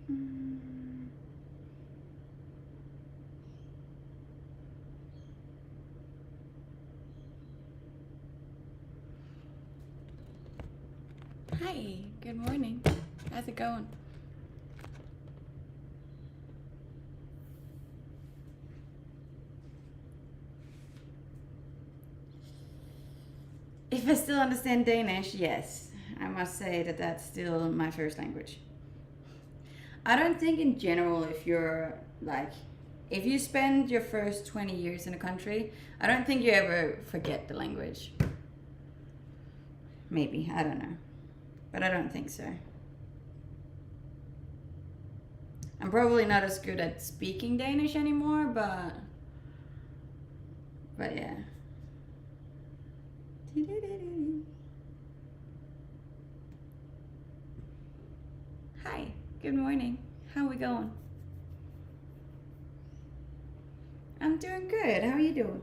Hi, good morning. How's it going? If I still understand Danish, yes. I must say that that's still my first language. I don't think in general if you're like, if you spend your first 20 years in a country, I don't think you ever forget the language. Maybe, I don't know. But I don't think so. I'm probably not as good at speaking Danish anymore, but yeah. Hi, good morning. How we going? I'm doing good. How are you doing?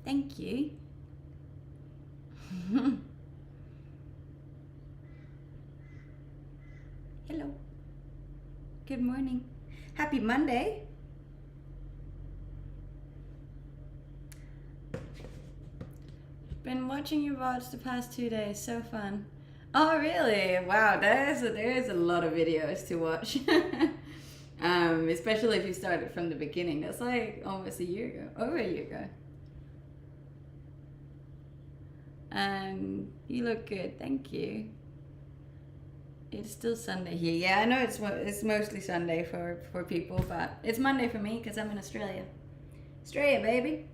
Thank you. Hello. Good morning. Happy Monday. Been watching your VODs the past 2 days. So fun. Oh, really? Wow, there is a lot of videos to watch. Especially if you started from the beginning. That's like almost a year ago. Over a year ago. You look good. Thank you. It's still Sunday here. Yeah, I know it's mostly Sunday for people, but it's Monday for me because I'm in Australia. Australia, baby.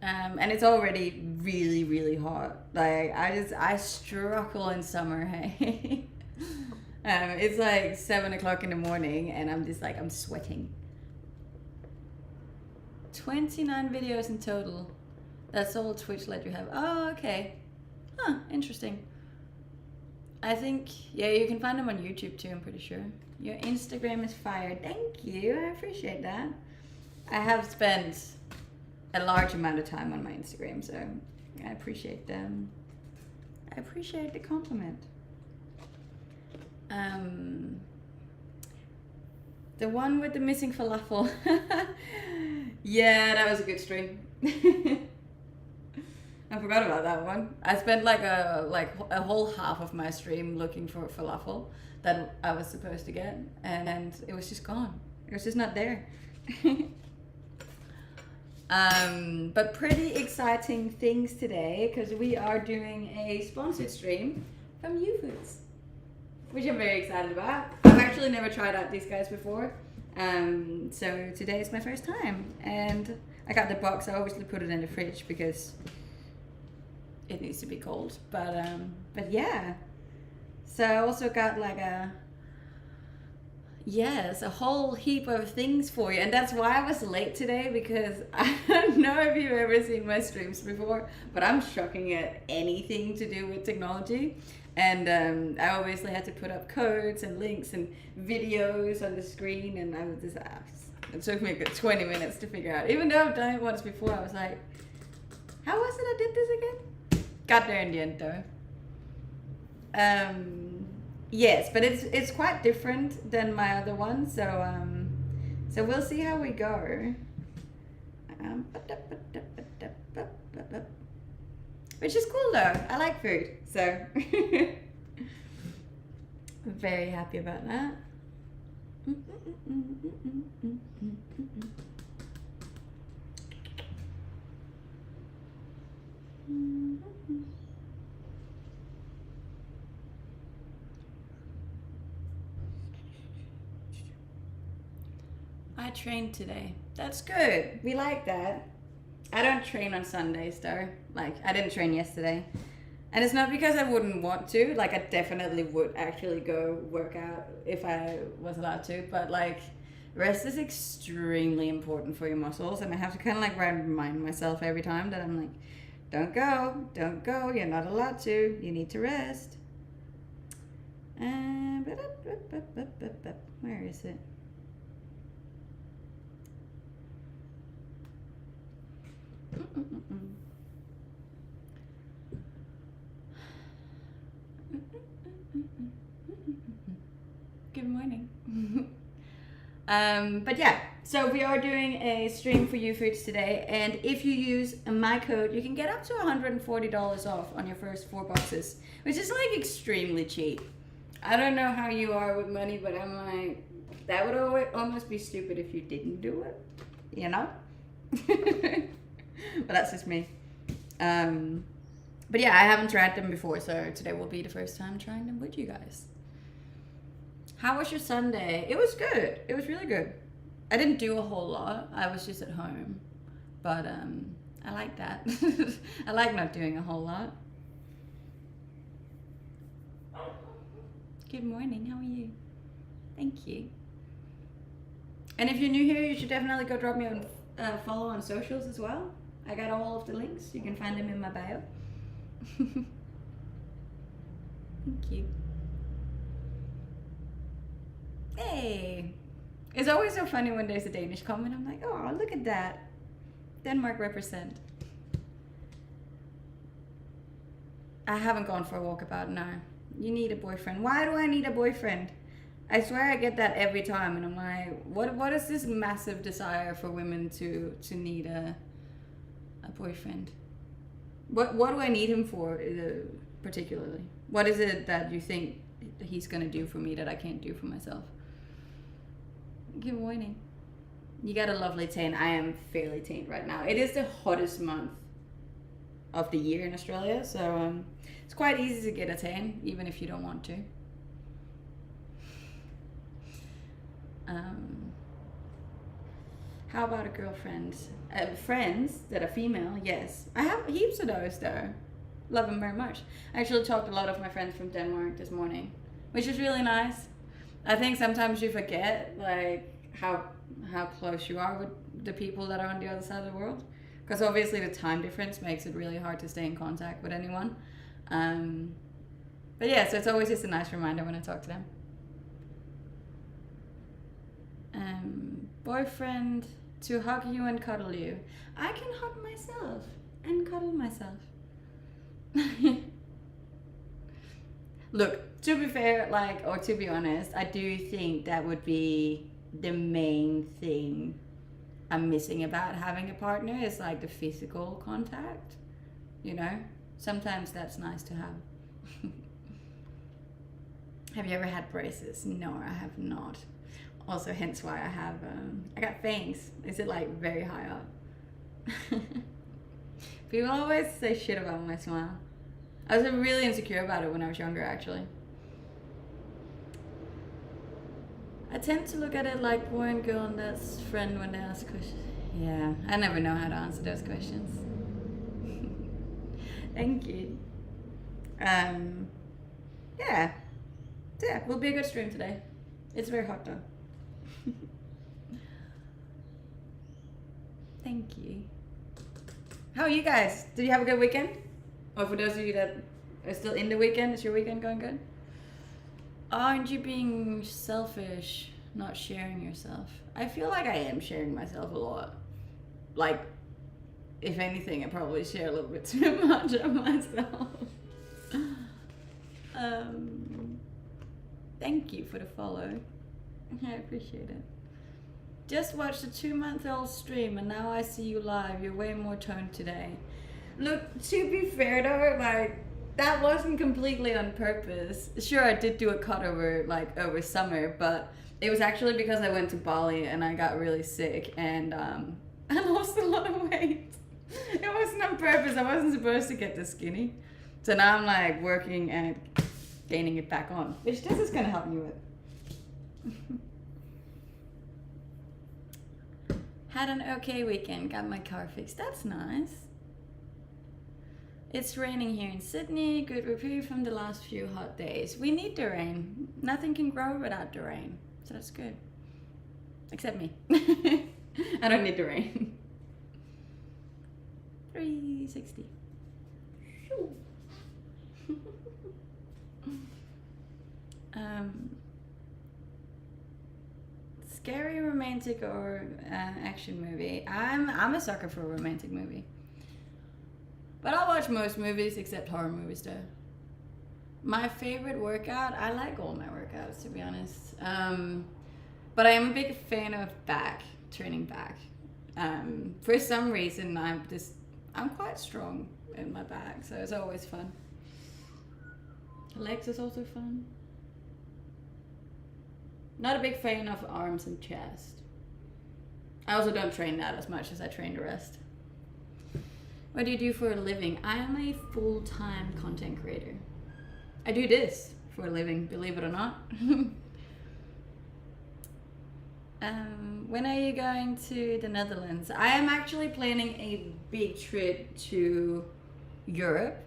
And it's already really, really hot. Like I struggle in summer. Hey, it's like 7 o'clock in the morning, and I'm just like I'm sweating. 29 videos in total. That's all Twitch let you have. Oh, okay. Huh, interesting. I think, yeah, you can find them on YouTube too, I'm pretty sure. Your Instagram is fire. Thank you, I appreciate that. I have spent a large amount of time on my Instagram, so I appreciate them. I appreciate the compliment. The one with the missing falafel. Yeah, that was a good stream. I forgot about that one. I spent like a whole half of my stream looking for falafel that I was supposed to get, and it was just gone. It was just not there. But pretty exciting things today because we are doing a sponsored stream from youfoodz, which I'm very excited about. I've actually never tried out these guys before, so today is my first time, and I got the box. I obviously put it in the fridge because it needs to be cold, but yeah. So I also got like a whole heap of things for you, and that's why I was late today, because I don't know if you've ever seen my streams before, but I'm shocking at anything to do with technology, and I obviously had to put up codes and links and videos on the screen, and I was just it took me a good 20 minutes to figure out. Even though I've done it once before, I was like, how was it I did this again? Got there in the end though. Yes, but it's quite different than my other one, so we'll see how we go. Which is cool though. I like food, so I'm very happy about that. I trained today. That's good. We like that. I don't train on Sundays though. Like, I didn't train yesterday. And it's not because I wouldn't want to. Like, I definitely would actually go work out if I was allowed to. But, like, rest is extremely important for your muscles. And I have to kind of, like, remind myself every time that I'm like, don't go, you're not allowed to. You need to rest. Where is it? Good morning. But yeah, so we are doing a stream for YouFoods today, and if you use my code, you can get up to $140 off on your first 4 boxes, which is like extremely cheap. I don't know how you are with money, but I'm like, that would almost be stupid if you didn't do it, you know? But that's just me. But yeah, I haven't tried them before, so today will be the first time trying them with you guys. How was your Sunday? It was good. It was really good. I didn't do a whole lot. I was just at home. But I like that. I like not doing a whole lot. Good morning. How are you? Thank you. And if you're new here, you should definitely go drop me a follow on socials as well. I got all of the links. You can find them in my bio. Thank you. Hey! It's always so funny when there's a Danish comment. I'm like, oh, look at that. Denmark represent. I haven't gone for a walkabout, no. You need a boyfriend. Why do I need a boyfriend? I swear I get that every time, and I'm like, what is this massive desire for women to need a boyfriend? What do I need him for particularly? What is it that you think he's gonna do for me that I can't do for myself? Good morning. You got a lovely tan. I am fairly tanned right now. It is the hottest month of the year in Australia, so it's quite easy to get a tan, even if you don't want to. How about a girlfriend? Friends that are female, yes. I have heaps of those though. Love them very much. I actually talked to a lot of my friends from Denmark this morning, which is really nice. I think sometimes you forget like how close you are with the people that are on the other side of the world, because obviously the time difference makes it really hard to stay in contact with anyone. But yeah, so it's always just a nice reminder when I talk to them. Boyfriend to hug you and cuddle you. I can hug myself and cuddle myself. Look, to be fair, or to be honest, I do think that would be the main thing I'm missing about having a partner is like the physical contact. You know, sometimes that's nice to have. Have you ever had braces? No, I have not. Also, hence why I got fangs. Is it like very high up? People always say shit about my smile. I was really insecure about it when I was younger, actually. I tend to look at it like boy and girl and that's friend when they ask questions. Yeah, I never know how to answer those questions. Thank you. Yeah, will be a good stream today. It's very hot though. Thank you. How are you guys? Did you have a good weekend? Or for those of you that are still in the weekend, is your weekend going good? Aren't you being selfish, not sharing yourself? I feel like I am sharing myself a lot. Like, if anything, I probably share a little bit too much of myself. Thank you for the follow. I appreciate it. Just watched a 2-month-old stream and now I see you live. You're way more toned today. Look, to be fair though, that wasn't completely on purpose. Sure, I did do a cut over summer, but it was actually because I went to Bali and I got really sick and I lost a lot of weight. It wasn't on purpose. I wasn't supposed to get this skinny. So now I'm working and gaining it back on, which this is gonna help me with. Had an okay weekend, got my car fixed. That's nice. It's raining here in Sydney. Good reprieve from the last few hot days. We need the rain. Nothing can grow without the rain. So that's good. Except me. I don't need the rain. 360. Scary, romantic, or action movie? I'm a sucker for a romantic movie. But I'll watch most movies except horror movies though. My favorite workout, I like all my workouts to be honest. But I am a big fan of training back. For some reason, I'm quite strong in my back, so it's always fun. Legs is also fun. Not a big fan of arms and chest. I also don't train that as much as I train the rest. What do you do for a living? I am a full-time content creator. I do this for a living, believe it or not. When are you going to the Netherlands? I am actually planning a big trip to Europe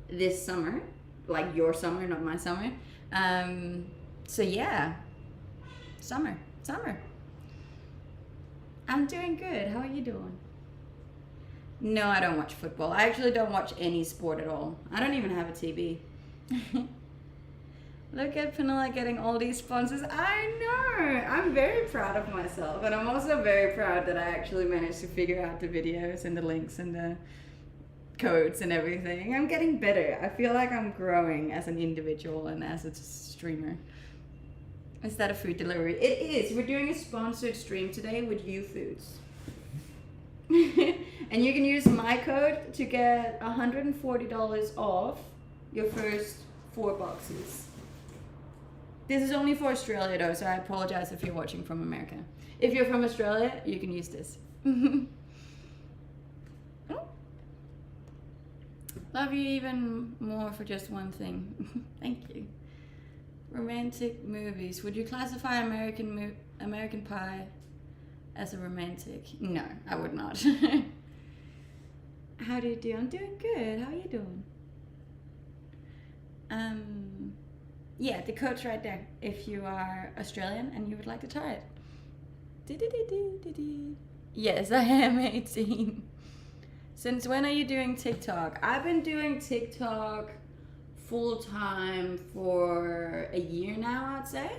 this summer. Like your summer, not my summer. So yeah, summer. I'm doing good. How are you doing? No, I don't watch football. I actually don't watch any sport at all. I don't even have a TV. Look at Panola getting all these sponsors. I know. I'm very proud of myself. And I'm also very proud that I actually managed to figure out the videos and the links and the codes and everything. I'm getting better. I feel like I'm growing as an individual and as a streamer. Is that a food delivery? It is. We're doing a sponsored stream today with youfoodz. And you can use my code to get $140 off your first 4 boxes. This is only for Australia though, so I apologize if you're watching from America. If you're from Australia, you can use this. Love you even more for just one thing. Thank you. Romantic movies. Would you classify American Pie as a romantic? No, I would not. How do you do? I'm doing good. How are you doing? Yeah, the code's right there if you are Australian and you would like to try it. Yes, I am 18. Since when are you doing TikTok? I've been doing TikTok full time for a year now, I'd say.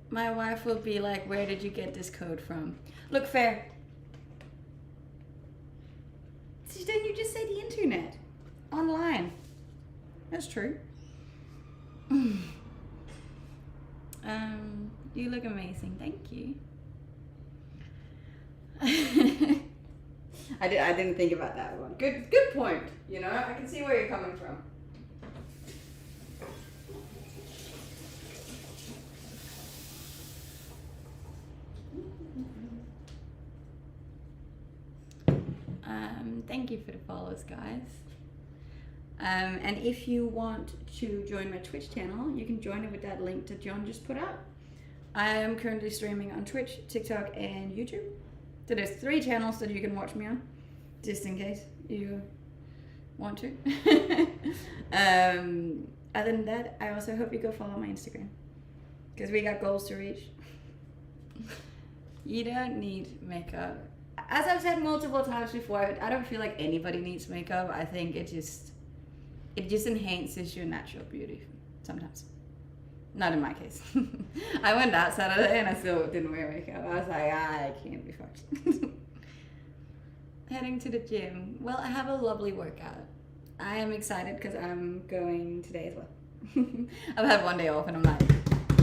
My wife will be like, where did you get this code from? Look, fair. Didn't you just say the internet? Online. That's true. You look amazing. Thank you. I didn't think about that one. Good point. You know, I can see where you're coming from. Thank you for the follows, guys. And if you want to join my Twitch channel, you can join it with that link that John just put up. I am currently streaming on Twitch, TikTok, and YouTube. So there's 3 channels that you can watch me on, just in case you want to. Other than that, I also hope you go follow my Instagram, because we got goals to reach. You don't need makeup. As I've said multiple times before, I don't feel like anybody needs makeup. I think it just enhances your natural beauty sometimes. Not in my case. I went out Saturday and I still didn't wear makeup. I was like, I can't be fucked. Heading to the gym. Well, I have a lovely workout. I am excited because I'm going today as well. I've had one day off and I'm like,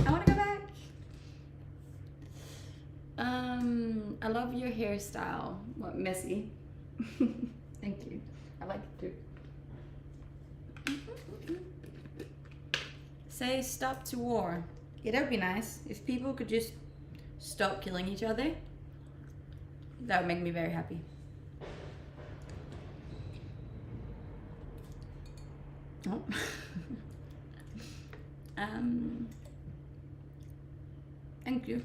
I want to go back. I love your hairstyle. What, messy? Thank you. I like it too. Say stop to war. Yeah, that would be nice. If people could just stop killing each other, that would make me very happy. Oh. Thank you.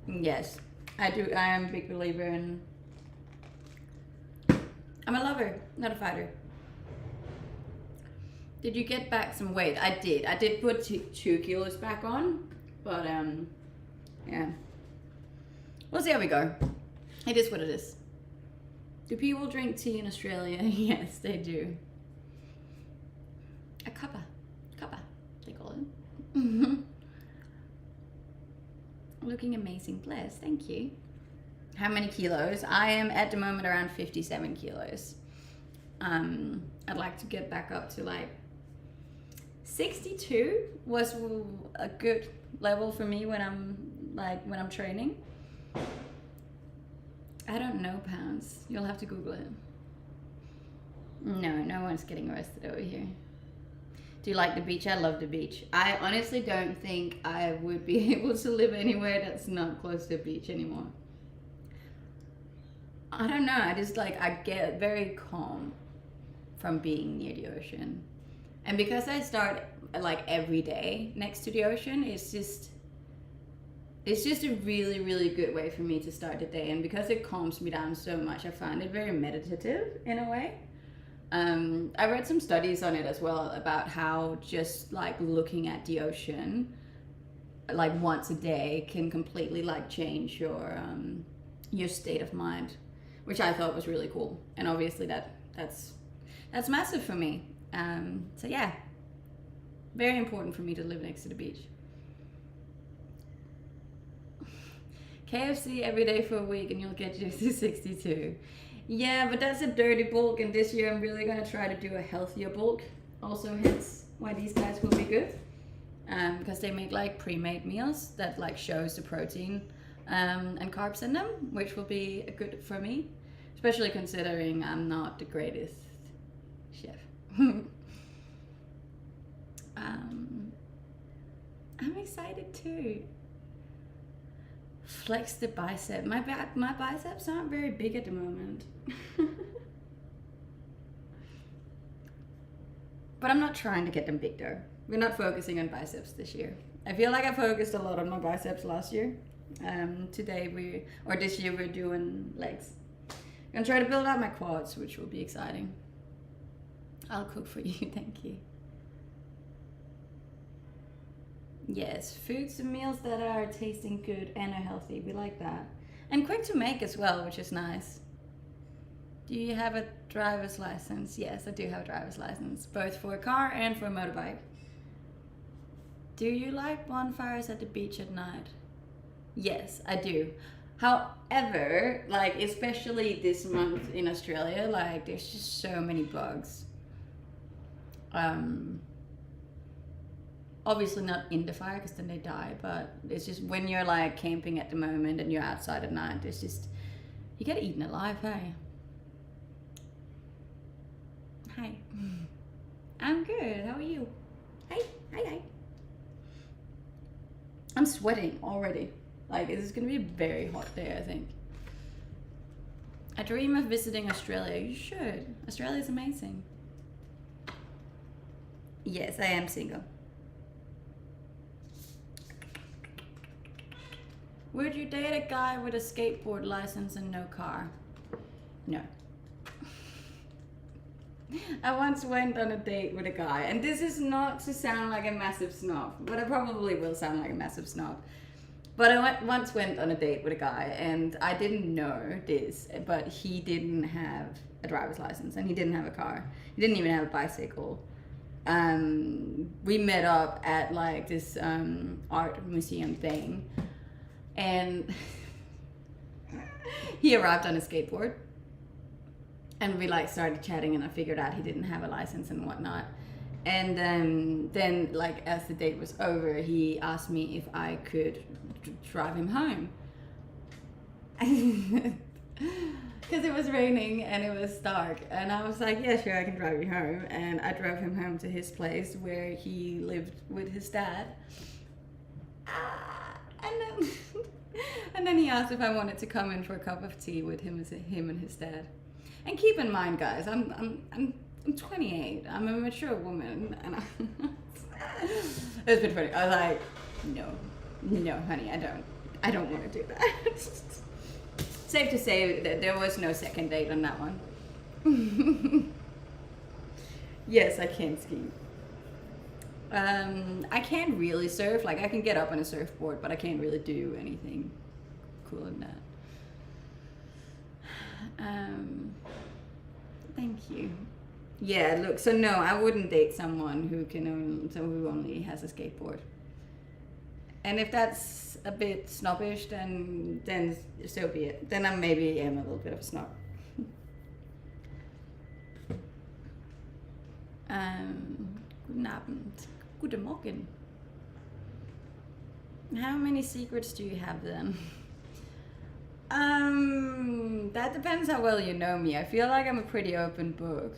Yes, I do. I am a big believer in... I'm a lover, not a fighter. Did you get back some weight? I did. I did put 2 kilos back on, but yeah. We'll see how we go. It is what it is. Do people drink tea in Australia? Yes, they do. A cuppa, they call it. Looking amazing, bless. Thank you. how many kilos? I am at the moment around 57 kilos. I'd like to get back up to like 62 was a good level for me when I'm training. I don't know pounds. You'll have to Google it. No one's getting arrested over here. Do you like the beach? I love the beach. I honestly don't think I would be able to live anywhere that's not close to a beach anymore. I don't know. I get very calm from being near the ocean. And because I start like every day next to the ocean, it's just a really, really good way for me to start the day. And because it calms me down so much, I find it very meditative in a way. I read some studies on it as well about how just like looking at the ocean like once a day can completely like change your state of mind, which I thought was really cool. And obviously that's massive for me. So yeah, very important for me to live next to the beach. KFC every day for a week and you'll get you to 62. Yeah, but that's a dirty bulk, and this year I'm really gonna try to do a healthier bulk. Also, hence why these guys will be good, because they make like pre-made meals that like shows the protein and carbs in them, which will be good for me, especially considering I'm not the greatest chef. I'm excited too. Flex the bicep. My biceps aren't very big at the moment. But I'm not trying to get them big though. We're not focusing on biceps this year. I feel like I focused a lot on my biceps last year. This year we're doing legs. I'm gonna try to build out my quads, which will be exciting. I'll cook for you, thank you. Yes, foods and meals that are tasting good and are healthy. We like that. And quick to make as well, which is nice. Do you have a driver's license? Yes, I do have a driver's license, both for a car and for a motorbike. Do you like bonfires at the beach at night? Yes, I do. However, like especially this month in Australia, like there's just so many bugs. Obviously not in the fire because then they die, but it's just when you're like camping at the moment and you're outside at night, it's just, you get eaten alive, hey? Hi. I'm good, how are you? Hi. I'm sweating already. Like, this is gonna be a very hot day, I think. I dream of visiting Australia. You should. Australia's amazing. Yes, I am single. Would you date a guy with a skateboard license and no car? No. I once went on a date with a guy, and this is not to sound like a massive snob, but I probably will sound like a massive snob. But I once went on a date with a guy, and I didn't know this, but he didn't have a driver's license, and he didn't have a car. He didn't even have a bicycle. We met up at like this art museum thing, and he arrived on a skateboard. And we like started chatting, and I figured out he didn't have a license and whatnot. And then like as the date was over, he asked me if I could drive him home. Because it was raining and it was dark. And I was like, yeah, sure, I can drive you home. And I drove him home to his place where he lived with his dad. And then he asked if I wanted to come in for a cup of tea with him and his dad. And keep in mind, guys, I'm 28. I'm a mature woman, and it was a bit funny. I was like, no, honey, I don't want to do that. Safe to say that there was no second date on that one. Yes, I can ski. I can't really surf. Like, I can get up on a surfboard, but I can't really do anything cool in that. Thank you. Yeah, look, so no, I wouldn't date someone who only has a skateboard. And if that's a bit snobbish, then so be it. Then I maybe am a little bit of a snob. Guten Abend. Guten Morgen. How many secrets do you have then? That depends how well you know me. I feel like I'm a pretty open book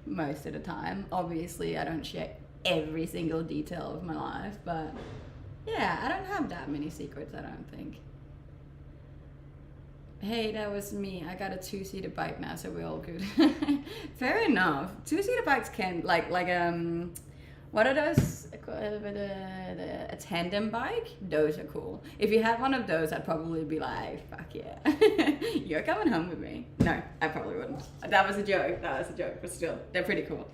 most of the time. Obviously, I don't share every single detail of my life, but yeah, I don't have that many secrets, I don't think. Hey, that was me. I got a 2-seater bike now, so we're all good. Fair enough. 2-seater bikes can, what are those? A tandem bike? Those are cool. If you had one of those, I'd probably be like, fuck yeah. You're coming home with me. No, I probably wouldn't. That was a joke, but still, they're pretty cool.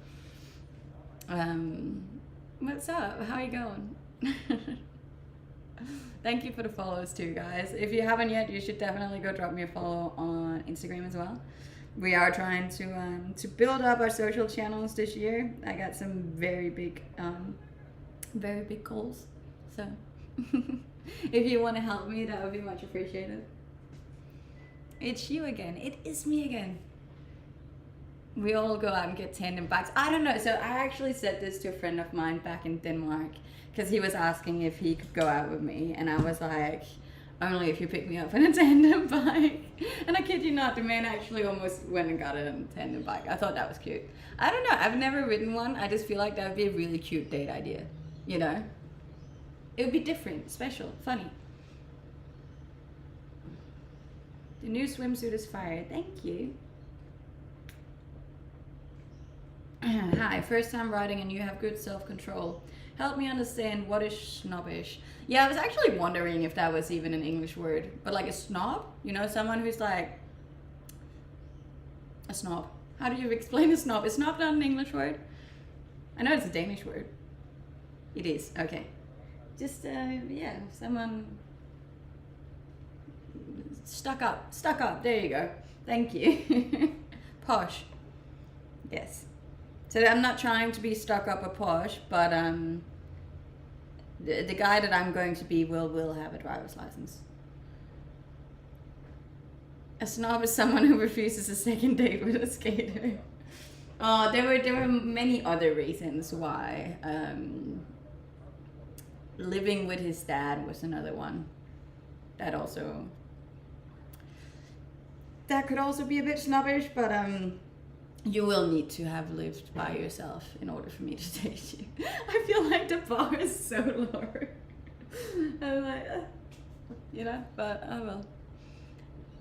What's up? How are you going? Thank you for the follows too, guys. If you haven't yet, you should definitely go drop me a follow on Instagram as well. We are trying to build up our social channels this year. I got some very big goals. So if you want to help me, that would be much appreciated. It's you again. It is me again. We all go out and get tandem bikes. I don't know. So I actually said this to a friend of mine back in Denmark because he was asking if he could go out with me, and I was like, only if you pick me up on a tandem bike. And I kid you not, the man actually almost went and got a tandem bike. I thought that was cute. I don't know, I've never ridden one. I just feel like that would be a really cute date idea, you know? It would be different, special, funny. The new swimsuit is fire. Thank you. Hi, first time riding and you have good self-control. Help me understand what is snobbish. Yeah, I was actually wondering if that was even an English word. But like a snob? You know, someone who's like... A snob. How do you explain a snob? Is snob not an English word? I know it's a Danish word. It is, okay. Just, yeah, someone... Stuck up, there you go. Thank you. Posh. Yes. So I'm not trying to be stuck up or posh, but the guy that I'm going to be will have a driver's license. A snob is someone who refuses a second date with a skater. Oh, there were many other reasons why. Living with his dad was another one. That could also be a bit snobbish, but you will need to have lived by yourself in order for me to date you. I feel like the bar is so low. I'm like, you know, but oh well.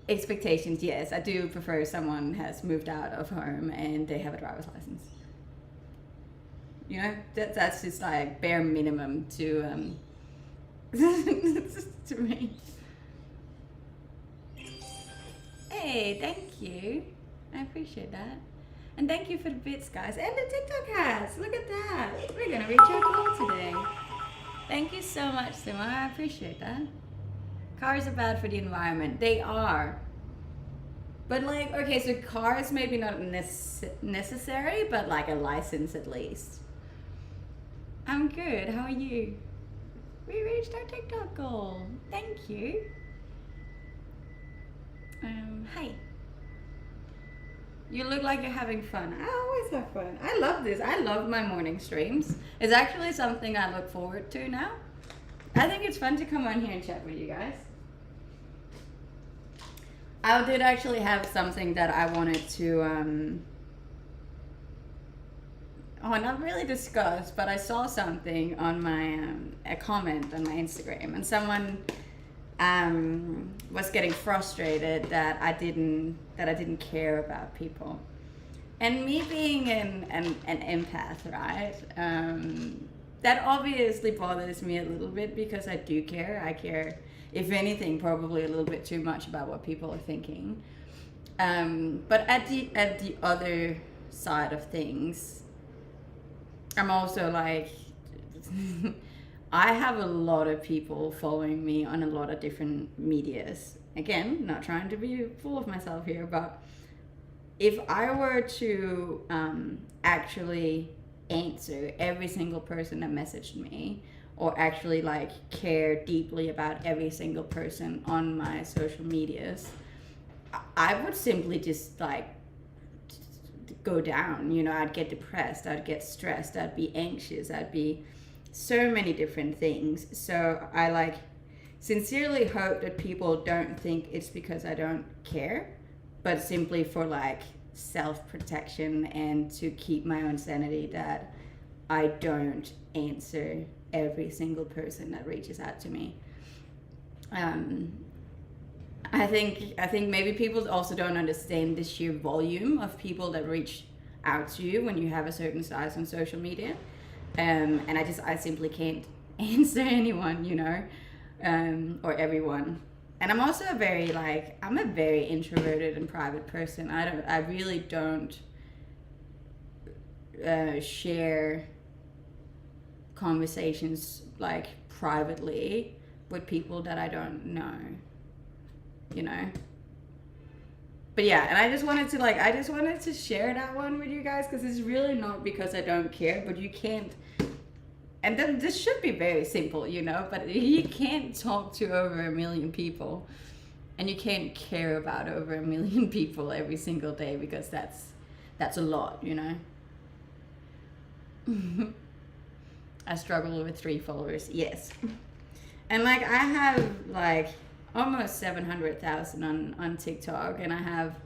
Expectations, yes. I do prefer someone has moved out of home and they have a driver's license. You know, that's just like bare minimum to to me. Hey, thank you. I appreciate that. And thank you for the bits, guys. And the TikTok hats. Look at that. We're going to reach our goal today. Thank you so much, Sima. I appreciate that. Cars are bad for the environment. They are. But like, okay, so cars maybe not necessary, but like a license at least. I'm good. How are you? We reached our TikTok goal. Thank you. Hi. You look like you're having fun. I always have fun. I love this. I love my morning streams. It's actually something I look forward to now. I think it's fun to come on here and chat with you guys. I did actually have something that I wanted to, not really discuss, but I saw something on my, a comment on my Instagram, and someone was getting frustrated that I didn't care about people. And me being an empath, right? That obviously bothers me a little bit because I do care. I care, if anything, probably a little bit too much about what people are thinking. But at the other side of things, I'm also like, I have a lot of people following me on a lot of different medias. Again, not trying to be full of myself here, but if I were to actually answer every single person that messaged me or actually like care deeply about every single person on my social medias, I would simply just like go down. You know, I'd get depressed, I'd get stressed, I'd be anxious, I'd be so many different things. So I like sincerely hope that people don't think it's because I don't care, but simply for like self-protection and to keep my own sanity, that I don't answer every single person that reaches out to me. I think maybe people also don't understand the sheer volume of people that reach out to you when you have a certain size on social media. And I simply can't answer anyone, you know, or everyone. And I'm also I'm a very introverted and private person. I really don't share conversations like privately with people that I don't know, you know. But yeah, and I just wanted to share that one with you guys, because it's really not because I don't care, but you can't. And then this should be very simple, you know, but you can't talk to over 1 million people, and you can't care about over 1 million people every single day, because that's a lot, you know. I struggle with 3 followers, yes. And like I have like almost 700,000 on TikTok, and I have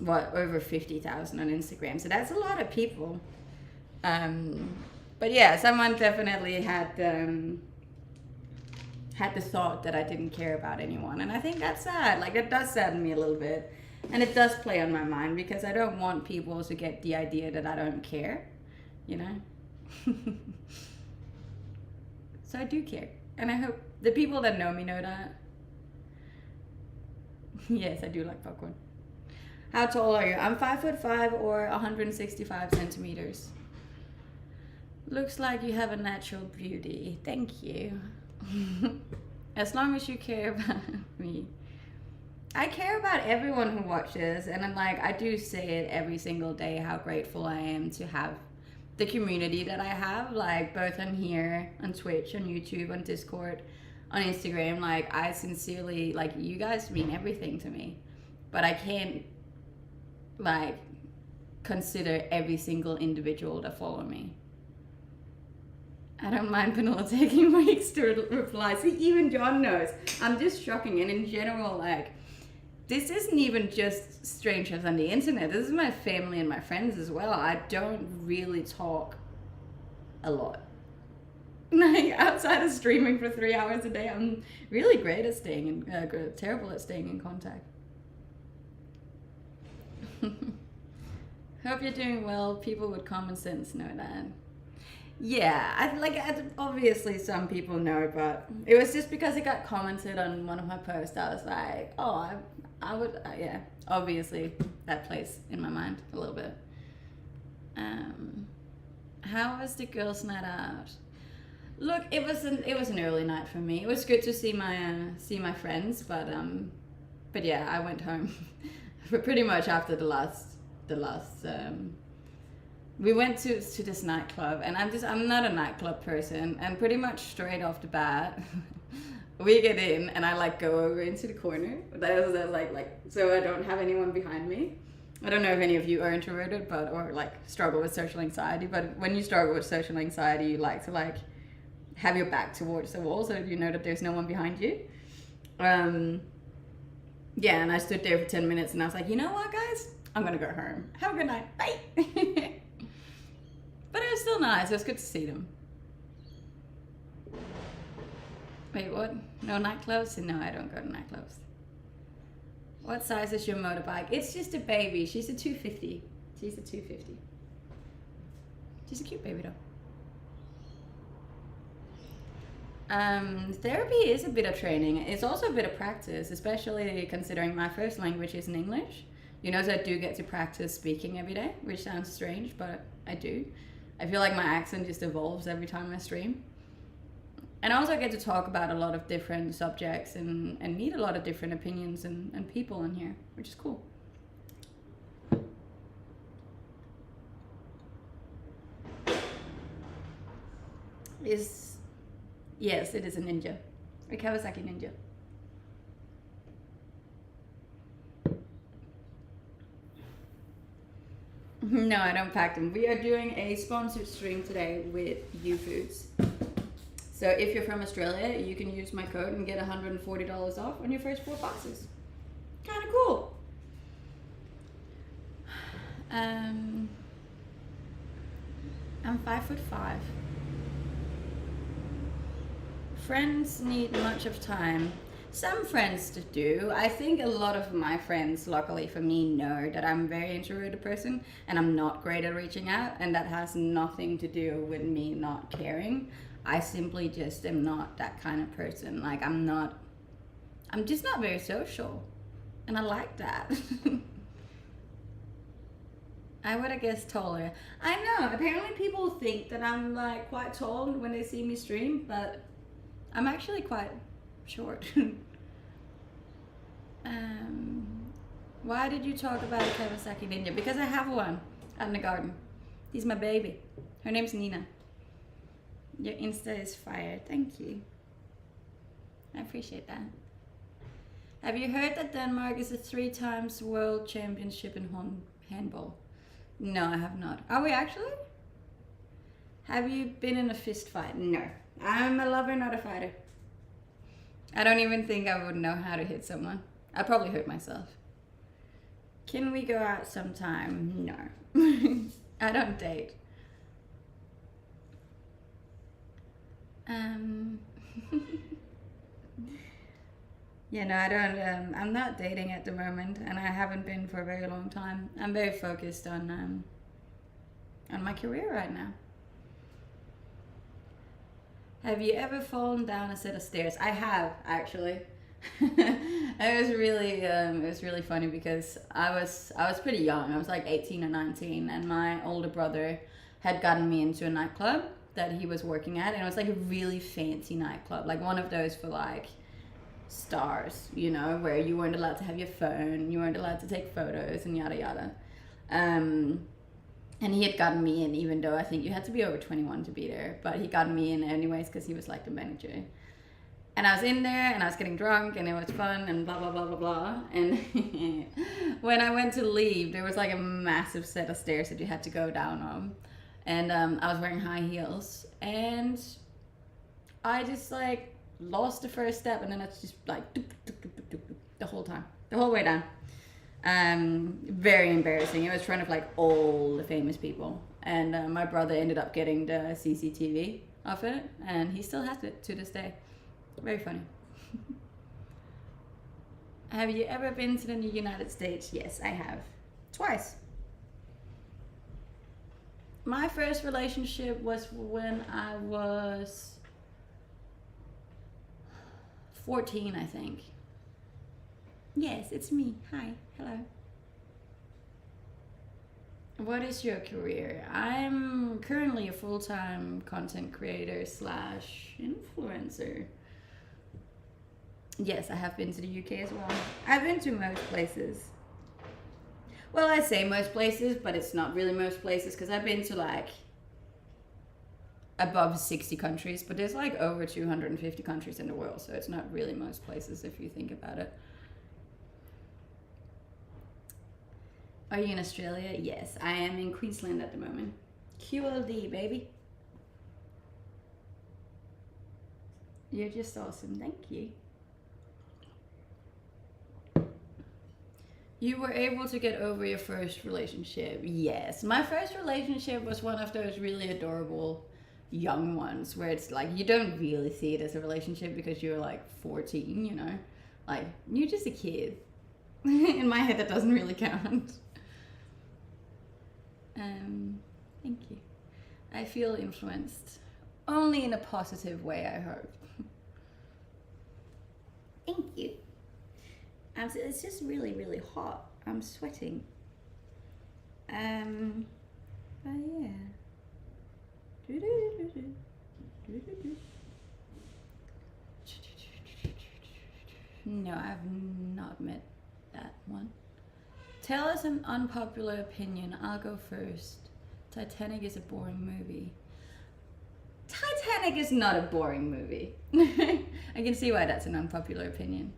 over 50,000 on Instagram. So that's a lot of people. But yeah, someone definitely had the thought that I didn't care about anyone, and I think that's sad. Like, it does sadden me a little bit, and it does play on my mind, because I don't want people to get the idea that I don't care, you know. So I do care, and I hope the people that know me know that. Yes, I do like popcorn. How tall are you? I'm 5'5" or 165 centimeters. Looks like you have a natural beauty. Thank you. As long as you care about me. I care about everyone who watches, and I'm like, I do say it every single day how grateful I am to have the community that I have, like both on here, on Twitch, on YouTube, on Discord, on Instagram. Like, I sincerely, like, you guys mean everything to me, but I can't like consider every single individual that follow me. I don't mind Panola taking weeks to reply. See, even John knows. I'm just shocking. And in general, like, this isn't even just strangers on the internet. This is my family and my friends as well. I don't really talk a lot. Like, outside of streaming for 3 hours a day, I'm really great at staying in, terrible at staying in contact. Hope you're doing well. People with common sense know that. Yeah, obviously some people know, but it was just because it got commented on one of my posts. I was like, oh, I would, yeah. Obviously, that plays in my mind a little bit. How was the girls' night out? Look, it was an early night for me. It was good to see my friends, but yeah, I went home pretty much after the last. We went to this nightclub, and I'm not a nightclub person, and pretty much straight off the bat, we get in, and I like go over into the corner. That was like so I don't have anyone behind me. I don't know if any of you are introverted, or like struggle with social anxiety, but when you struggle with social anxiety, you like to like have your back towards the wall so you know that there's no one behind you. Yeah, and I stood there for 10 minutes, and I was like, you know what, guys? I'm gonna go home. Have a good night. Bye. But it was still nice. It was good to see them. Wait, what? No nightclubs? No, I don't go to nightclubs. What size is your motorbike? It's just a baby. She's a 250. She's a 250. She's a cute baby doll. Therapy is a bit of training. It's also a bit of practice, especially considering my first language isn't English. You know, so I do get to practice speaking every day, which sounds strange, but I do. I feel like my accent just evolves every time I stream. And I also get to talk about a lot of different subjects and meet a lot of different opinions and people in here, which is cool. Yes, it is a Ninja. A Kawasaki Ninja. No, I don't pack them. We are doing a sponsored stream today with youfoodz. So if you're from Australia, you can use my code and get $140 off on your first 4 boxes. Kind of cool. I'm 5'5". Friends need much of time. Some friends do. I think a lot of my friends, luckily for me, know that I'm a very introverted person and I'm not great at reaching out, and that has nothing to do with me not caring. I simply just am not that kind of person. Like I'm just not very social, and I like that. I would have guessed taller. I know, apparently people think that I'm like quite tall when they see me stream, but I'm actually quite short. Why did you talk about a Kawasaki Ninja? Because I have one out in the garden. He's my baby. Her name's Nina. Your Insta is fire. Thank you. I appreciate that. Have you heard that Denmark is a 3 times world championship in handball? No, I have not. Are we actually? Have you been in a fist fight? No. I'm a lover, not a fighter. I don't even think I would know how to hit someone. I'd probably hurt myself. Can we go out sometime? No. I don't date. Yeah, no, I don't. I'm not dating at the moment, and I haven't been for a very long time. I'm very focused on my career right now. Have you ever fallen down a set of stairs? I have, actually. It was really funny because I was pretty young. I was like 18 or 19, and my older brother had gotten me into a nightclub that he was working at, and it was like a really fancy nightclub, like one of those for like stars, you know, where you weren't allowed to have your phone, you weren't allowed to take photos, and yada yada. And he had gotten me in, even though I think you had to be over 21 to be there, but he got me in anyways because he was like the manager. And I was in there and I was getting drunk and it was fun and blah blah blah blah blah. And when I went to leave, there was like a massive set of stairs that you had to go down on, and I was wearing high heels, and I just like lost the first step, and then it's just like the whole time, the whole way down. Very embarrassing. It was in front of like all the famous people, and my brother ended up getting the CCTV of it, and he still has it to this day. Very funny. Have you ever been to the United States? Yes, I have. Twice. My first relationship was when I was 14, I think. Yes, it's me. Hi. Hello. What is your career? I'm currently a full-time content creator / influencer. Yes, I have been to the UK as well. I've been to most places. Well, I say most places, but it's not really most places because I've been to like above 60 countries, but there's like over 250 countries in the world, so it's not really most places if you think about it. Are you in Australia? Yes, I am in Queensland at the moment. QLD, baby. You're just awesome. Thank you. You were able to get over your first relationship? Yes. My first relationship was one of those really adorable young ones where it's like you don't really see it as a relationship because you're like 14, you know? Like, you're just a kid. In my head, that doesn't really count. Thank you. I feel influenced. Only in a positive way, I hope. Thank you. It's just really, really hot. I'm sweating. But yeah. No, I've not met that one. Tell us an unpopular opinion. I'll go first. Titanic is a boring movie. Titanic is not a boring movie. I can see why that's an unpopular opinion.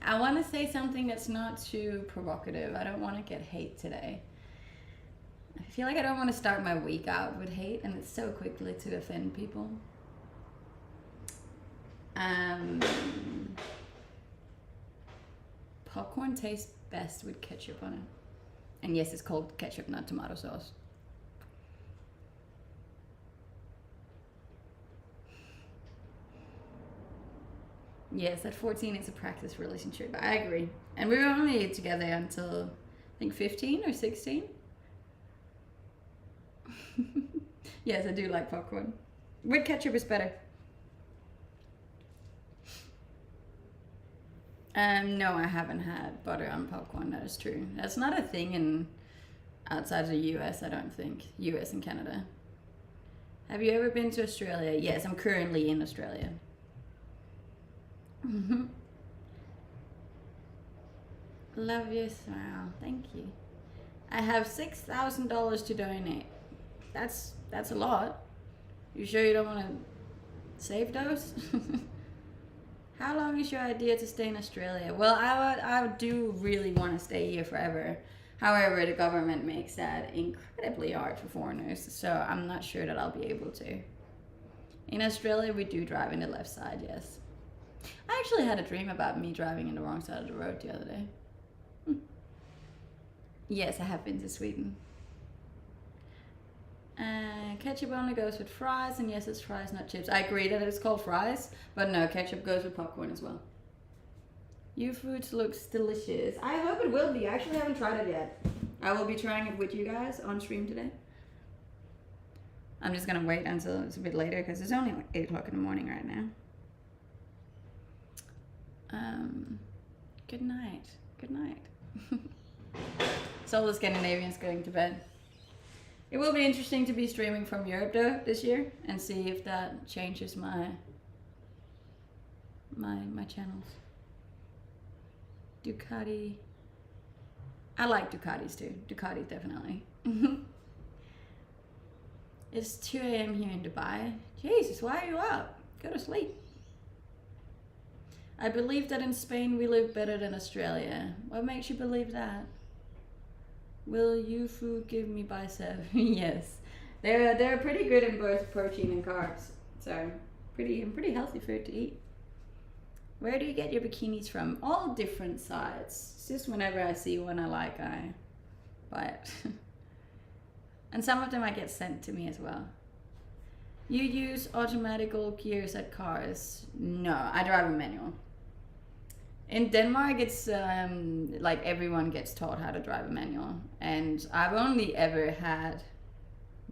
I want to say something that's not too provocative. I don't want to get hate today. I feel like I don't want to start my week out with hate, and it's so quickly to offend people. Popcorn tastes best with ketchup on it. And yes, it's called ketchup, not tomato sauce. Yes, at 14 it's a practice relationship. I agree. And we were only together until, I think, 15 or 16. Yes, I do like popcorn. With ketchup is better. No, I haven't had butter on popcorn. That is true. That's not a thing in outside of the US, I don't think. US and Canada. Have you ever been to Australia? Yes, I'm currently in Australia. Love your smile. Thank you. I have $6,000 to donate. That's a lot. You sure you don't want to save those? How long is your idea to stay in Australia? Well, I do really want to stay here forever. However, the government makes that incredibly hard for foreigners, so I'm not sure that I'll be able to. In Australia, we do drive in the left side, yes. I actually had a dream about me driving in the wrong side of the road the other day. Yes, I have been to Sweden. Ketchup only goes with fries, and yes, it's fries, not chips. I agree that it's called fries, but no, ketchup goes with popcorn as well. Youfoodz looks delicious. I hope it will be. I actually haven't tried it yet. I will be trying it with you guys on stream today. I'm just gonna wait until it's a bit later because it's only like 8 o'clock in the morning right now. Good night. Good night. So all the Scandinavians going to bed. It will be interesting to be streaming from Europe though this year and see if that changes my channels. Ducati. I like Ducatis too. Ducati definitely. It's 2 a.m. here in Dubai. Jesus, why are you up? Go to sleep. I believe that in Spain we live better than Australia. What makes you believe that? Will YouFood give me bicep? Yes. They're pretty good in both protein and carbs. So pretty healthy food to eat. Where do you get your bikinis from? All different sites. It's just whenever I see one I like, I buy it. And some of them I get sent to me as well. You use automatical gears at cars? No, I drive a manual. In Denmark, it's like everyone gets taught how to drive a manual. And I've only ever had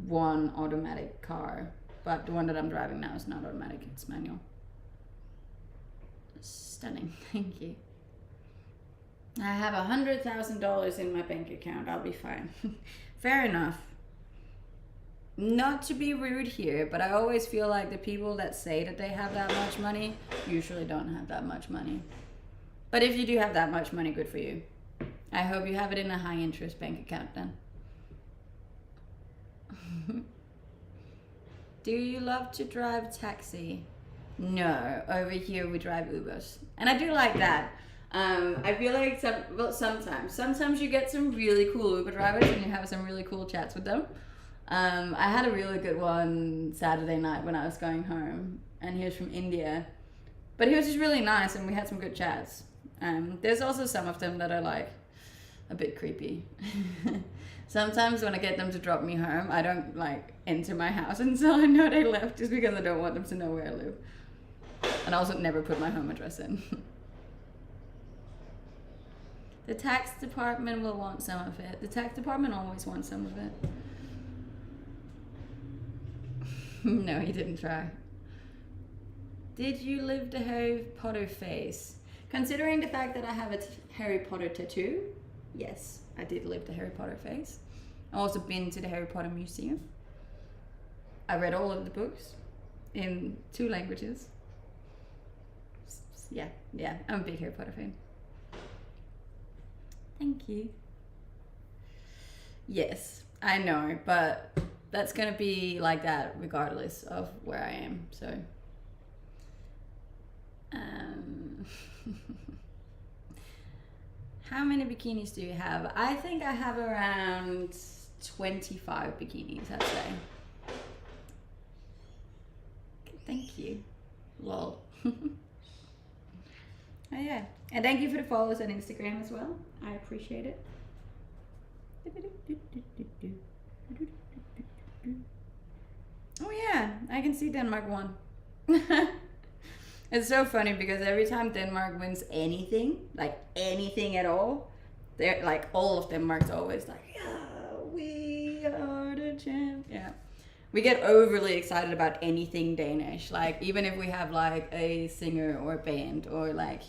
one automatic car, but the one that I'm driving now is not automatic, it's manual. Stunning, thank you. I have $100,000 in my bank account, I'll be fine. Fair enough. Not to be rude here, but I always feel like the people that say that they have that much money usually don't have that much money. But if you do have that much money, good for you. I hope you have it in a high interest bank account then. Do you love to drive taxi? No, over here we drive Ubers. And I do like that. I feel like sometimes you get some really cool Uber drivers and you have some really cool chats with them. I had a really good one Saturday night when I was going home, and he was from India. But he was just really nice and we had some good chats. There's also some of them that are like a bit creepy. Sometimes when I get them to drop me home, I don't like enter my house until I know they left, just because I don't want them to know where I live. And I also never put my home address in. The tax department will want some of it. The tax department always wants some of it. No, he didn't try. Did you live the Harry Potter phase? Considering the fact that I have a Harry Potter tattoo, yes, I did live the Harry Potter phase. I've also been to the Harry Potter Museum. I read all of the books in 2 languages. Yeah, I'm a big Harry Potter fan. Thank you. Yes, I know, but that's gonna be like that regardless of where I am. So, how many bikinis do you have? I think I have around 25 bikinis, I'd say. Thank you. Lol. Oh yeah. And thank you for the follows on Instagram as well. I appreciate it. Oh yeah, I can see Denmark won. It's so funny because every time Denmark wins anything, like anything at all, they're like all of Denmark's always like, yeah, we are the champ. Yeah. We get overly excited about anything Danish. Like even if we have like a singer or a band or like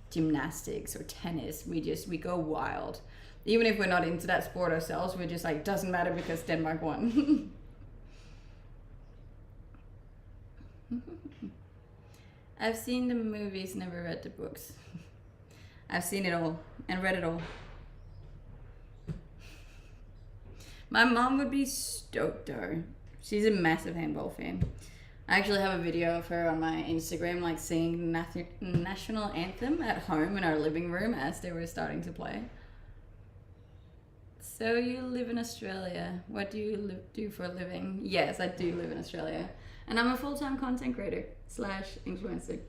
gymnastics or tennis, we go wild. Even if we're not into that sport ourselves, we're just like, doesn't matter because Denmark won. I've seen the movies, never read the books. I've seen it all and read it all. My mom would be stoked though. She's a massive handball fan. I actually have a video of her on my Instagram like singing the national anthem at home in our living room as they were starting to play. So you live in Australia. What do you do for a living? Yes, I do live in Australia. And I'm a full-time content creator / influencer.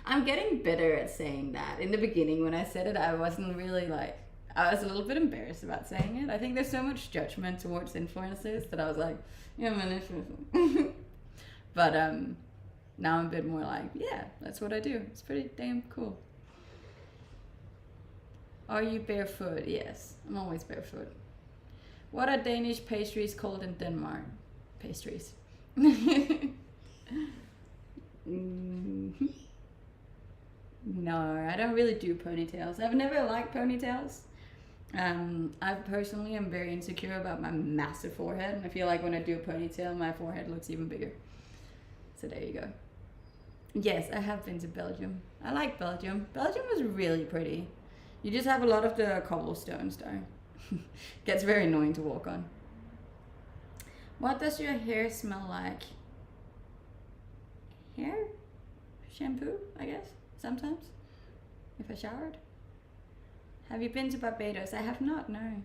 I'm getting better at saying that. In the beginning when I said it, I wasn't really like, I was a little bit embarrassed about saying it. I think there's so much judgment towards influencers that I was like, yeah, I'm an influencer. But now I'm a bit more like, yeah, that's what I do. It's pretty damn cool. Are you barefoot? Yes, I'm always barefoot. What are Danish pastries called in Denmark? Pastries. No, I don't really do ponytails. I've never liked ponytails. I personally am very insecure about my massive forehead, and I feel like when I do a ponytail, my forehead looks even bigger. So there you go. Yes, I have been to Belgium. I like Belgium. Belgium was really pretty. You just have a lot of the cobblestones though. Gets very annoying to walk on. What does your hair smell like? Hair? Shampoo, I guess, sometimes, if I showered. Have you been to Barbados? I have not, no.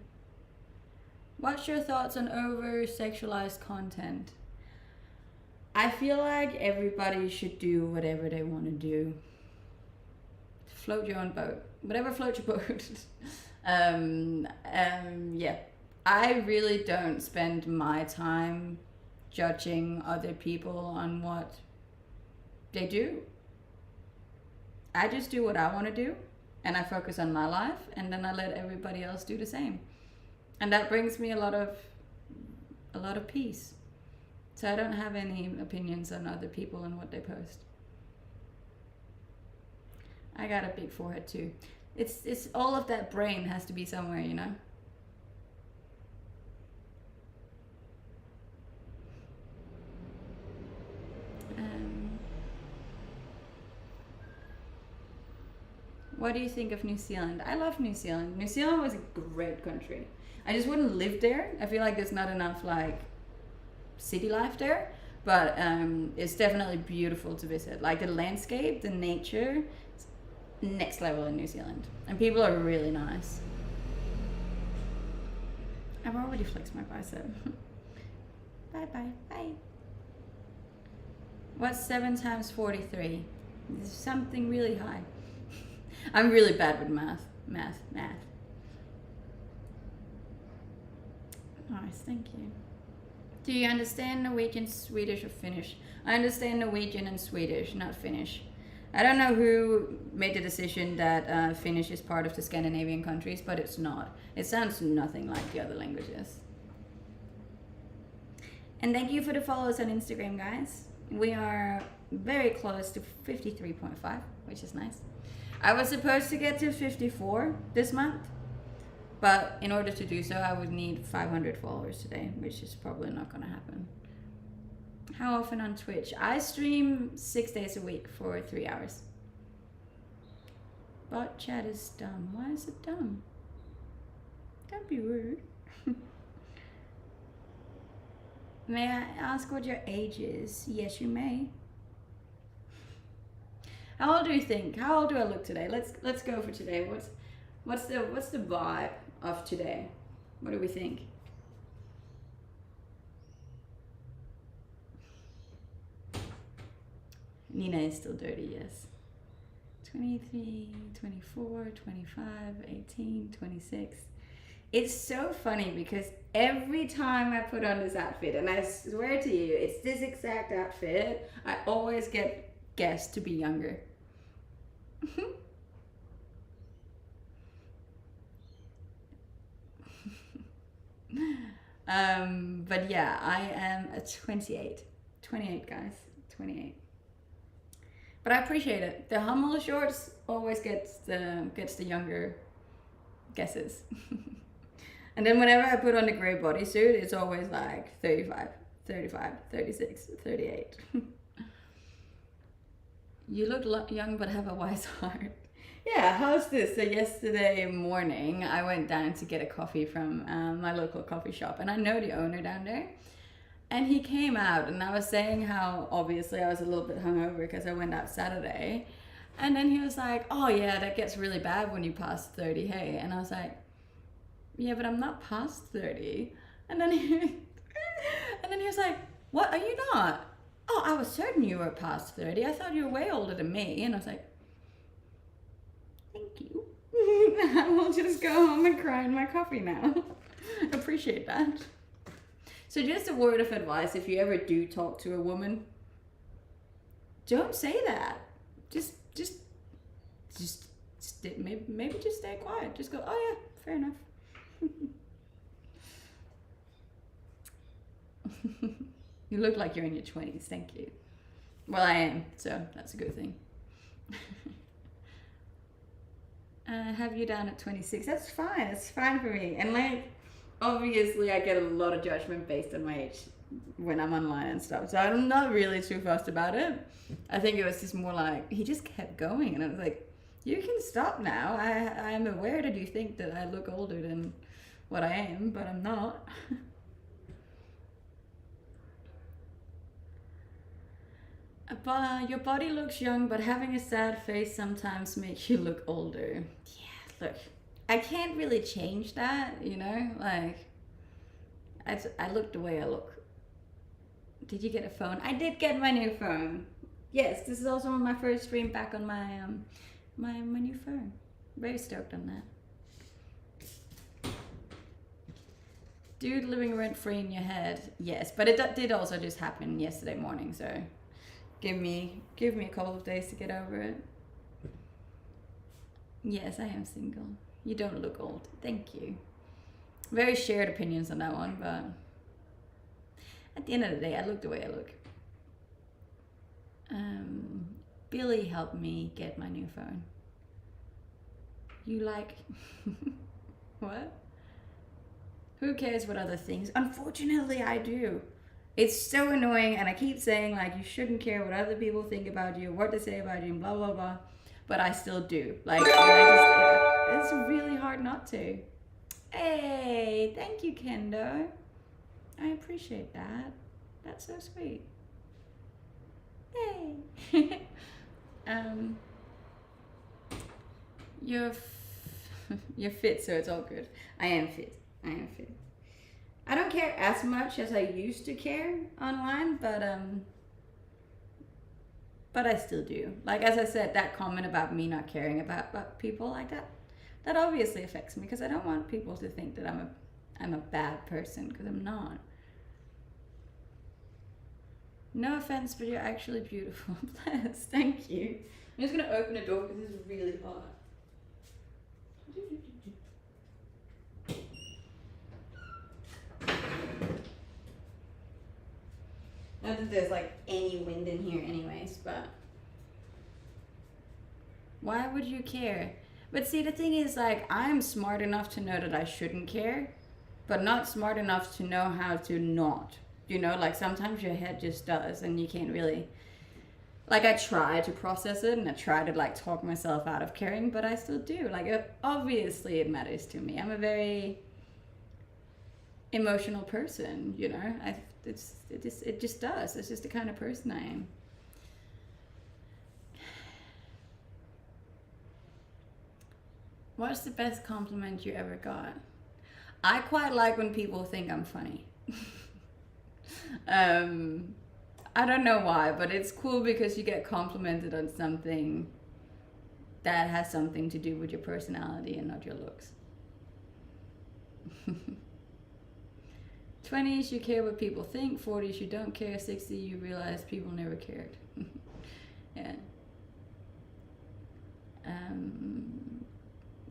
What's your thoughts on over-sexualized content? I feel like everybody should do whatever they want to do. Float your own boat. Whatever floats your boat. Yeah. I really don't spend my time judging other people on what they do. I just do what I want to do, and I focus on my life, and then I let everybody else do the same. And that brings me a lot of peace. So I don't have any opinions on other people and what they post. I got a big forehead too. It's all of that brain has to be somewhere, you know. What do you think of New Zealand? I love New Zealand. New Zealand was a great country. I just wouldn't live there. I feel like there's not enough like city life there, but it's definitely beautiful to visit. Like the landscape, the nature, next level in New Zealand, and people are really nice. I've already flexed my bicep. Bye bye bye. What's 7 times 43? This is something really high. I'm really bad with math. Nice, thank you. Do you understand Norwegian, Swedish, or Finnish? I understand Norwegian and Swedish, not Finnish. I don't know who made the decision that Finnish is part of the Scandinavian countries, but it's not. It sounds nothing like the other languages. And thank you for the follows on Instagram, guys. We are very close to 53.5, which is nice. I was supposed to get to 54 this month, but in order to do so, I would need 500 followers today, which is probably not going to happen. How often on Twitch? I stream 6 days a week for 3 hours. Bot chat is dumb. Why is it dumb? Don't be rude. May I ask what your age is? Yes, you may. How old do you think? How old do I look today? Let's go for today. What's the vibe of today? What do we think? Nina is still dirty, yes. 23, 24, 25, 18, 26. It's so funny because every time I put on this outfit, and I swear to you, it's this exact outfit, I always get guessed to be younger. But yeah, I am a 28. 28, guys. 28. But I appreciate it. The Hummel shorts always gets the younger guesses. And then whenever I put on the gray bodysuit, it's always like 35, 35, 36, 38. You look young but have a wise heart. Yeah, how's this? So yesterday morning, I went down to get a coffee from my local coffee shop. And I know the owner down there. And he came out and I was saying how obviously I was a little bit hungover because I went out Saturday. And then he was like, oh yeah, that gets really bad when you pass 30, hey. And I was like, yeah, but I'm not past 30. And then he was like, what, are you not? Oh, I was certain you were past 30. I thought you were way older than me. And I was like, thank you. I will just go home and cry in my coffee now. Appreciate that. So just a word of advice, if you ever do talk to a woman, don't say that. Just maybe just stay quiet. Just go, oh yeah, fair enough. You look like you're in your 20s, thank you. Well, I am, so that's a good thing. Have you down at 26? That's fine, it's fine for me. And like, obviously I get a lot of judgment based on my age when I'm online and stuff, so I'm not really too fussed about it. I think it was just more like, he just kept going, and I was like, you can stop now. I am aware that you think that I look older than what I am, but I'm not. But your body looks young, but having a sad face sometimes makes you look older. Yeah, look, I can't really change that, you know? Like, I look the way I look. Did you get a phone? I did get my new phone. Yes, this is also my first stream back on my my new phone. Very stoked on that. Dude living rent free in your head. Yes, but it did also just happen yesterday morning, so give me a couple of days to get over it. Yes, I am single. You don't look old. Thank you. Very shared opinions on that one, but at the end of the day, I look the way I look. Billy helped me get my new phone. You like... What? Who cares what other things? Unfortunately, I do. It's so annoying, and I keep saying, like, you shouldn't care what other people think about you, what they say about you, and blah, blah, blah. But I still do. Like, it's really hard not to. Hey, thank you, Kendo. I appreciate that. That's so sweet. Hey. You're fit, so it's all good. I am fit. I don't care as much as I used to care online, but I still do. Like, as I said, that comment about me not caring about people like that obviously affects me, because I don't want people to think that I'm a bad person, because I'm not. No offense, but you're actually beautiful. Bless. Thank you. I'm just gonna open the door because it's really hot. Not that there's like any wind in here anyways, but why would you care? But see, the thing is, like, I'm smart enough to know that I shouldn't care, but not smart enough to know how to not. You know, like, sometimes your head just does, and you can't really... Like, I try to process it, and I try to, like, talk myself out of caring, but I still do. Like, obviously it matters to me. I'm a very emotional person, you know. It just does. It's just the kind of person I am. What's the best compliment you ever got? I quite like when people think I'm funny. I don't know why, but it's cool because you get complimented on something that has something to do with your personality and not your looks. 20s, you care what people think. 40s, you don't care. 60, you realize people never cared. Yeah.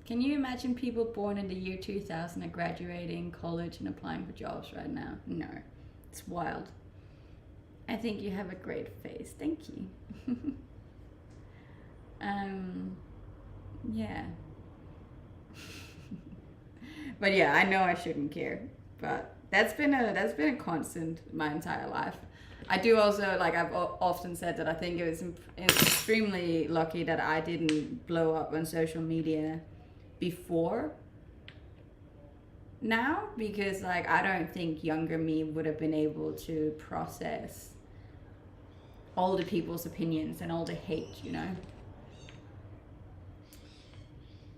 Can you imagine people born in the year 2000 are graduating college and applying for jobs right now? No. It's wild. I think you have a great face. Thank you. Yeah. But yeah, I know I shouldn't care. But that's been a constant my entire life. I do also, like I've often said, that I think it was extremely lucky that I didn't blow up on social media before now, because like I don't think younger me would have been able to process older people's opinions and all the hate, you know.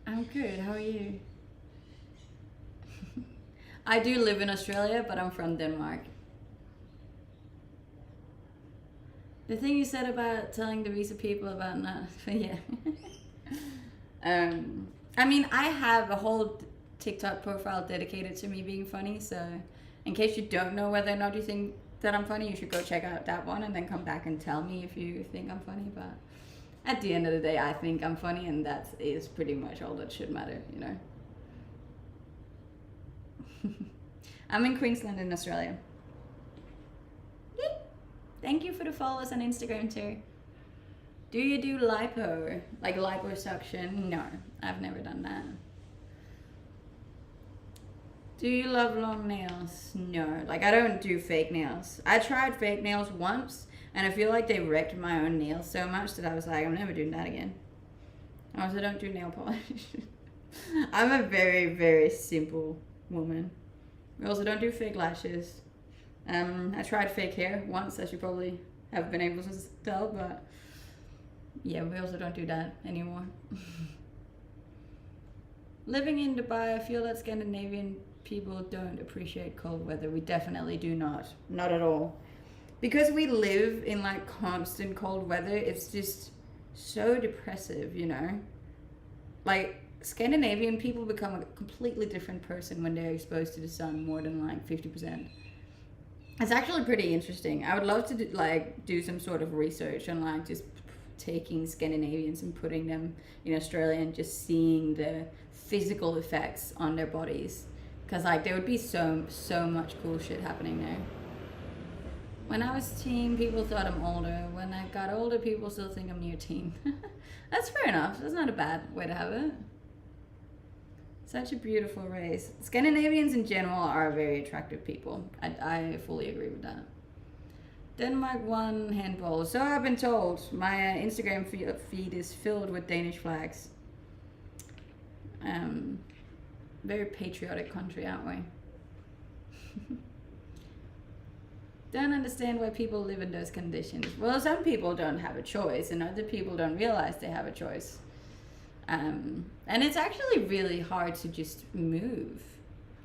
I'm good, how are you? I do live in Australia, but I'm from Denmark. The thing you said about telling the visa people about not, yeah. I mean, I have a whole TikTok profile dedicated to me being funny, so in case you don't know whether or not you think that I'm funny, you should go check out that one and then come back and tell me if you think I'm funny. But at the end of the day, I think I'm funny, and that is pretty much all that should matter, you know. I'm in Queensland in Australia. Yay. Thank you for the follows on Instagram too. Do you do lipo? Like liposuction? No, I've never done that. Do you love long nails? No, like I don't do fake nails. I tried fake nails once and I feel like they wrecked my own nails so much that I was like, I'm never doing that again. I also don't do nail polish. I'm a very, very simple woman. We also don't do fake lashes. I tried fake hair once, as you probably have been able to tell, but yeah, we also don't do that anymore. Living in Dubai, I feel that Scandinavian people don't appreciate cold weather. We definitely do not. Not at all. Because we live in like constant cold weather, it's just so depressive, you know? Like, Scandinavian people become a completely different person when they're exposed to the sun more than like 50%. It's actually pretty interesting. I would love to do some sort of research on like just taking Scandinavians and putting them in Australia and just seeing the physical effects on their bodies, because like there would be so much cool shit happening there. When I was teen, people thought I'm older. When I got older, people still think I'm near teen. That's fair enough. That's not a bad way to have it. Such a beautiful race. Scandinavians in general are very attractive people. I fully agree with that. Denmark won handball. So I've been told. My Instagram feed is filled with Danish flags. Very patriotic country, aren't we? Don't understand why people live in those conditions. Well, some people don't have a choice, and other people don't realize they have a choice. And it's actually really hard to just move.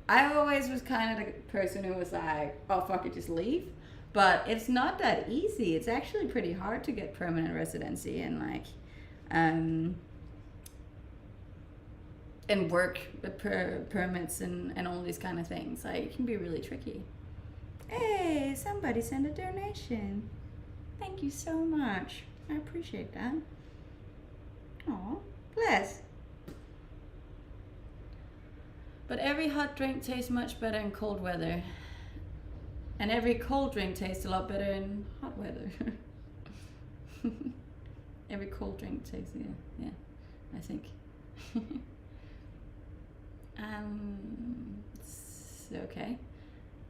I always was kind of the person who was like, oh fuck it, just leave. But it's not that easy. It's actually pretty hard to get permanent residency and like and work permits and all these kind of things. Like, it can be really tricky. Hey, somebody sent a donation. Thank you so much. I appreciate that. Aw, bless. But every hot drink tastes much better in cold weather. And every cold drink tastes a lot better in hot weather. Every cold drink tastes, yeah, I think. It's okay.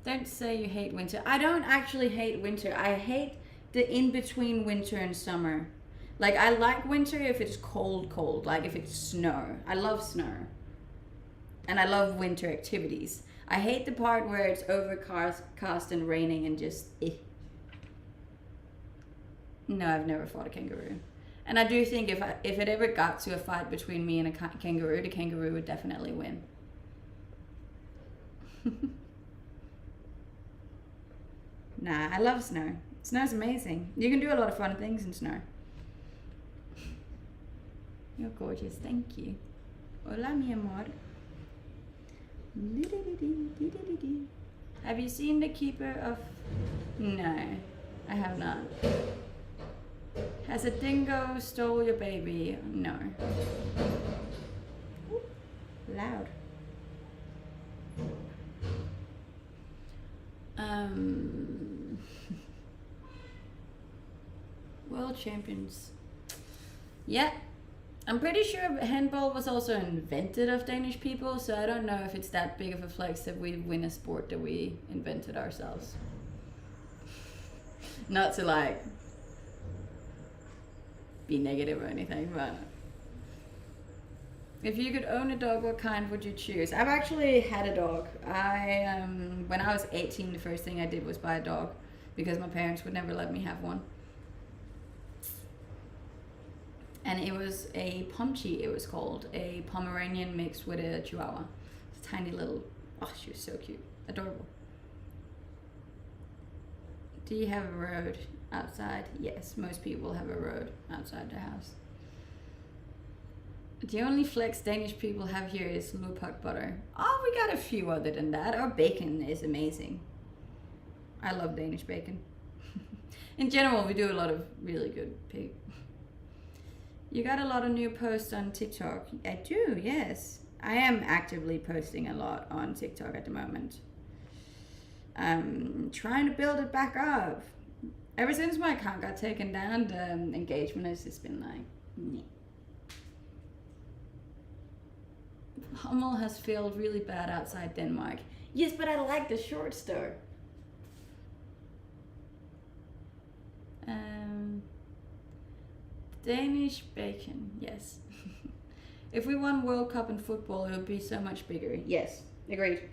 Don't say you hate winter. I don't actually hate winter. I hate the in-between winter and summer. Like, I like winter if it's cold, like if it's snow. I love snow. And I love winter activities. I hate the part where it's overcast and raining and just No, I've never fought a kangaroo. And I do think if it ever got to a fight between me and a kangaroo, the kangaroo would definitely win. Nah, I love snow. Snow's amazing. You can do a lot of fun things in snow. You're gorgeous, thank you. Hola, mi amor. Have you seen The Keeper of... No, I have not. Has a dingo stole your baby? No. Ooh, loud. World champions. Yeah. I'm pretty sure handball was also invented of Danish people, so I don't know if it's that big of a flex that we win a sport that we invented ourselves. Not to like be negative or anything, but if you could own a dog, what kind would you choose? I've actually had a dog. When I was 18, the first thing I did was buy a dog because my parents would never let me have one. And it was a Pomchi, it was called. A Pomeranian mixed with a Chihuahua. It's a tiny little, oh, she was so cute. Adorable. Do you have a road outside? Yes, most people have a road outside their house. The only flex Danish people have here is Lopok butter. Oh, we got a few other than that. Our bacon is amazing. I love Danish bacon. In general, we do a lot of really good pig. You got a lot of new posts on TikTok. I do, yes. I am actively posting a lot on TikTok at the moment. Trying to build it back up. Ever since my account got taken down, the engagement has just been like, meh. Hummel has failed really bad outside Denmark. Yes, but I like the short story. Danish bacon, yes. If we won World Cup in football, it would be so much bigger. Yes, agreed.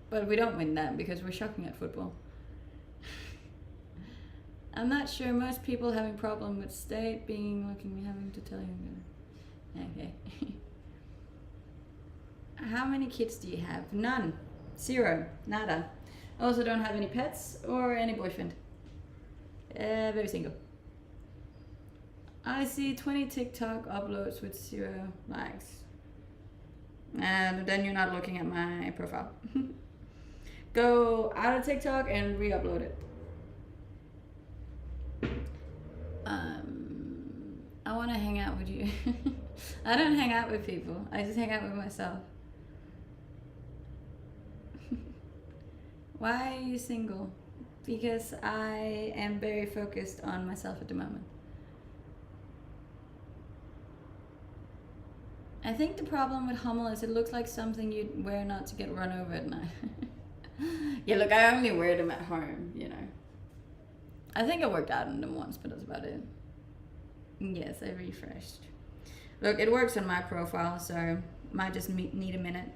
But we don't win that because we're shocking at football. I'm not sure most people having problem with state being looking having to tell you. Okay. How many kids do you have? None. 0. Nada. I also don't have any pets or any boyfriend. Very single. I see 20 TikTok uploads with 0 likes. And then you're not looking at my profile. Go out of TikTok and re-upload it. I want to hang out with you. I don't hang out with people. I just hang out with myself. Why are you single? Because I am very focused on myself at the moment. I think the problem with Hummel is it looks like something you'd wear not to get run over at night. Yeah, look, I only wear them at home, you know. I think I worked out in them once, but that's about it. Yes, I refreshed. Look, it works on my profile, so might just need a minute.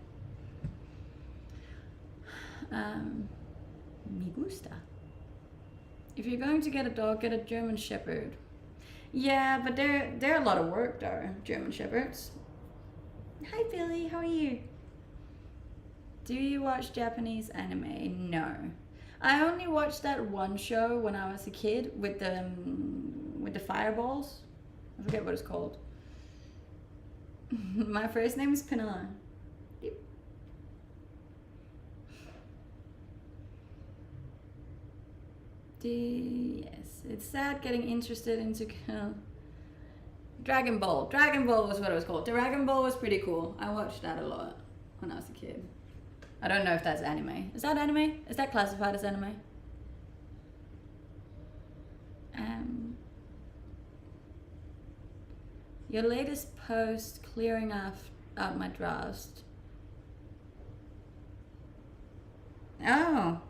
Me gusta. If you're going to get a dog, get a German Shepherd. Yeah, but they're a lot of work though, German Shepherds. Hi Billy, how are you? Do you watch Japanese anime? No. I only watched that one show when I was a kid with the fireballs. I forget what it's called. My first name is Penela. Yes, it's sad getting interested into Dragon Ball. Dragon Ball was what it was called. Dragon Ball was pretty cool. I watched that a lot when I was a kid. I don't know if that's anime. Is that anime? Is that classified as anime? Your latest post clearing out my draft. Oh.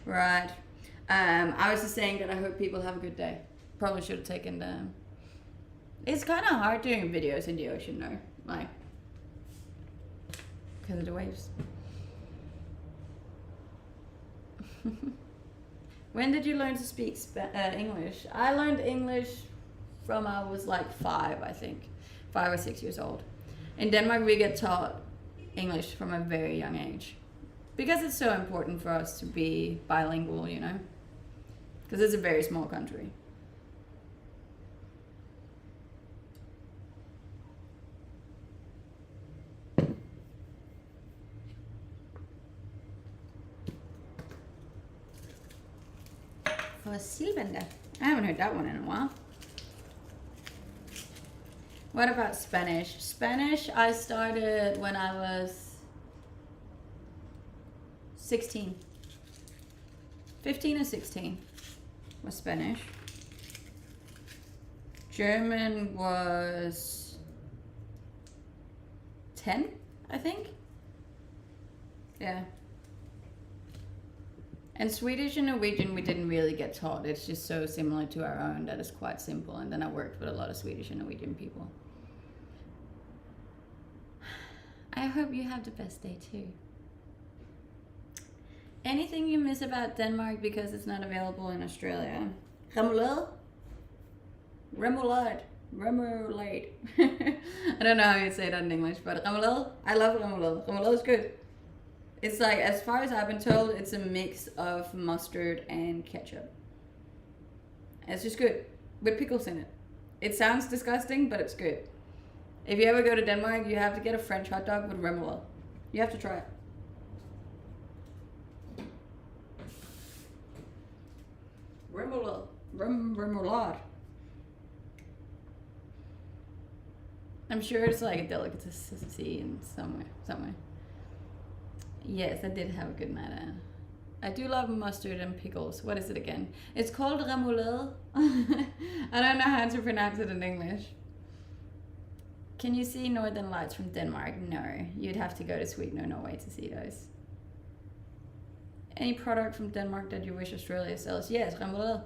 Right. I was just saying that I hope people have a good day. Probably should have taken the... It's kind of hard doing videos in the ocean though. Like... because of the waves. When did you learn to speak English? I learned English from I was like 5, I think. 5 or 6 years old. In Denmark, we get taught English from a very young age. Because it's so important for us to be bilingual, you know? Because it's a very small country. Fossilvände. I haven't heard that one in a while. What about Spanish? Spanish I started when I was 16. 15 or 16 was Spanish. German was 10, I think. Yeah. And Swedish and Norwegian we didn't really get taught. It's just so similar to our own that it's quite simple. And then I worked with a lot of Swedish and Norwegian people. I hope you have the best day too. Anything you miss about Denmark because it's not available in Australia? Remoulade? Remoulade. Remoulade. I don't know how you say that in English, but remoulade? I love remoulade. Remoulade is good. It's like, as far as I've been told, it's a mix of mustard and ketchup. It's just good. With pickles in it. It sounds disgusting, but it's good. If you ever go to Denmark, you have to get a French hot dog with remoulade. You have to try it. Remoulade. Remoulade. I'm sure it's like a delicacy in somewhere. Yes, I did have a good night. I do love mustard and pickles. What is it again? It's called remoulade. I don't know how to pronounce it in English. Can you see Northern Lights from Denmark? No, you'd have to go to Sweden or Norway to see those. Any product from Denmark that you wish Australia sells? Yes, remoulade.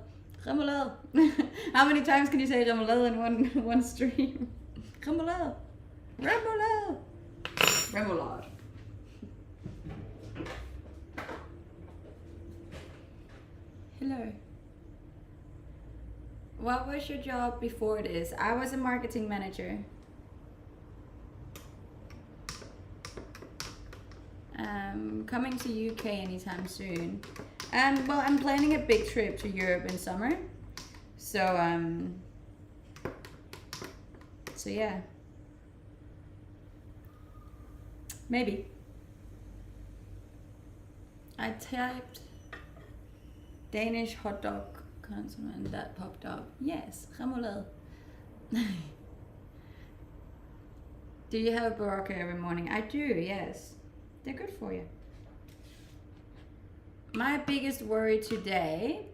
Remoulade. How many times can you say remoulade in one stream? Remoulade. Remoulade. Remoulade. Hello. What was your job before this? I was a marketing manager. Coming to UK anytime soon. Well, I'm planning a big trip to Europe in summer. So yeah. Maybe. I typed Danish hot dog consomme and that popped up. Yes, remoulade. Do you have a Barocca every morning? I do, yes. They're good for you. My biggest worry today,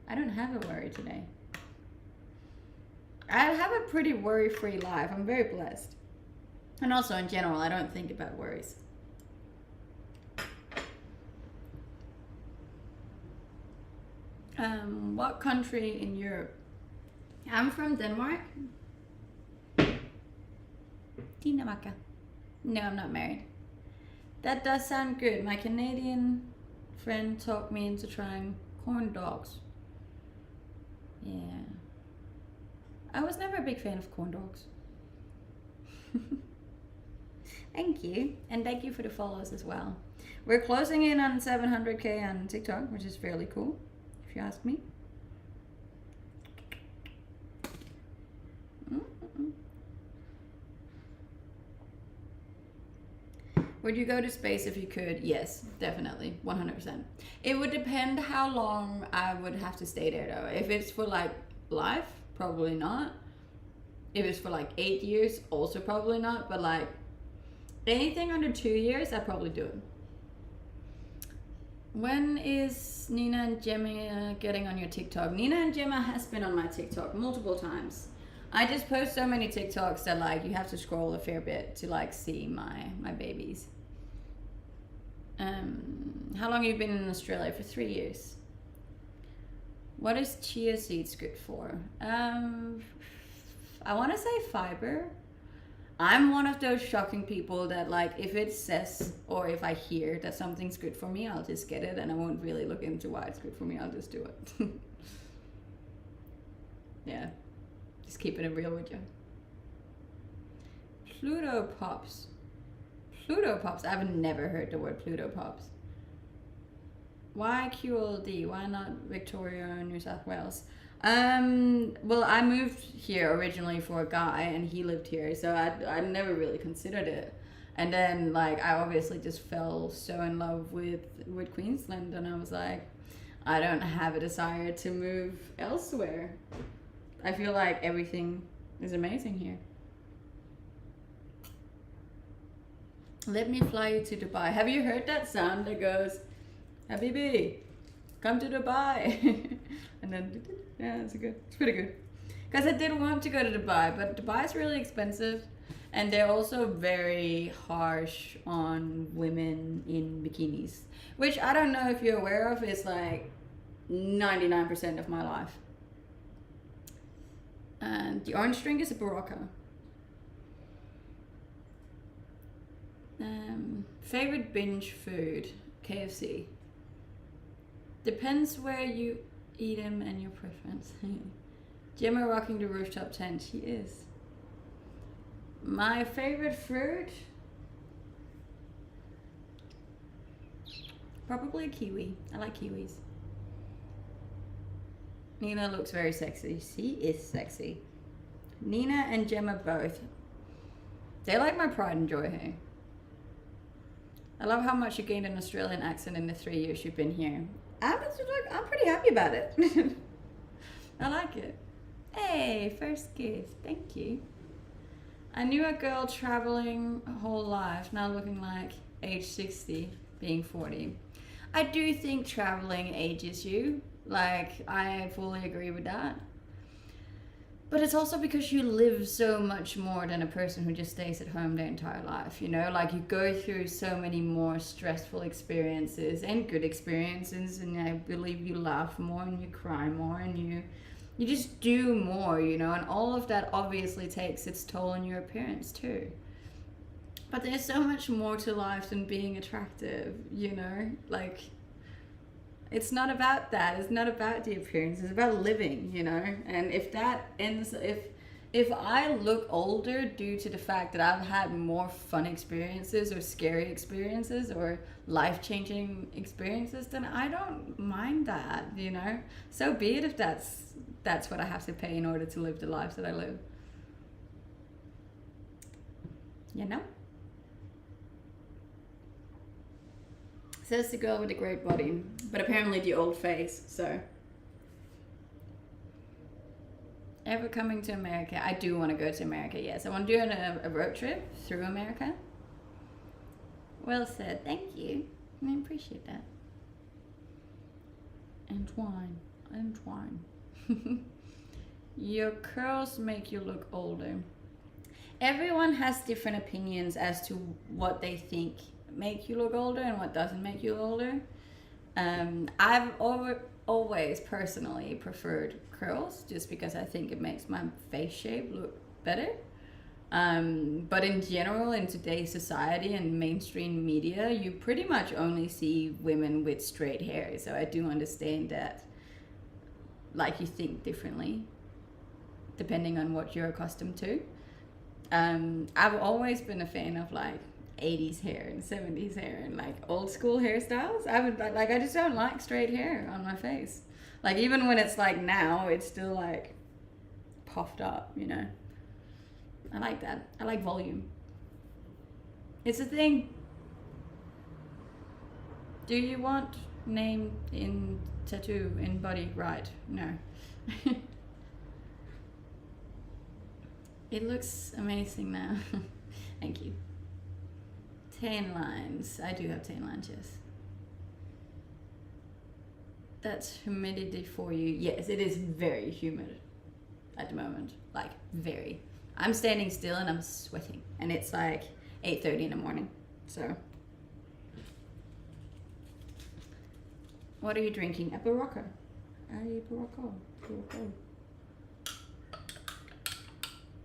I don't have a worry today. I have a pretty worry-free life. I'm very blessed. And also in general, I don't think about worries. What country in Europe? I'm from Denmark. Dinamarca. No, I'm not married. That does sound good. My Canadian friend talked me into trying corn dogs. Yeah. I was never a big fan of corn dogs. Thank you. And thank you for the follows as well. We're closing in on 700k on TikTok, which is fairly cool, if you ask me. Would you go to space if you could? Yes, definitely, 100%. It would depend how long I would have to stay there though. If it's for like life, probably not. If it's for like 8 years, also probably not. But like anything under 2 years, I'd probably do it. When is Nina and Gemma getting on your TikTok? Nina and Gemma has been on my TikTok multiple times. I just post so many TikToks that like you have to scroll a fair bit to like see my babies. How long have you been in Australia? For 3 years. What is chia seeds good for? I want to say fiber. I'm one of those shocking people that, like, if it says or if I hear that something's good for me, I'll just get it and I won't really look into why it's good for me. I'll just do it. Yeah, just keeping it real with you. Pluto Pops. Pluto Pops. I've never heard the word Pluto Pops. Why QLD? Why not Victoria, New South Wales? Well, I moved here originally for a guy and he lived here, so I never really considered it. And then, like, I obviously just fell so in love with Queensland, and I was like, I don't have a desire to move elsewhere. I feel like everything is amazing here. Let me fly you to Dubai. Have you heard that sound that goes, Habibi, come to Dubai? And then, yeah, it's pretty good. Because I did want to go to Dubai, but Dubai is really expensive. And they're also very harsh on women in bikinis. Which I don't know if you're aware of, is like 99% of my life. And the orange drink is a Barocca. Favorite binge food? KFC. Depends where you eat them and your preference. Gemma rocking the rooftop tent. She is. My favorite fruit? Probably a kiwi. I like kiwis. Nina looks very sexy. She is sexy. Nina and Gemma both. They like my pride and joy, hey? I love how much you gained an Australian accent in the 3 years you've been here. I'm pretty happy about it. I like it. Hey, first gift. Thank you. I knew a girl traveling a whole life, now looking like age 60, being 40. I do think traveling ages you. Like, I fully agree with that. But it's also because you live so much more than a person who just stays at home their entire life, you know? Like, you go through so many more stressful experiences and good experiences, and I believe you laugh more and you cry more and you just do more, you know? And all of that obviously takes its toll on your appearance too. But there's so much more to life than being attractive, you know? Like, it's not about that. It's not about the appearance. It's about living, you know? And if that ends, if I look older due to the fact that I've had more fun experiences or scary experiences or life-changing experiences, then I don't mind that, you know? So be it if that's what I have to pay in order to live the life that I live. You know? Says the girl with the great body, but apparently the old face, so. Ever coming to America? I do want to go to America, yes. I want to do a road trip through America. Well said, thank you. I appreciate that. And wine. Your curls make you look older. Everyone has different opinions as to what they think make you look older and what doesn't make you older. I've always personally preferred curls just because I think it makes my face shape look better. But in general, in today's society and mainstream media, you pretty much only see women with straight hair. So I do understand that, like, you think differently depending on what you're accustomed to. I've always been a fan of, like, 80s hair and 70s hair and, like, old school hairstyles. I just don't like straight hair on my face. Like, even when it's like now, it's still like puffed up, you know. I like that. I like volume. It's a thing. Do you want name in tattoo in body? Right. No. It looks amazing now. Thank you. Tan lines. I do have tan lines, yes. That's humidity for you. Yes, it is very humid at the moment. Like, very. I'm standing still and I'm sweating. And it's like 8:30 in the morning. So. What are you drinking? A Barocca. A Barocca.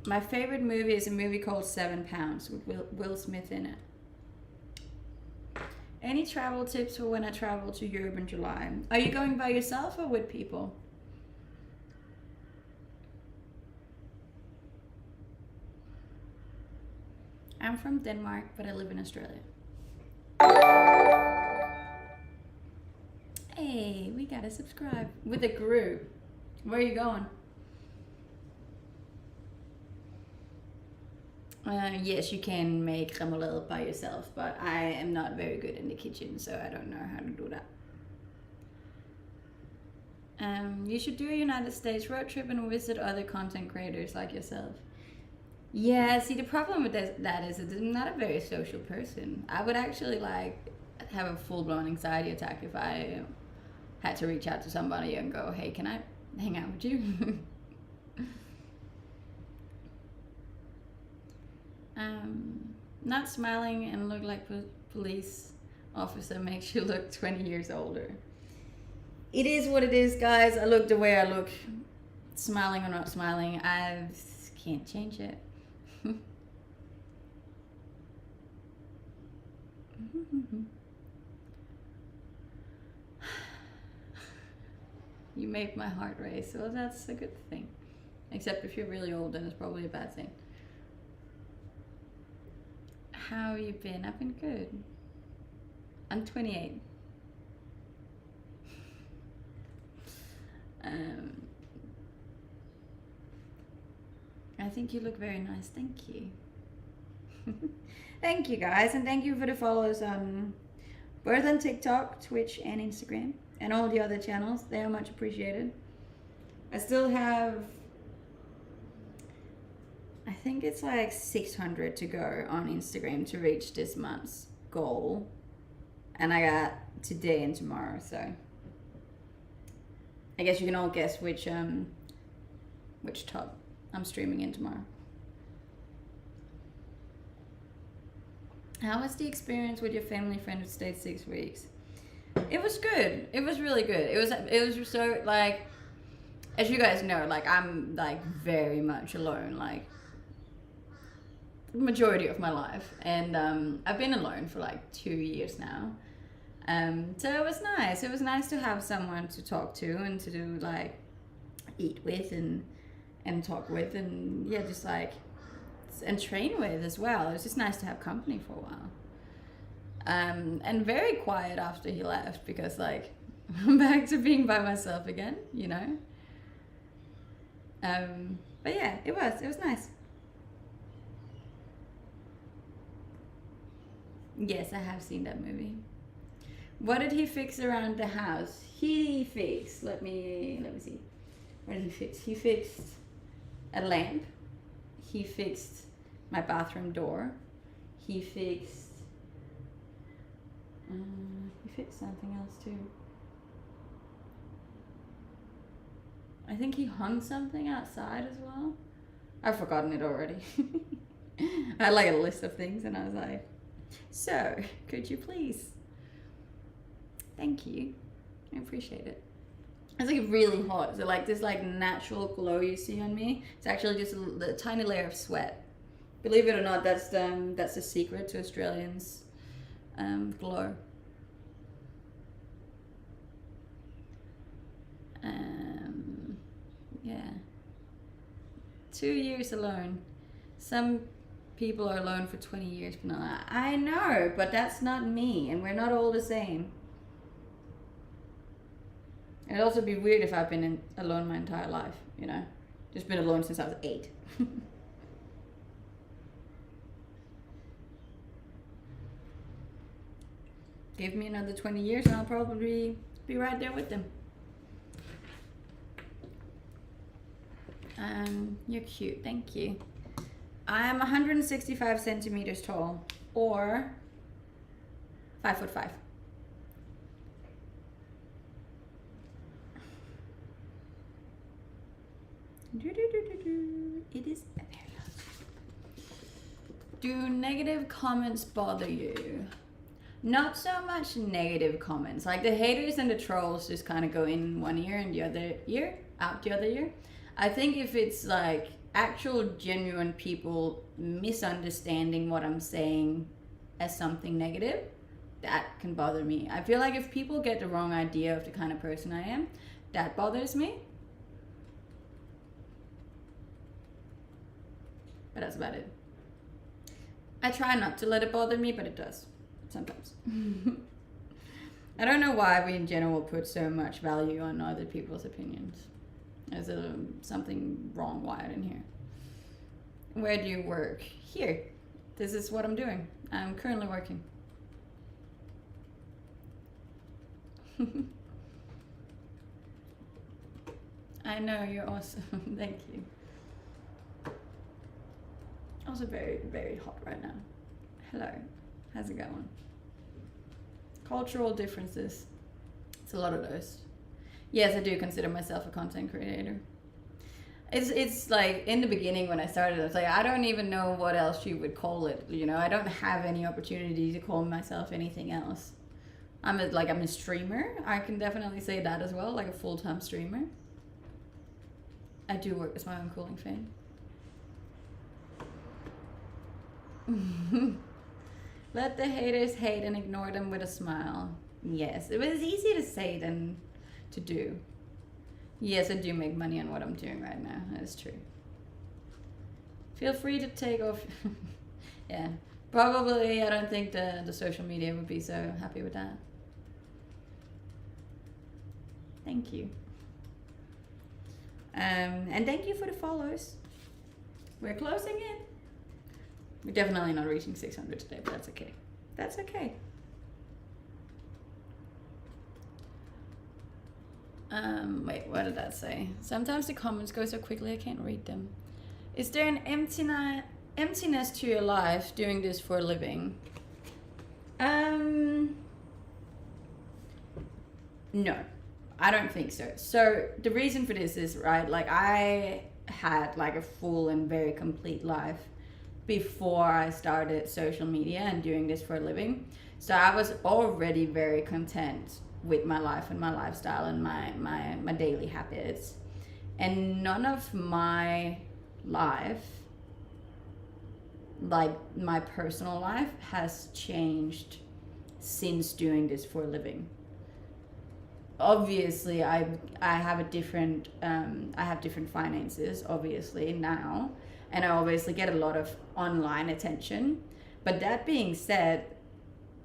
My favorite movie is a movie called 7 Pounds with Will Smith in it. Any travel tips for when I travel to Europe in July? Are you going by yourself or with people? I'm from Denmark, but I live in Australia. Hey, we gotta subscribe with a group. Where are you going? Yes, you can make remoulade by yourself, but I am not very good in the kitchen, so I don't know how to do that. You should do a United States road trip and visit other content creators like yourself. Yeah, see, the problem with that is that I'm not a very social person. I would actually like have a full-blown anxiety attack if I had to reach out to somebody and go, hey, can I hang out with you? Not smiling and look like a police officer makes you look 20 years older. It is what it is, guys. I look the way I look. Smiling or not smiling, I can't change it. You make my heart race. Well, that's a good thing. Except if you're really old, then it's probably a bad thing. How have you been? I've been good. I'm 28. I think you look very nice. Thank you. Thank you, guys, and thank you for the follows on both on TikTok, Twitch, and Instagram, and all the other channels. They are much appreciated. I still have, I think it's like 600 to go on Instagram to reach this month's goal, and I got today and tomorrow, so I guess you can all guess which top I'm streaming in tomorrow. How was the experience with your family friend who stayed 6 weeks? It was good. It was really good. It was so, like, as you guys know, like, I'm like very much alone, like the majority of my life, and I've been alone for like 2 years now. So it was nice. It was nice to have someone to talk to and to do, like, eat with and talk with, and yeah, just like, and train with as well. It was just nice to have company for a while. And very quiet after he left, because like I'm back to being by myself again, you know. But yeah, it was nice. Yes, I have seen that movie. What did he fix around the house? He fixed, let me see. What did he fix? He fixed a lamp. He fixed my bathroom door. He fixed something else too. I think he hung something outside as well. I've forgotten it already. I had like a list of things and I was like, so could you please? Thank you. I appreciate it. It's like really hot. So like this like natural glow you see on me, it's actually just a tiny layer of sweat. Believe it or not, that's the secret to Australians' glow. Yeah. 2 years alone. Some people are alone for 20 years, but not. I know, but that's not me, and we're not all the same. It'd also be weird if I've been alone my entire life, you know? Just been alone since I was 8. Give me another 20 years and I'll probably be right there with them. You're cute, thank you. I'm 165 centimeters tall, or 5'5". It is very loud. Do negative comments bother you? Not so much negative comments. Like the haters and the trolls just kind of go in one ear and the other ear, out the other ear. I think if it's like actual genuine people misunderstanding what I'm saying as something negative, that can bother me. I feel like if people get the wrong idea of the kind of person I am, that bothers me. But that's about it. I try not to let it bother me, but it does sometimes. I don't know why we in general put so much value on other people's opinions. There's something wrong wired in here. Where do you work? Here. This is what I'm doing. I'm currently working. I know, you're awesome. Thank you. Also very, very hot right now. Hello. How's it going? Cultural differences. It's a lot of those. Yes, I do consider myself a content creator. It's like in the beginning when I started, I was like, I don't even know what else you would call it. You know, I don't have any opportunity to call myself anything else. I'm a streamer. I can definitely say that as well, like a full-time streamer. I do work as my own cooling fan. Let the haters hate and ignore them with a smile. Yes, it was easier to say than to do. Yes, I do make money on what I'm doing right now. That is true. Feel free to take off. Yeah, probably. I don't think the social media would be so happy with that. Thank you. And thank you for the follows. We're closing in. We're definitely not reaching 600 today, but that's okay. That's okay. Wait, what did that say? Sometimes the comments go so quickly I can't read them. Is there an emptiness to your life doing this for a living? No, I don't think so. So the reason for this is, right, like I had like a full and very complete life before I started social media and doing this for a living. So I was already very content with my life and my lifestyle and my daily habits. And none of my life, like my personal life, has changed since doing this for a living. Obviously, I have a different I have different finances obviously now, and I obviously get a lot of online attention. But that being said,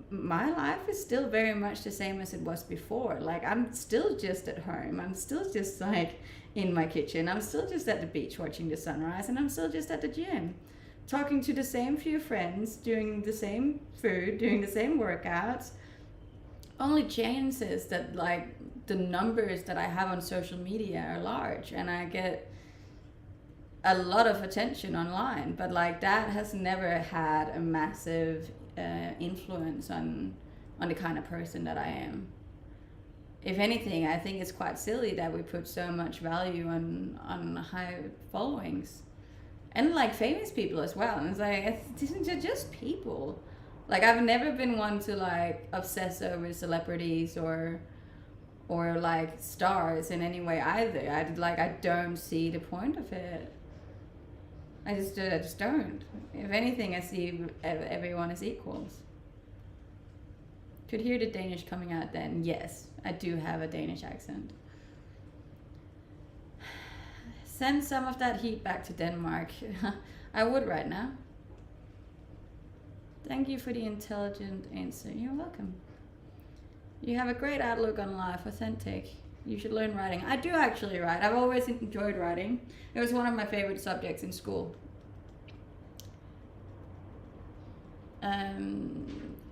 my life is still very much the same as it was before. Like I'm still just at home. I'm still just like in my kitchen. I'm still just at the beach watching the sunrise, and I'm still just at the gym, talking to the same few friends, doing the same food, doing the same workouts. Only chances that like the numbers that I have on social media are large, and I get a lot of attention online, but like that has never had a massive influence on the kind of person that I am. If anything, I think it's quite silly that we put so much value on high followings and like famous people as well. And it's like, they're just people. Like I've never been one to like obsess over celebrities or like stars in any way either. I don't see the point of it. I just don't. If anything, I see everyone as equals. Could hear the Danish coming out then. Yes, I do have a Danish accent. Send some of that heat back to Denmark. I would right now. Thank you for the intelligent answer. You're welcome. You have a great outlook on life. Authentic. You should learn writing. I do actually write. I've always enjoyed writing. It was one of my favorite subjects in school.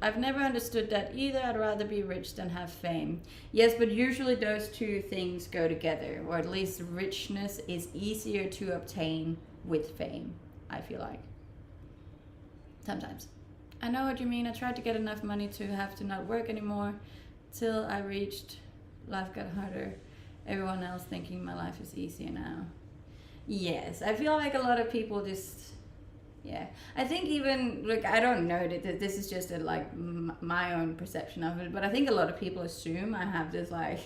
I've never understood that either. I'd rather be rich than have fame. Yes, but usually those two things go together, or at least richness is easier to obtain with fame, I feel like. Sometimes. I know what you mean. I tried to get enough money to have to not work anymore till I reached life got harder. Everyone else thinking my life is easier now. Yes, I feel like a lot of people just, yeah. I think even, like, I don't know that this is just my own perception of it, but I think a lot of people assume I have this like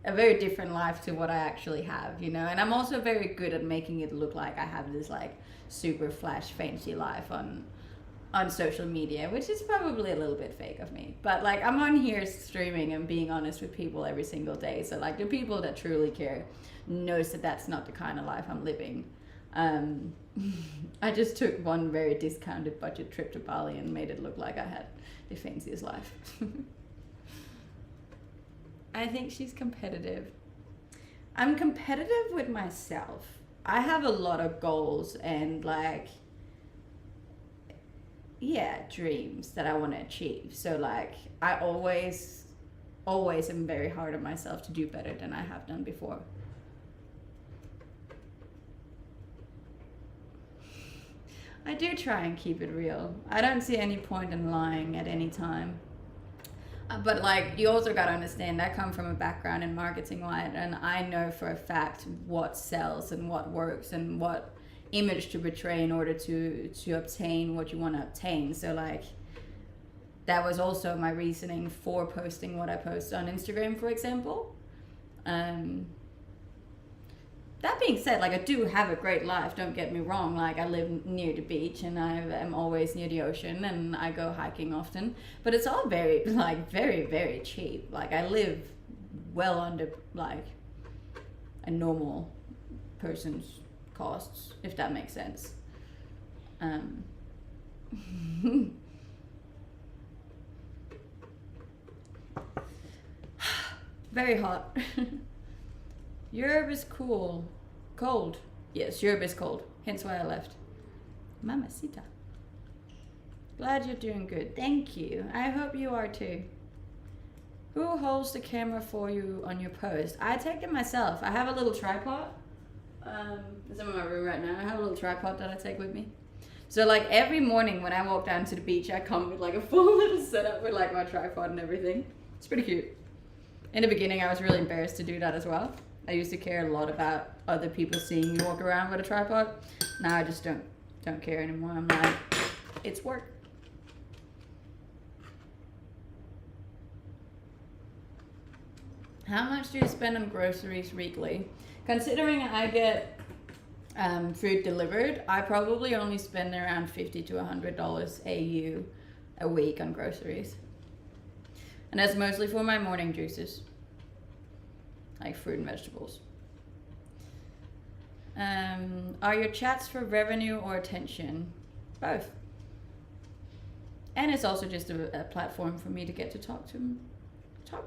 a very different life to what I actually have, you know. And I'm also very good at making it look like I have this like super flash fancy life on social media, which is probably a little bit fake of me. But like I'm on here streaming and being honest with people every single day. So like the people that truly care knows that that's not the kind of life I'm living. I just took one very discounted budget trip to Bali and made it look like I had the fanciest life. I think she's competitive. I'm competitive with myself. I have a lot of goals and like, yeah, dreams that I want to achieve. So like I always am very hard on myself to do better than I have done before. I do try and keep it real. I don't see any point in lying at any time. But like you also got to understand, I come from a background in marketing, right? And I know for a fact what sells and what works and what image to portray in order to obtain what you want to obtain. So like that was also my reasoning for posting what I post on Instagram, for example. That being said, like I do have a great life, don't get me wrong. Like I live near the beach and I am always near the ocean and I go hiking often, but it's all very like very, very cheap. Like I live well under like a normal person's costs, if that makes sense. Very hot. Europe is cool. Cold. Yes, Europe is cold. Hence why I left. Mamacita. Glad you're doing good. Thank you. I hope you are too. Who holds the camera for you on your post? I take it myself. I have a little tripod. It's in my room right now. I have a little tripod that I take with me. So like every morning when I walk down to the beach, I come with like a full little setup with like my tripod and everything. It's pretty cute. In the beginning, I was really embarrassed to do that as well. I used to care a lot about other people seeing me walk around with a tripod. Now I just don't care anymore. I'm like, it's work. How much do you spend on groceries weekly? Considering I get food delivered, I probably only spend around $50 to $100 AU a week on groceries. And that's mostly for my morning juices, like fruit and vegetables. Are your chats for revenue or attention? Both. And it's also just a platform for me to get to talk to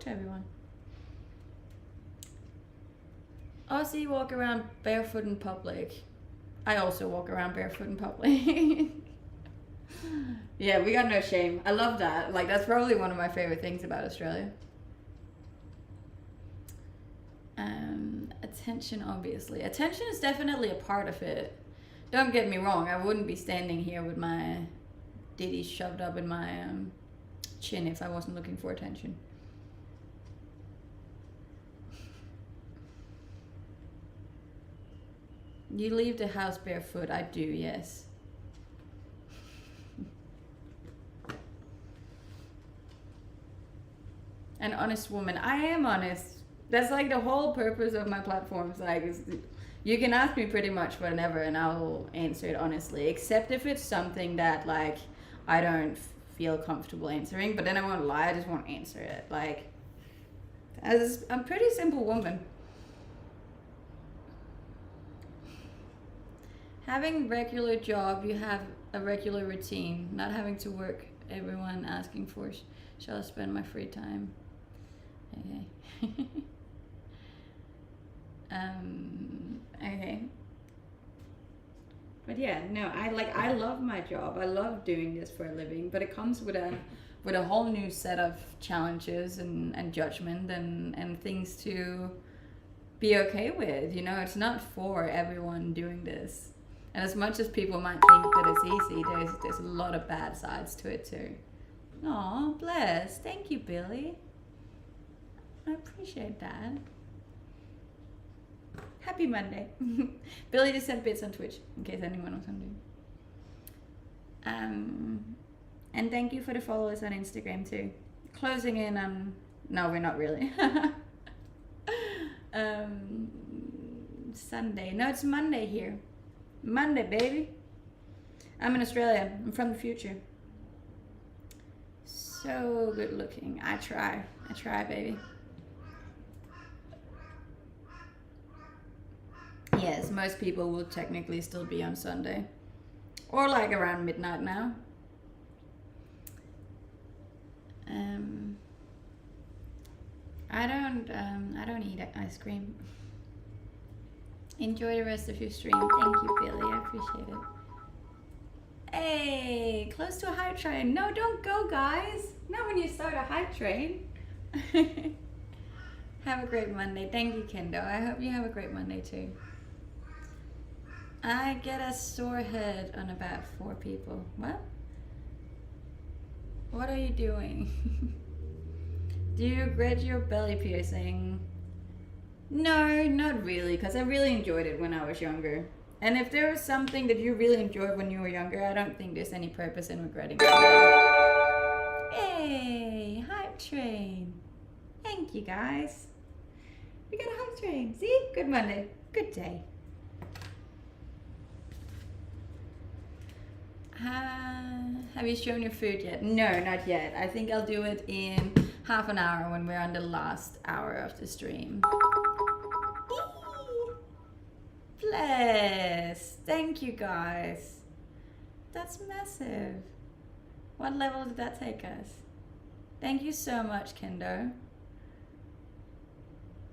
everyone. Aussie walk around barefoot in public. I also walk around barefoot in public. Yeah, we got no shame. I love that. Like that's probably one of my favorite things about Australia. Attention, obviously. Attention is definitely a part of it. Don't get me wrong, I wouldn't be standing here with my ditty shoved up in my chin if I wasn't looking for attention. You leave the house barefoot? I do, yes. An honest woman. I am honest. That's like the whole purpose of my platforms. Like, you can ask me pretty much whatever and I'll answer it honestly, except if it's something that like I don't feel comfortable answering, but then I won't lie, I just won't answer it. Like, I'm a pretty simple woman. Having regular job, you have a regular routine, not having to work. Everyone asking for, shall I spend my free time? Okay. Okay. But yeah, no, I love my job. I love doing this for a living, but it comes with a whole new set of challenges and judgment and things to be okay with. You know, it's not for everyone doing this. And as much as people might think that it's easy, there's a lot of bad sides to it too. Aw, bless. Thank you, Billy. I appreciate that. Happy Monday. Billy just sent bits on Twitch, in case anyone was wondering. And thank you for the followers on Instagram too. Closing in on... No, we're not really. Sunday. No, it's Monday here. Monday, baby. I'm in Australia. I'm from the future. So good looking. I try, baby. Yes, most people will technically still be on Sunday. Or like around midnight now. I don't eat ice cream. Enjoy the rest of your stream. Thank you, Billy. I appreciate it. Hey, close to a hype train. No, don't go, guys. Not when you start a hype train. Have a great Monday. Thank you, Kendo. I hope you have a great Monday too. I get a sore head on about 4 people. What? What are you doing? Do you regret your belly piercing? No, not really, because I really enjoyed it when I was younger. And if there was something that you really enjoyed when you were younger, I don't think there's any purpose in regretting it. Hey, hype train. Thank you, guys. We got a hype train. See? Good Monday. Good day. Have you shown your food yet? No, not yet. I think I'll do it in half an hour when we're on the last hour of the stream. Bless. Thank you, guys. That's massive. What level did that take us? Thank you so much, Kendo.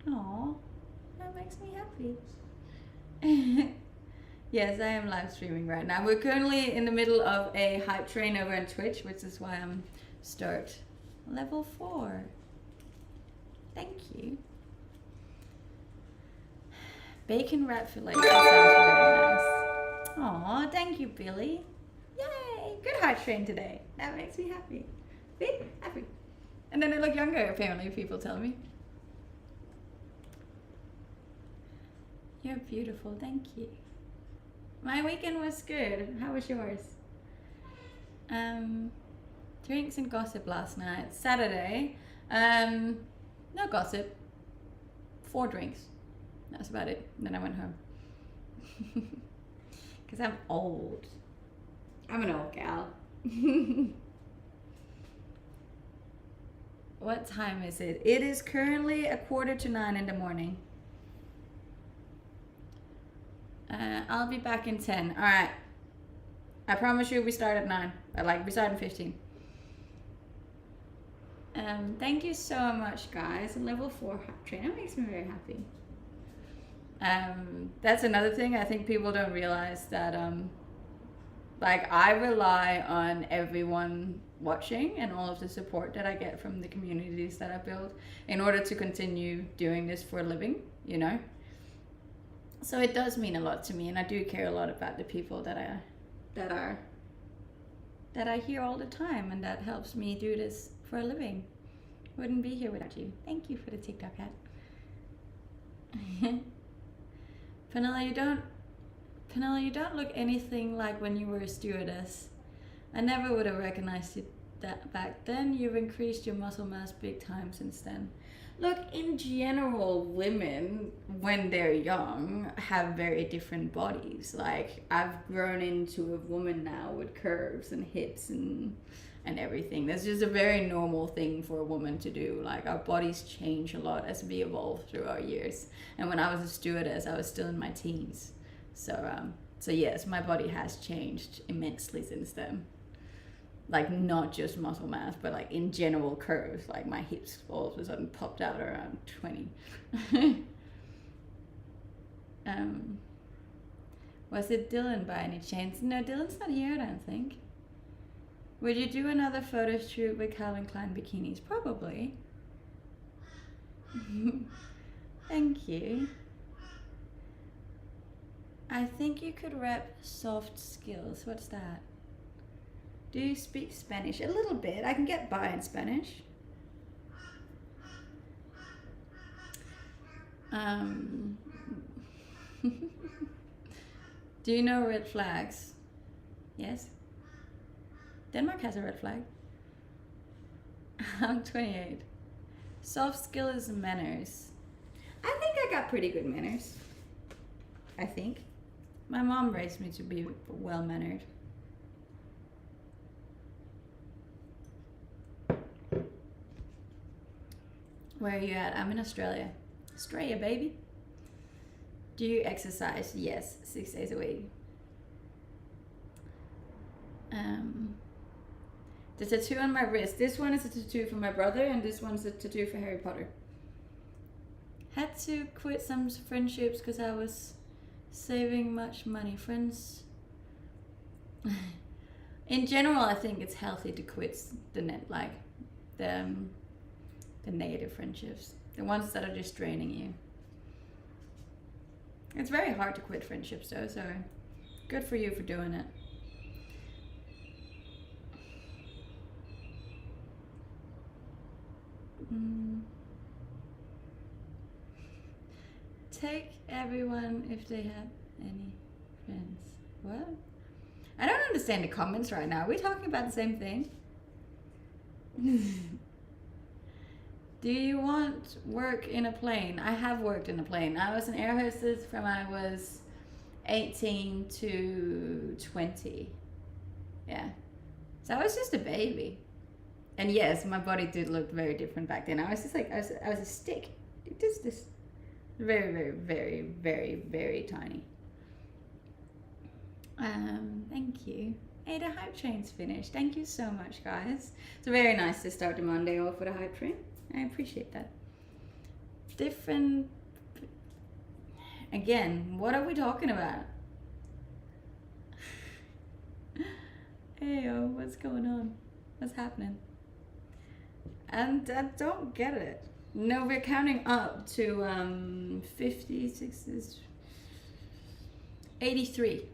Aw, that makes me happy. Yes, I am live streaming right now. We're currently in the middle of a hype train over on Twitch, which is why I'm start level 4. Thank you. Bacon wrap fillet. That sounds very nice. Aw, thank you, Billy. Yay! Good hype train today. That makes me happy. See? Happy. And then I look younger, apparently, people tell me. You're beautiful. Thank you. My weekend was good. How was yours? Drinks and gossip last night. Saturday. No gossip. 4 drinks. That's about it. Then I went home. Because I'm old. I'm an old gal. What time is it? It is currently 8:45 in the morning. I'll be back in 10. All right. I promise you we start at 9. We start in 15. Thank you so much, guys. Level 4 train. That makes me very happy. That's another thing I think people don't realize that I rely on everyone watching and all of the support that I get from the communities that I build in order to continue doing this for a living, you know? So it does mean a lot to me, and I do care a lot about the people that I hear all the time, and that helps me do this for a living. Wouldn't be here without you. Thank you for the TikTok hat. Vanilla, you don't look anything like when you were a stewardess. I never would have recognized you that back then. You've increased your muscle mass big time since then. Look, in general, women, when they're young, have very different bodies. Like, I've grown into a woman now with curves and hips and everything. That's just a very normal thing for a woman to do. Like, our bodies change a lot as we evolve through our years. And when I was a stewardess, I was still in my teens. So yes, my body has changed immensely since then. Like, not just muscle mass, but like in general curves. Like, my hips all of a sudden popped out around 20. Was it Dylan by any chance? No, Dylan's not here, I don't think. Would you do another photo shoot with Calvin Klein bikinis? Probably. Thank you. I think you could rep soft skills. What's that? Do you speak Spanish? A little bit. I can get by in Spanish. Do you know red flags? Yes. Denmark has a red flag. I'm 28. Soft skill is manners. I think I I got pretty good manners. I think. My mom raised me to be well-mannered. Where are you at? I'm in Australia. Australia, baby. Do you exercise? Yes, 6 days a week. The tattoo on my wrist. This one is a tattoo for my brother, and this one's a tattoo for Harry Potter. Had to quit some friendships because I was saving much money. Friends. In general, I think it's healthy to quit the negative friendships, the ones that are just draining you. It's very hard to quit friendships though, so good for you for doing it. Take everyone if they have any friends. What? I don't understand the comments right now. Are we talking about the same thing? Do you want work in a plane? I have worked in a plane. I was an air hostess from I was 18 to 20. Yeah. So I was just a baby. And yes, my body did look very different back then. I was just like, I was a stick. Just this very, very, very, very, very tiny. Thank you. Hey, the hype train's finished. Thank you so much, guys. It's very nice to start the Monday off with a hype train. I appreciate that. Different. Again, what are we talking about? Hey, yo, what's going on? What's happening? And I don't get it. No, we're counting up to 56, 83.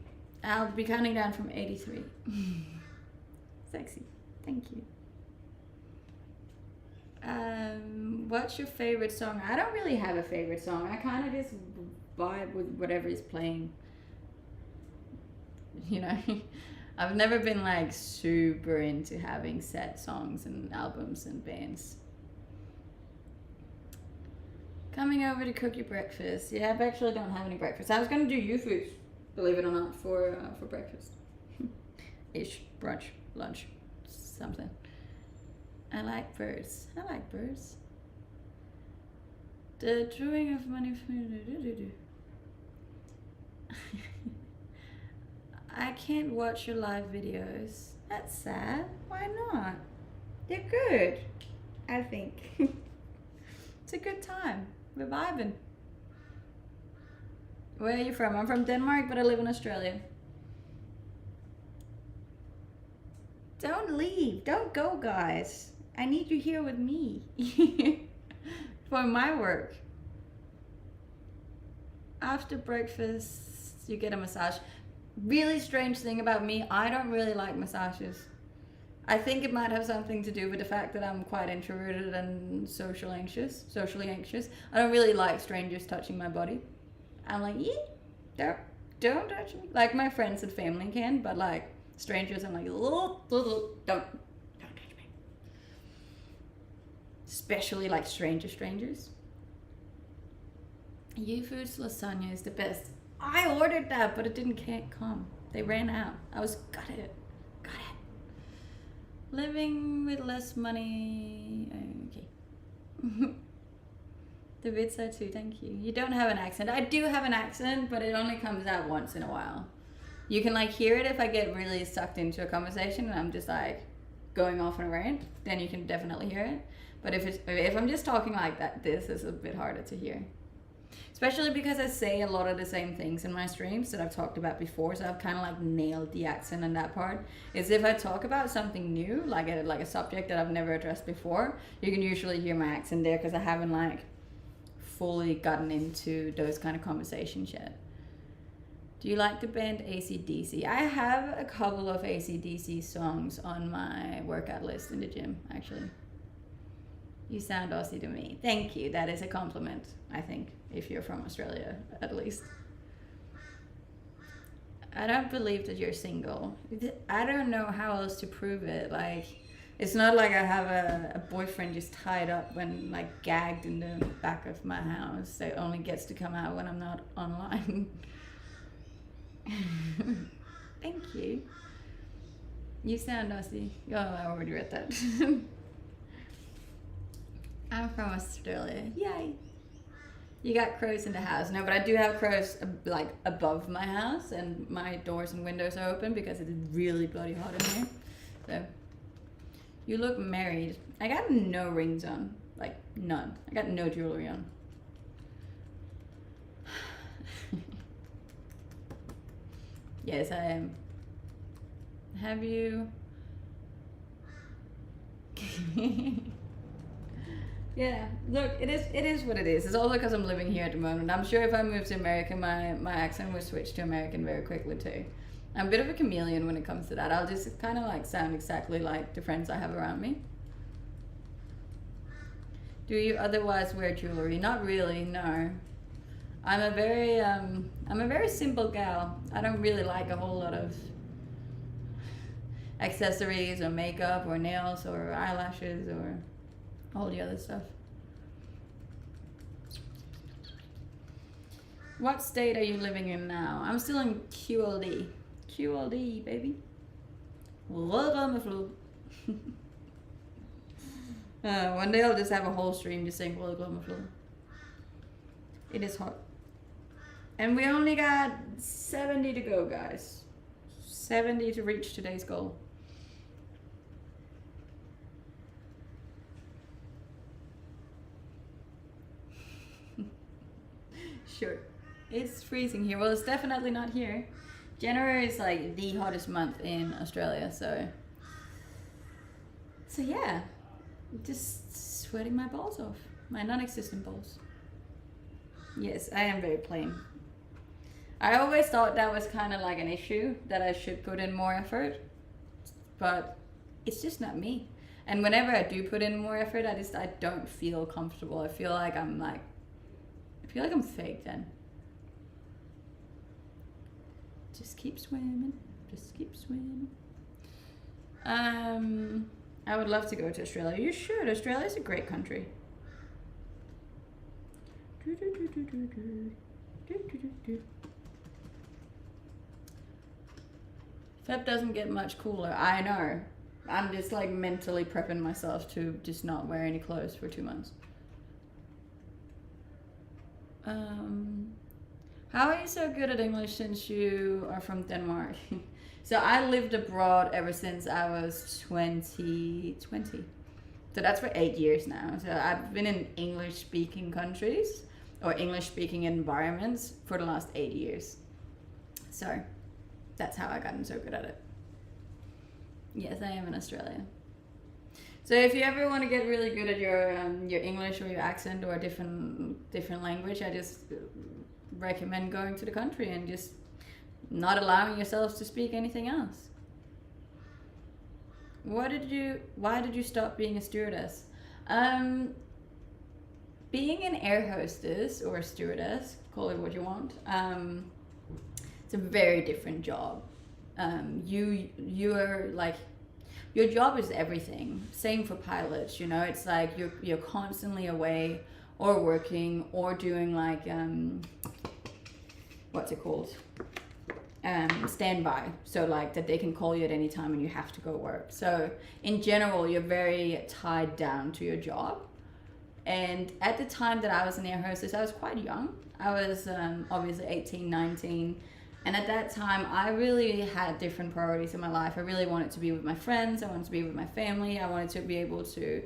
I'll be counting down from 83. Sexy. Thank you. What's your favorite song? I don't really have a favorite song. I kind of just vibe with whatever is playing. You know, I've never been like super into having set songs and albums and bands. Coming over to cook your breakfast. Yeah, I actually don't have any breakfast. I was gonna do youfoodz, believe it or not, for breakfast. Ish, brunch, lunch, something. I like birds. I like birds. The drawing of money for I can't watch your live videos. That's sad. Why not? They're good, I think. It's a good time. We're vibing. Where are you from? I'm from Denmark, but I live in Australia. Don't leave. Don't go, guys. I need you here with me for my work. After breakfast, you get a massage. Really strange thing about me, I don't really like massages. I think it might have something to do with the fact that I'm quite introverted and socially anxious. I don't really like strangers touching my body. I'm like, don't touch me. Like my friends and family can, but like strangers, I'm like, don't touch me. Especially like strangers. youfoodz lasagna is the best. I ordered that, but it can't come. They ran out. I was gutted. Living with less money. Okay. The bits are too. Thank you. You don't have an accent. I do have an accent, but it only comes out once in a while. You can like hear it if I get really sucked into a conversation and I'm just like going off on a rant. Then you can definitely hear it. But if I'm just talking like that, this is a bit harder to hear. Especially because I say a lot of the same things in my streams that I've talked about before, so I've kind of like nailed the accent in that part. Is if I talk about something new, like a subject that I've never addressed before, you can usually hear my accent there because I haven't like fully gotten into those kind of conversations yet. Do you like the band AC/DC? I have a couple of AC/DC songs on my workout list in the gym, actually. You sound Aussie to me. Thank you. That is a compliment, I think, if you're from Australia, at least. I don't believe that you're single. I don't know how else to prove it. Like, It's not like I have a boyfriend just tied up and like gagged in the back of my house that only gets to come out when I'm not online. Thank you. You sound Aussie. Oh, I already read that. I'm from Australia. Yay. You got crows in the house. No, but I do have crows like above my house, and my doors and windows are open because it is really bloody hot in here. So, you look married. I got no rings on. Like, none. I got no jewelry on. Yes, I am. Have you? Yeah, look, it is what it is. It's also because I'm living here at the moment. I'm sure if I moved to America, my accent would switch to American very quickly too. I'm a bit of a chameleon when it comes to that. I'll just kind of like sound exactly like the friends I have around me. Do you otherwise wear jewelry? Not really, no. I'm a very simple gal. I don't really like a whole lot of accessories or makeup or nails or eyelashes or all the other stuff. What state are you living in now? I'm still in QLD. QLD, baby. One day I'll just have a whole stream just saying it is hot. And we only got 70 to go, guys. 70 to reach today's goal. Sure. It's freezing here. Well, it's definitely not here. January is like the hottest month in Australia, so yeah. Just sweating my balls off. My non-existent balls. Yes, I am very plain. I always thought that was kind of like an issue, that I should put in more effort, but it's just not me. And whenever I do put in more effort, I don't feel comfortable. I feel like I'm fake then. Just keep swimming. Just keep swimming. I would love to go to Australia. You should. Australia's a great country. Feb doesn't get much cooler. I know. I'm just like mentally prepping myself to just not wear any clothes for 2 months. How are you so good at English since you are from Denmark? So I lived abroad ever since I was 20. So that's for 8 years now. So I've been in English speaking countries or English speaking environments for the last 8 years. So that's how I gotten so good at it. Yes, I am in Australia. So if you ever want to get really good at your English or your accent or a different language, I just recommend going to the country and just not allowing yourselves to speak anything else. Why did you stop being a stewardess? Being an air hostess or a stewardess, call it what you want, it's a very different job. You are like, your job is everything. Same for pilots, you know. It's like you're constantly away or working or doing like what's it called? Standby. So like that they can call you at any time and you have to go work. So in general, you're very tied down to your job. And at the time that I was an air hostess, I was quite young. I was obviously 18, 19. And at that time, I really had different priorities in my life. I really wanted to be with my friends. I wanted to be with my family. I wanted to be able to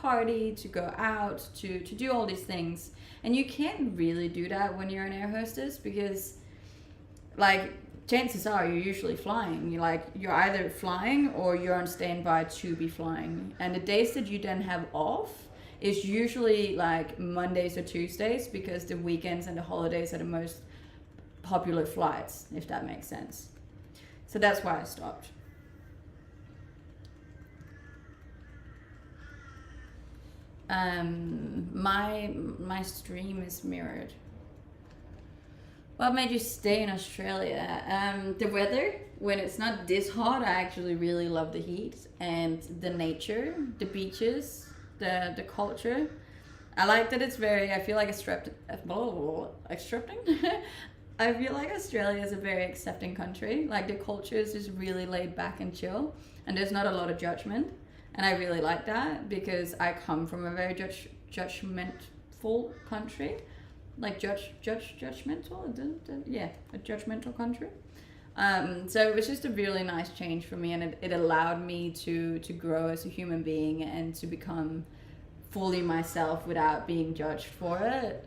party, to go out, to do all these things. And you can't really do that when you're an air hostess because, like, chances are you're usually flying. You're either flying or you're on standby to be flying. And the days that you then have off is usually like Mondays or Tuesdays because the weekends and the holidays are the most popular flights, if that makes sense. So that's why I stopped. My stream is mirrored. What made you stay in Australia? The weather. When it's not this hot, I actually really love the heat and the nature, the beaches, the culture. I like that it's very. I feel like accepting. I feel like Australia is a very accepting country. Like the culture is just really laid back and chill, and there's not a lot of judgment. And I really like that because I come from a very judgmental country, like judgmental. Yeah, a judgmental country. So it was just a really nice change for me, and it allowed me to grow as a human being and to become fully myself without being judged for it,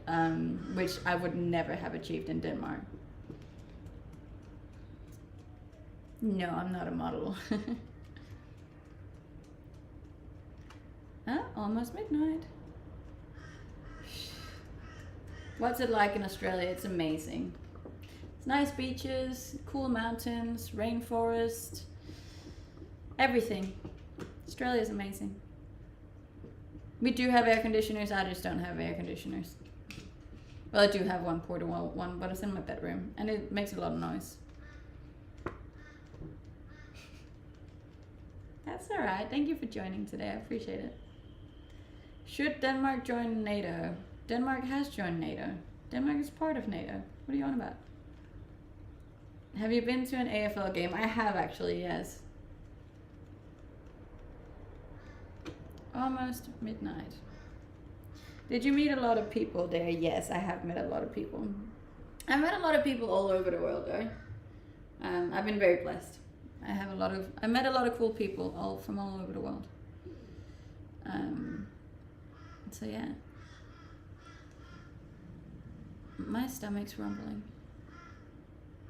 which I would never have achieved in Denmark. No, I'm not a model. Almost midnight. What's it like in Australia? It's amazing. It's nice beaches, cool mountains, rainforest, everything. Australia is amazing. We do have air conditioners, I just don't have air conditioners. Well, I do have one portable one, but it's in my bedroom, and it makes a lot of noise. That's alright, thank you for joining today, I appreciate it. Should Denmark join NATO? Denmark has joined NATO. Denmark is part of NATO. What are you on about? Have you been to an AFL game? I have actually, yes. Almost midnight. Did you meet a lot of people there? Yes, I have met a lot of people. I've met a lot of people all over the world though. I've been very blessed. I met a lot of cool people all from all over the world. So yeah. My stomach's rumbling.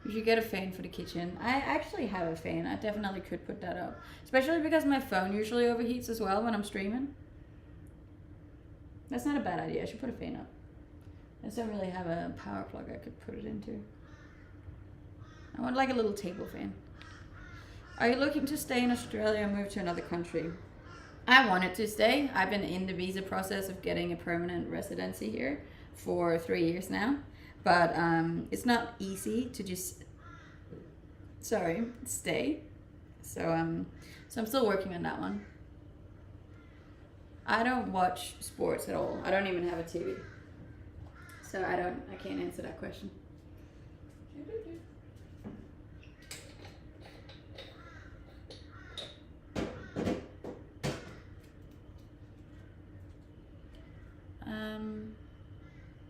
You should get a fan for the kitchen. I actually have a fan. I definitely could put that up. Especially because my phone usually overheats as well when I'm streaming. That's not a bad idea. I should put a fan up. I just don't really have a power plug I could put it into. I want like a little table fan. Are you looking to stay in Australia or move to another country? I wanted to stay. I've been in the visa process of getting a permanent residency here for 3 years now. But it's not easy to just stay. So I'm still working on that one. I don't watch sports at all. I don't even have a TV. So I can't answer that question.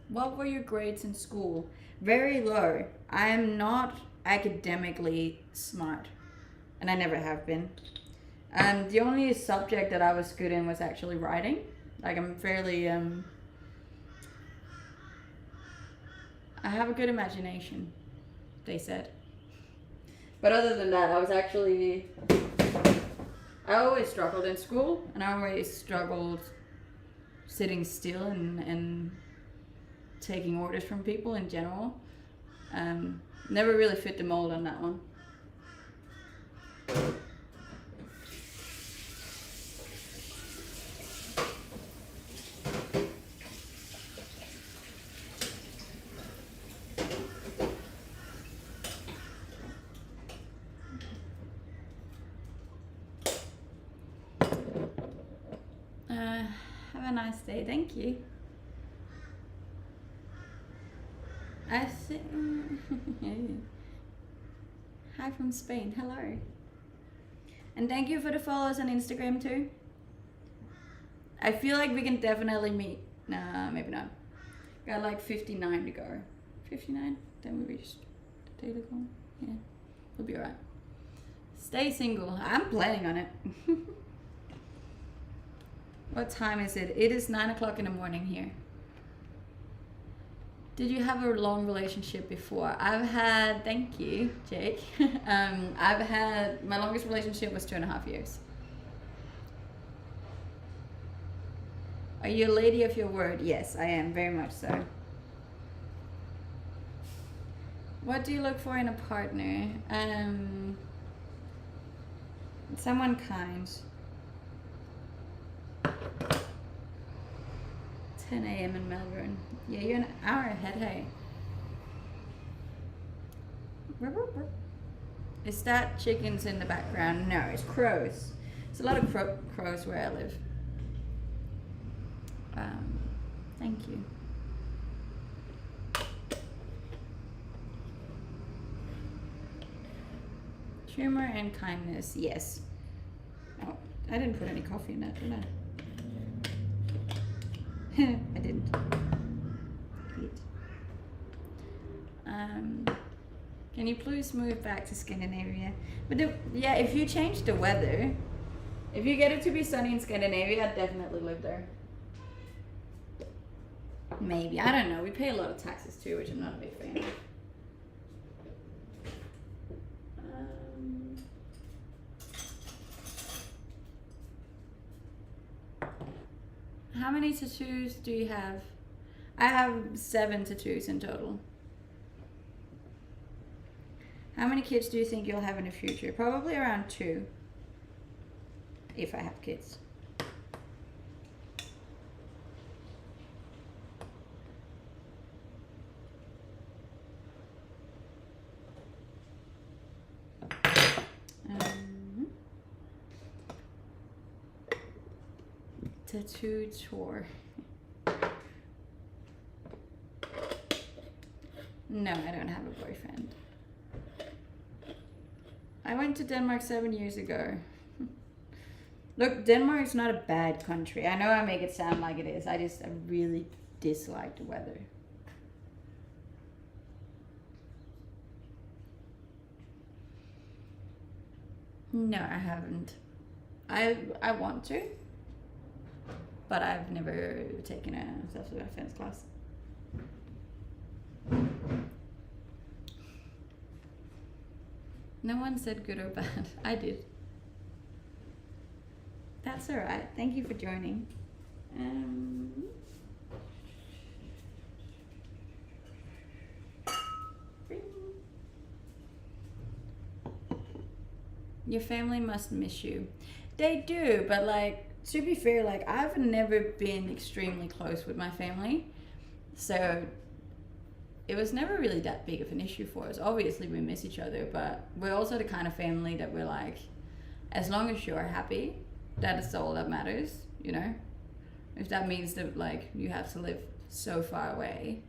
What were your grades in school? Very low. I am not academically smart, and I never have been. The only subject that I was good in was actually writing. Like I'm fairly, I have a good imagination, they said. But other than that, I always struggled in school, and I always struggled sitting still and taking orders from people in general. Never really fit the mold on that one. Have a nice day, thank you. I think. Hi from Spain. Hello. And thank you for the follows on Instagram too. I feel like we can definitely meet. Nah, maybe not. Got like 59 to go. 59? Then we reached the daily goal. Yeah, we'll be alright. Stay single. I'm planning on it. What time is it? It is 9 o'clock in the morning here. Did you have a long relationship before? I've had, thank you, Jake. My longest relationship was 2.5 years. Are you a lady of your word? Yes, I am, very much so. What do you look for in a partner? Someone kind. 10 a.m. in Melbourne. Yeah, you're an hour ahead, hey. Is that chickens in the background? No, it's crows. There's a lot of crows where I live. Thank you. Humor and kindness, yes. Oh, I didn't put any coffee in that, did I? I didn't. Can you please move back to Scandinavia? But yeah, if you change the weather, if you get it to be sunny in Scandinavia, I'd definitely live there. Maybe, I don't know. We pay a lot of taxes too, which I'm not a big fan of. How many tattoos do you have? I have 7 tattoos in total. How many kids do you think you'll have in the future? Probably around 2, if I have kids. Tattoo tour. No, I don't have a boyfriend. I went to Denmark 7 years ago. Look, Denmark's not a bad country. I know I make it sound like it is. I really dislike the weather. No, I haven't. I want to, but I've never taken a self-defense class. No one said good or bad. I did. That's alright. Thank you for joining. Your family must miss you. They do, but like, to be fair, like, I've never been extremely close with my family. So it was never really that big of an issue for us. Obviously we miss each other, but we're also the kind of family that we're like, as long as you're happy, that is all that matters, you know? If that means that like you have to live so far away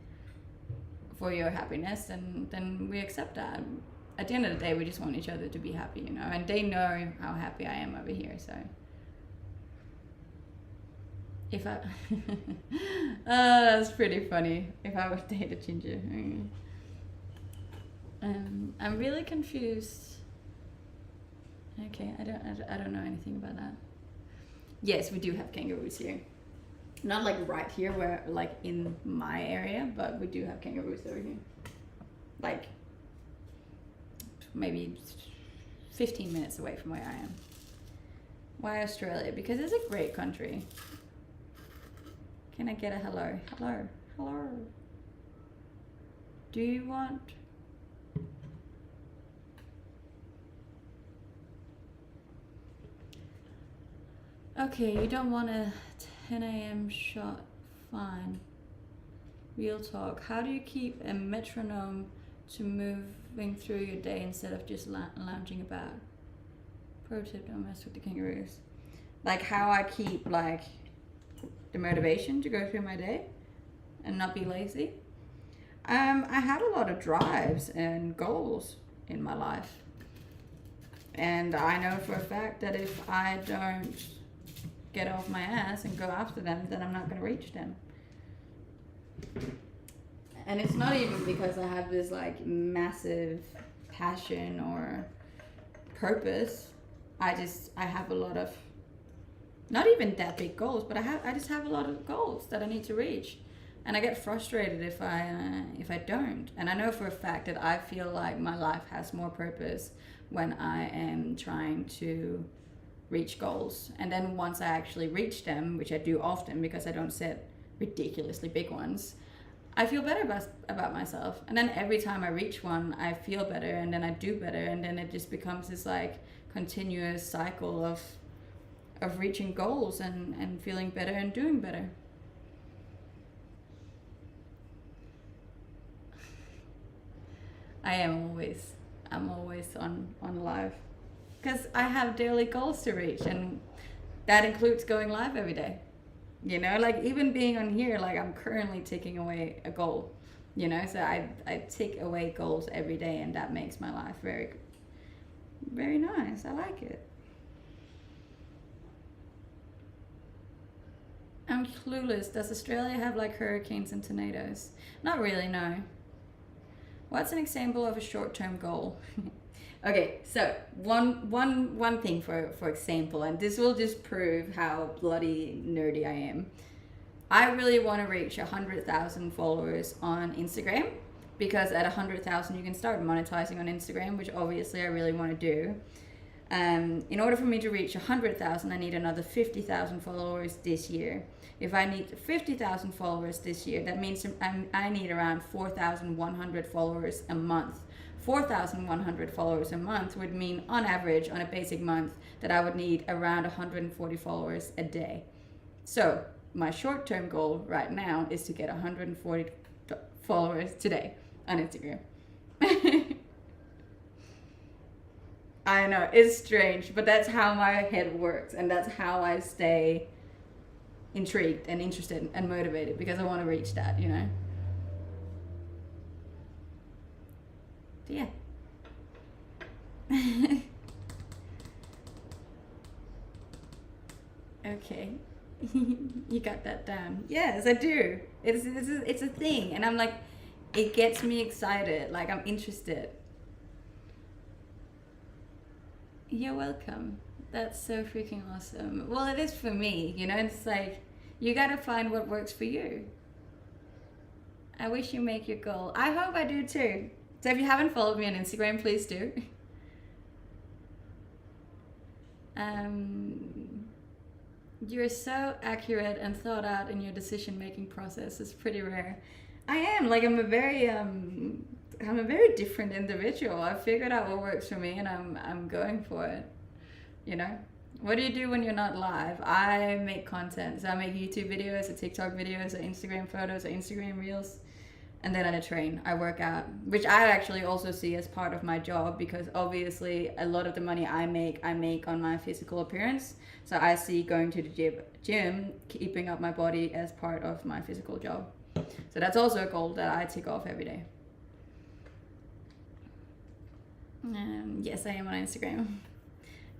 for your happiness, then we accept that. At the end of the day, we just want each other to be happy, you know? And they know how happy I am over here, so. If I, that's pretty funny. If I would date a ginger. I'm really confused. Okay, I don't know anything about that. Yes, we do have kangaroos here. Not like right here, where like in my area, but we do have kangaroos over here. Like maybe 15 minutes away from where I am. Why Australia? Because it's a great country. Can I get a hello? Hello. Hello. Do you want... Okay, you don't want a 10 a.m. shot. Fine. Real talk. How do you keep a metronome to moving through your day instead of just lounging about? Pro tip, don't mess with the kangaroos. Like how I keep like the motivation to go through my day and not be lazy. I had a lot of drives and goals in my life. And I know for a fact that if I don't get off my ass and go after them, then I'm not going to reach them. And it's not even because I have this like massive passion or purpose. I have a lot of, not even that big goals, but I just have a lot of goals that I need to reach. And I get frustrated if I don't. And I know for a fact that I feel like my life has more purpose when I am trying to reach goals. And then once I actually reach them, which I do often because I don't set ridiculously big ones, I feel better about myself. And then every time I reach one, I feel better, and then I do better, and then it just becomes this like continuous cycle of reaching goals and feeling better and doing better. I am always I'm always on live because I have daily goals to reach, and that includes going live every day. You know, like even being on here, like I'm currently taking away a goal. You know, so I take away goals every day, and that makes my life very, very nice. I like it. I'm clueless. Does Australia have like hurricanes and tornadoes? Not really, no. What's an example of a short-term goal? Okay, so one thing for example, and this will just prove how bloody nerdy I am. I really want to reach 100,000 followers on Instagram, because at 100,000 you can start monetizing on Instagram, which obviously I really want to do. In order for me to reach 100,000, I need another 50,000 followers this year. If I need 50,000 followers this year, that means I need around 4,100 followers a month. 4,100 followers a month would mean, on average, on a basic month, that I would need around 140 followers a day. So my short-term goal right now is to get 140 followers today on Instagram. I know, it's strange, but that's how my head works, and that's how I stay intrigued and interested and motivated, because I want to reach that, you know. So yeah. Okay. You got that down. Yes, I do. It's a thing, and I'm like, it gets me excited, like I'm interested. You're welcome. That's so freaking awesome. Well, it is for me, you know. It's like, you gotta find what works for you. I wish you make your goal. I hope I do too. So if you haven't followed me on Instagram, please do. You're so accurate and thought out in your decision-making process. It's pretty rare. I am, like, I'm a very different individual. I figured out what works for me, and I'm going for it. You know, what do you do when you're not live? I make content. So I make YouTube videos, or TikTok videos, or Instagram photos, or Instagram reels, and then I train. I work out, which I actually also see as part of my job, because obviously a lot of the money I make on my physical appearance. So I see going to the gym, keeping up my body as part of my physical job. So that's also a goal that I tick off every day. Yes, I am on Instagram.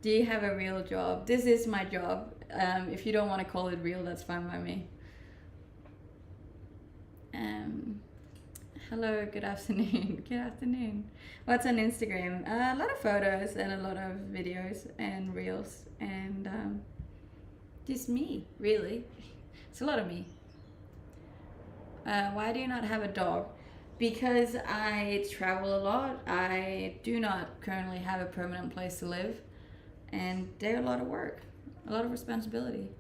Do you have a real job? This is my job. If you don't want to call it real, that's fine by me. Hello, good afternoon. Good afternoon. What's on Instagram? A lot of photos and a lot of videos and reels, and just me, really. It's a lot of me. Why do you not have a dog? Because I travel a lot. I do not currently have a permanent place to live, and they're a lot of work, a lot of responsibility.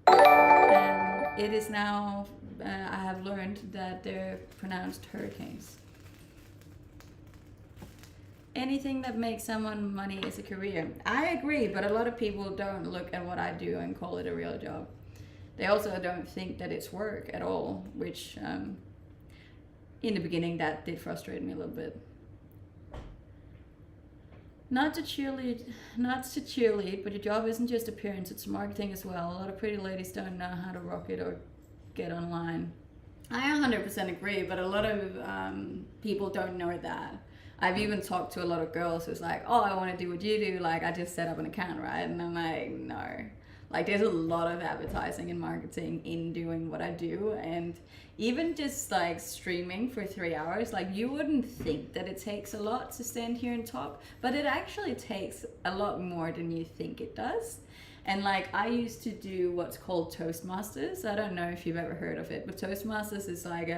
And it is now, I have learned that they're pronounced hurricanes. Anything that makes someone money is a career. I agree, but a lot of people don't look at what I do and call it a real job. They also don't think that it's work at all, which in the beginning that did frustrate me a little bit. Not to cheerlead, but your job isn't just appearance, it's marketing as well. A lot of pretty ladies don't know how to rock it or get online. I 100% agree, but a lot of people don't know that. I've even talked to a lot of girls who's like, oh, I want to do what you do, like I just set up an account, right? And I'm like, no. Like, there's a lot of advertising and marketing in doing what I do, and even just like streaming for 3 hours, like you wouldn't think that it takes a lot to stand here and talk, but it actually takes a lot more than you think it does. And like, I used to do what's called Toastmasters. I don't know if you've ever heard of it, but Toastmasters is like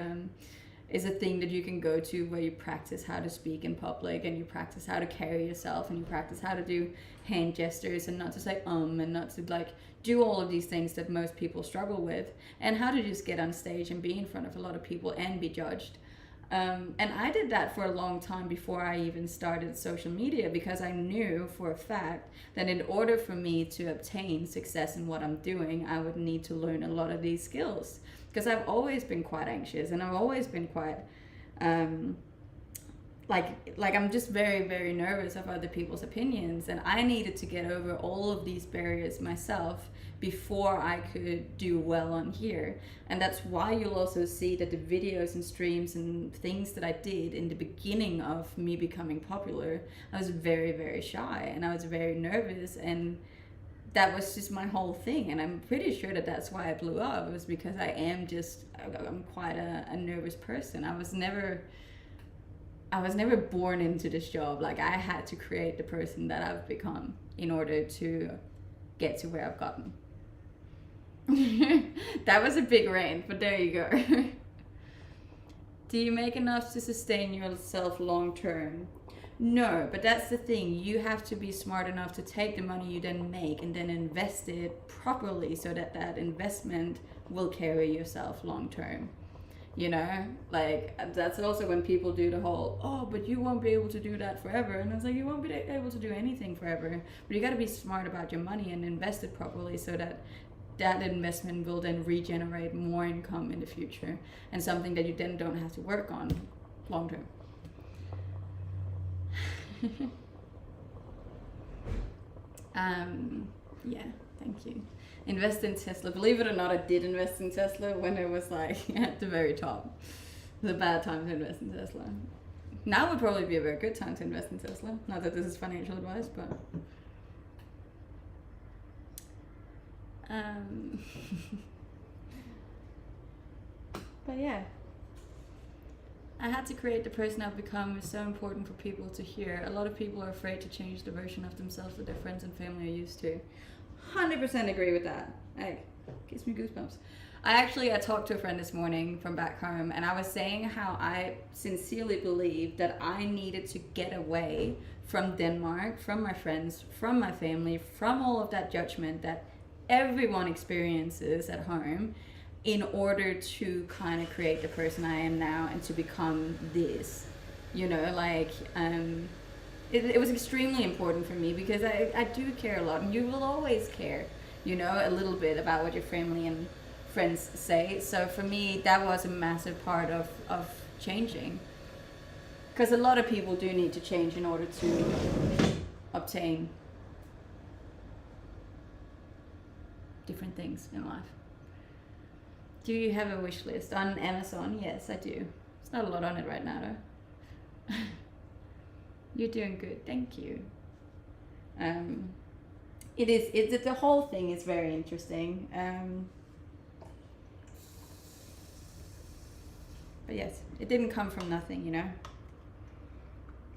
is a thing that you can go to where you practice how to speak in public, and you practice how to carry yourself, and you practice how to do hand gestures and not to say and not to like do all of these things that most people struggle with, and how to just get on stage and be in front of a lot of people and be judged. And I did that for a long time before I even started social media, because I knew for a fact that in order for me to obtain success in what I'm doing, I would need to learn a lot of these skills. Because I've always been quite anxious, and I've always been quite like I'm just very, very nervous of other people's opinions, and I needed to get over all of these barriers myself before I could do well on here. And that's why you'll also see that the videos and streams and things that I did in the beginning of me becoming popular, I was very, very shy and I was very nervous, and that was just my whole thing. And I'm pretty sure that that's why I blew up. It was because I'm quite a nervous person. I was never born into this job. Like, I had to create the person that I've become in order to get to where I've gotten. That was a big rant, but there you go. Do you make enough to sustain yourself long term? No, but that's the thing. You have to be smart enough to take the money you then make and then invest it properly so that that investment will carry yourself long term. You know, like, that's also when people do the whole, oh, but you won't be able to do that forever. And I was like, you won't be able to do anything forever. But you got to be smart about your money and invest it properly so that that investment will then regenerate more income in the future, and something that you then don't have to work on long term. Yeah, thank you. Invest in Tesla. Believe it or not, I did invest in Tesla when it was like at the very top. It was a bad time to invest in Tesla. Now would probably be a very good time to invest in Tesla. Not that this is financial advice, but but yeah, I had to create the person I've become. Is so important for people to hear. A lot of people are afraid to change the version of themselves that their friends and family are used to. 100% agree with that. Like, gives me goosebumps. I talked to a friend this morning from back home, and I was saying how I sincerely believe that I needed to get away from Denmark, from my friends, from my family, from all of that judgment that everyone experiences at home, in order to kind of create the person I am now and to become this. You know, like, it was extremely important for me because I do care a lot, and you will always care, you know, a little bit about what your family and friends say. So for me, that was a massive part of changing, because a lot of people do need to change in order to obtain different things in life. Do you have a wish list on Amazon? Yes, I do. There's not a lot on it right now though. You're doing good, thank you. The whole thing is very interesting. But yes, it didn't come from nothing, you know.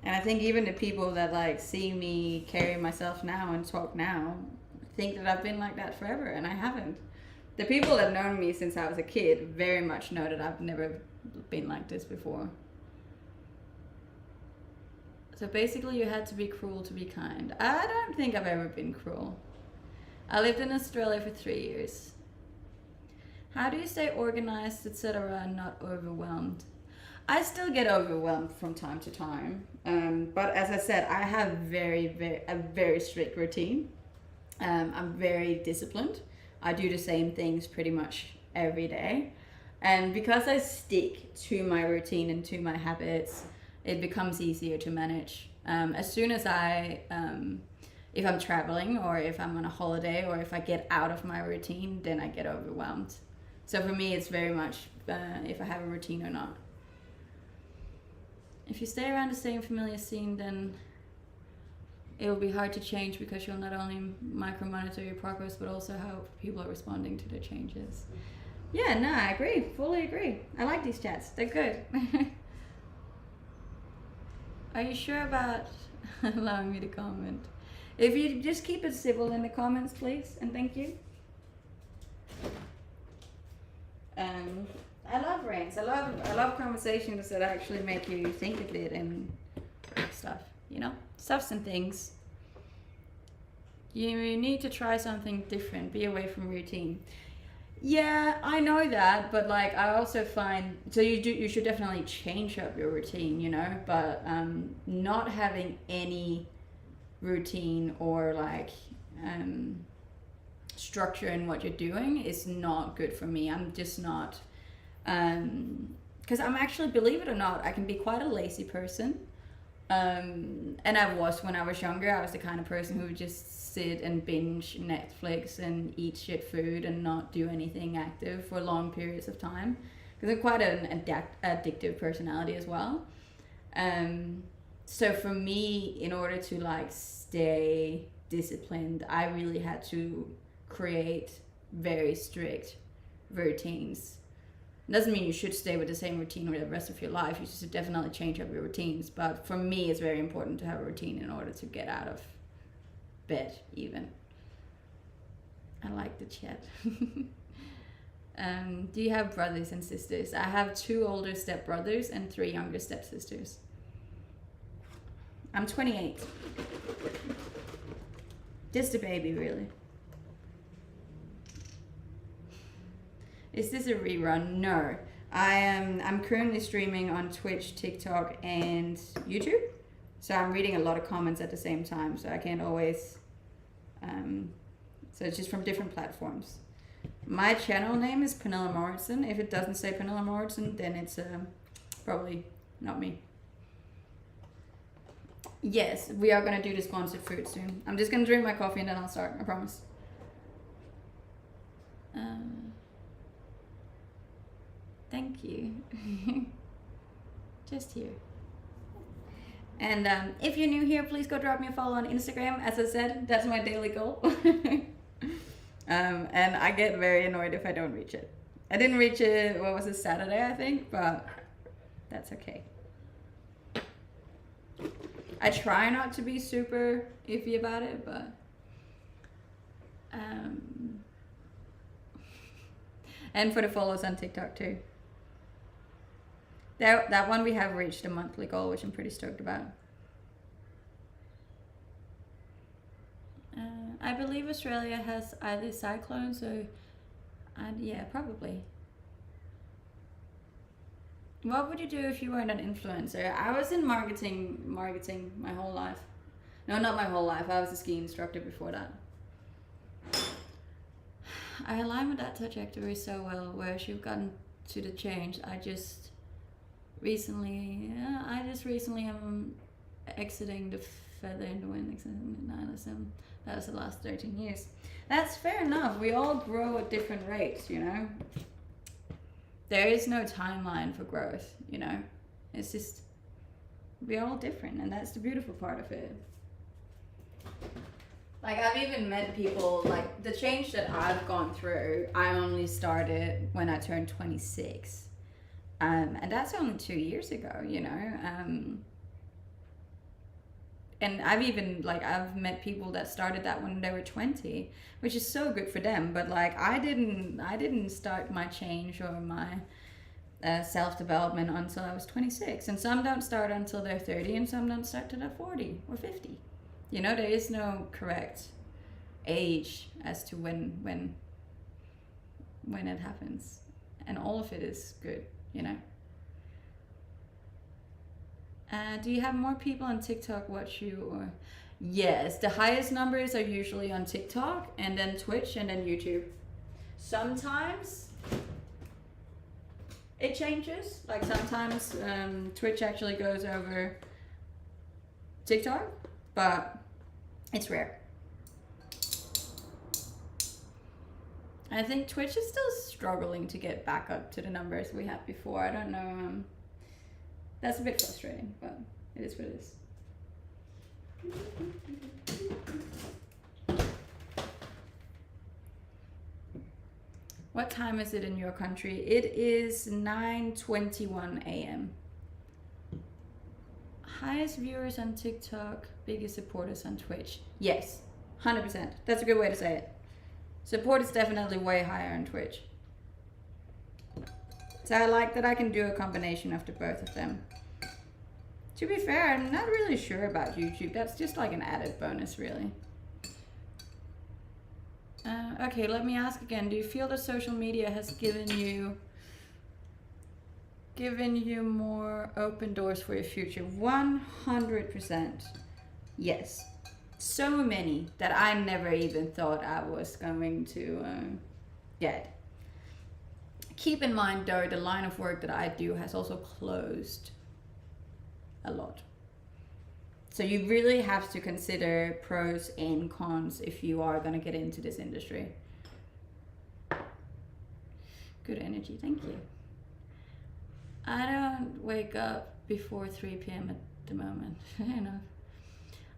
And I think even the people that like see me carry myself now and talk now think that I've been like that forever, and I haven't. The people that have known me since I was a kid very much know that I've never been like this before. So basically you had to be cruel to be kind. I don't think I've ever been cruel. I lived in Australia for 3 years. How do you stay organized, etc., and not overwhelmed? I still get overwhelmed from time to time. But as I said, I have a very strict routine. I'm very disciplined. I do the same things pretty much every day. And because I stick to my routine and to my habits, it becomes easier to manage. As soon as if I'm traveling or if I'm on a holiday or if I get out of my routine, then I get overwhelmed. So for me, it's very much if I have a routine or not. If you stay around the same familiar scene, then it will be hard to change, because you'll not only micromonitor your progress, but also how people are responding to the changes. Yeah, no, I agree. Fully agree. I like these chats. They're good. Are you sure about allowing me to comment? If you just keep it civil in the comments, please, and thank you. I love rants. I love conversations that actually make you think a bit and stuff, you know? Stuffs and things. You need to try something different. Be away from routine. Yeah, I know that, but like I also find, so you should definitely change up your routine, you know, but not having any routine or like structure in what you're doing is not good for me. I'm just not, because I'm actually, believe it or not, I can be quite a lazy person. And I was, when I was younger, I was the kind of person who would just sit and binge Netflix and eat shit food and not do anything active for long periods of time. Because I'm quite an addictive personality as well. So for me, in order to like stay disciplined, I really had to create very strict routines. Doesn't mean you should stay with the same routine for the rest of your life. You should definitely change up your routines. But for me, it's very important to have a routine in order to get out of bed, even. I like the chat. Do you have brothers and sisters? I have 2 older stepbrothers and 3 younger stepsisters. I'm 28. Just a baby, really. Is this a rerun? No. I'm currently streaming on Twitch, TikTok, and YouTube. So I'm reading a lot of comments at the same time, so I can't always... so it's just from different platforms. My channel name is Pernilla Moritzen. If it doesn't say Pernilla Moritzen, then it's probably not me. Yes, we are going to do the sponsored food soon. I'm just going to drink my coffee and then I'll start, I promise. Thank you. Just here. And if you're new here, please go drop me a follow on Instagram. As I said, that's my daily goal. And I get very annoyed if I don't reach it. I didn't reach it, what was it, Saturday, I think, but that's okay. I try not to be super iffy about it, but and for the follows on TikTok too. That one we have reached a monthly goal, which I'm pretty stoked about. I believe Australia has either cyclones or, yeah, probably. What would you do if you weren't an influencer? I was in marketing my whole life. No, not my whole life. I was a ski instructor before that. I align with that trajectory so well, where you've gotten to the change. I just recently am exiting the feather in the wind, nihilism. That was the last 13 years. That's fair enough. We all grow at different rates, you know. There is no timeline for growth, you know. It's just, we're all different, and that's the beautiful part of it. Like, I've even met people, like, the change that I've gone through, I only started when I turned 26. And that's only 2 years ago, you know. And I've met people that started that when they were 20, which is so good for them. But like, I didn't start my change or my self-development until I was 26. And some don't start until they're 30, and some don't start till they're 40 or 50. You know, there is no correct age as to when it happens, and all of it is good, you know. Do you have more people on TikTok watch you? Or yes, the highest numbers are usually on TikTok, and then Twitch, and then YouTube. Sometimes it changes. Like sometimes Twitch actually goes over TikTok, but it's rare. I think Twitch is still struggling to get back up to the numbers we had before. I don't know. That's a bit frustrating, but it is what it is. What time is it in your country? It is 9:21 a.m. Highest viewers on TikTok, biggest supporters on Twitch. Yes, 100%. That's a good way to say it. Support is definitely way higher on Twitch. So I like that I can do a combination of the both of them. To be fair, I'm not really sure about YouTube. That's just like an added bonus, really. Okay, let me ask again. Do you feel that social media has given you more open doors for your future? 100%. Yes. So many that I never even thought I was going to get. Keep in mind though, the line of work that I do has also closed a lot. So you really have to consider pros and cons if you are going to get into this industry. Good energy, thank you. I don't wake up before 3 p.m. at the moment. Fair enough.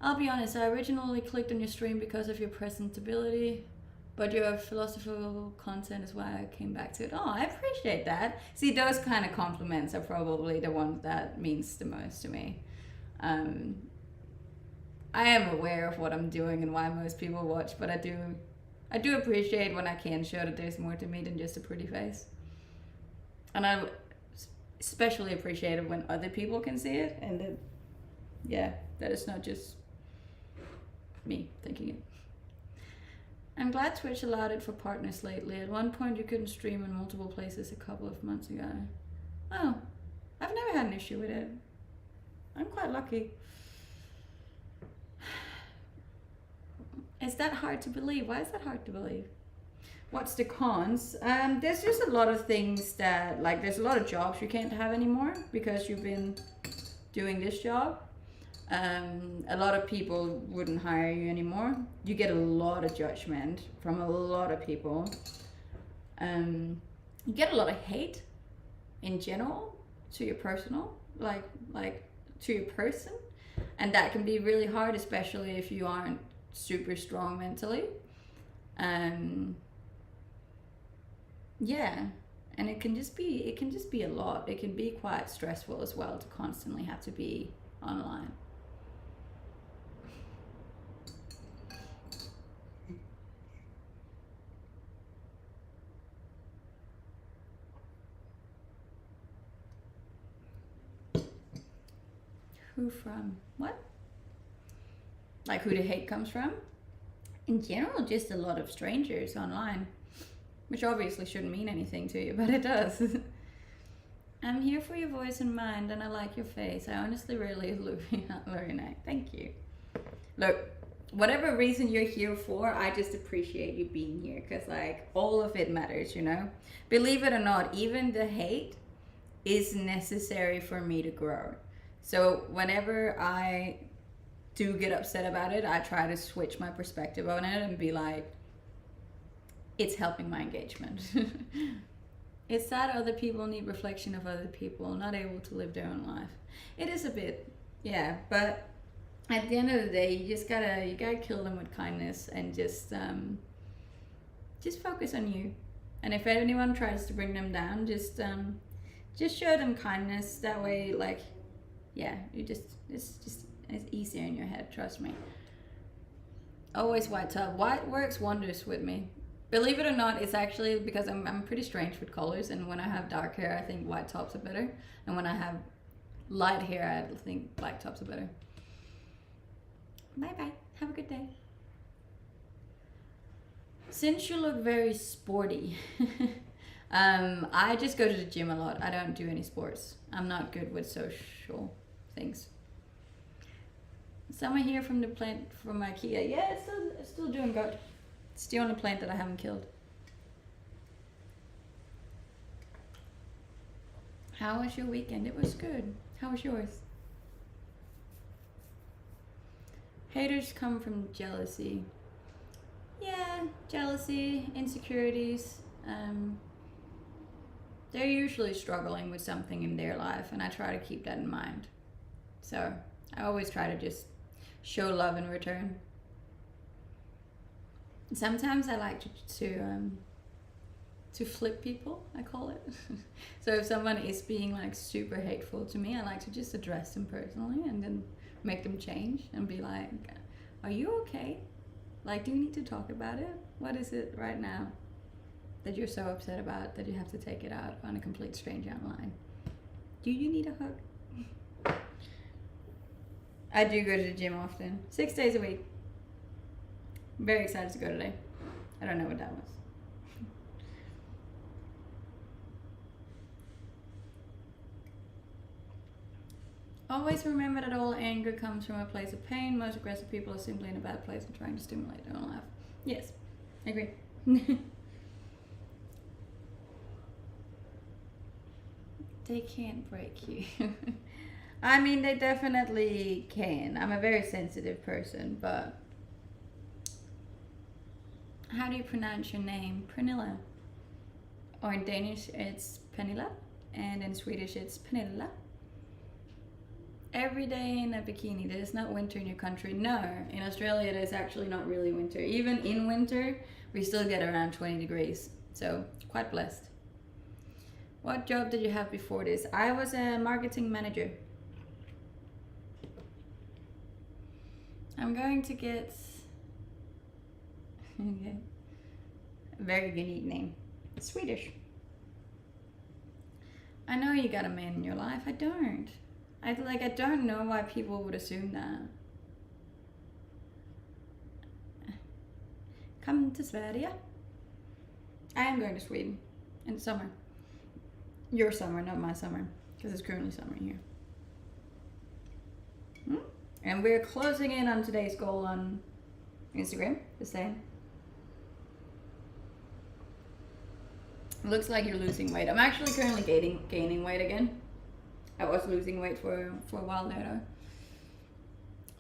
I'll be honest, I originally clicked on your stream because of your presentability, but your philosophical content is why I came back to it. Oh, I appreciate that. See, those kind of compliments are probably the ones that means the most to me. I am aware of what I'm doing and why most people watch, but I do appreciate when I can show that there's more to me than just a pretty face. And I especially appreciate it when other people can see it, and that it's not just me thinking it. I'm glad Twitch allowed it for partners lately. At one point you couldn't stream in multiple places a couple of months ago. Oh, I've never had an issue with it. I'm quite lucky. Is that hard to believe? Why is that hard to believe? What's the cons? There's just a lot of things that, like, there's a lot of jobs you can't have anymore because you've been doing this job. A lot of people wouldn't hire you anymore. You get a lot of judgment from a lot of people. You get a lot of hate in general to your personal, like to your person, and that can be really hard, especially if you aren't super strong mentally. Yeah, and it can just be a lot. It can be quite stressful as well to constantly have to be online. Who from? What? Like who the hate comes from? In general, just a lot of strangers online. Which obviously shouldn't mean anything to you, but it does. I'm here for your voice and mind, and I like your face. I honestly really love you, Lorena. Thank you. Look, whatever reason you're here for, I just appreciate you being here, because like all of it matters, you know? Believe it or not, even the hate is necessary for me to grow. So whenever I do get upset about it, I try to switch my perspective on it and be like, it's helping my engagement. It's sad other people need reflection of other people, not able to live their own life. It is a bit, yeah, but at the end of the day, you gotta kill them with kindness and just focus on you. And if anyone tries to bring them down, just show them kindness. That way, like, yeah, it's easier in your head, trust me. Always white tub. White works wonders with me. Believe it or not, it's actually because I'm pretty strange with colors, and when I have dark hair, I think white tops are better. And when I have light hair, I think black tops are better. Bye bye. Have a good day. Since you look very sporty, I just go to the gym a lot. I don't do any sports. I'm not good with social things. Someone here from the plant from IKEA. Yeah, it's still doing good. It's the only plant that I haven't killed. How was your weekend? It was good. How was yours? Haters come from jealousy. Yeah, jealousy, insecurities. They're usually struggling with something in their life, and I try to keep that in mind. So I always try to just show love in return. Sometimes I like to flip people, I call it. So if someone is being like super hateful to me, I like to just address them personally and then make them change and be like, are you okay? Like, do you need to talk about it? What is it right now that you're so upset about that you have to take it out on a complete stranger online? Do you need a hug? I do go to the gym often, 6 days a week. I'm very excited to go today. I don't know what that was. Always remember that all anger comes from a place of pain. Most aggressive people are simply in a bad place and trying to stimulate their own life. Yes, I agree. They can't break you. I mean, they definitely can. I'm a very sensitive person, but how do you pronounce your name? Pernilla. Or in Danish, it's Pernilla, and in Swedish, it's Pernilla. Every day in a bikini. There's not winter in your country. No, in Australia, there's actually not really winter. Even in winter, we still get around 20 degrees. So, quite blessed. What job did you have before this? I was a marketing manager. I'm going to get... okay. A very unique name. Swedish. I know you got a man in your life. I don't. I don't know why people would assume that. Come to Sverige. I am going to Sweden in summer. Your summer, not my summer, because it's currently summer here. And we're closing in on today's goal on Instagram, the same. Looks like you're losing weight. I'm actually currently gaining weight again. I was losing weight for a while there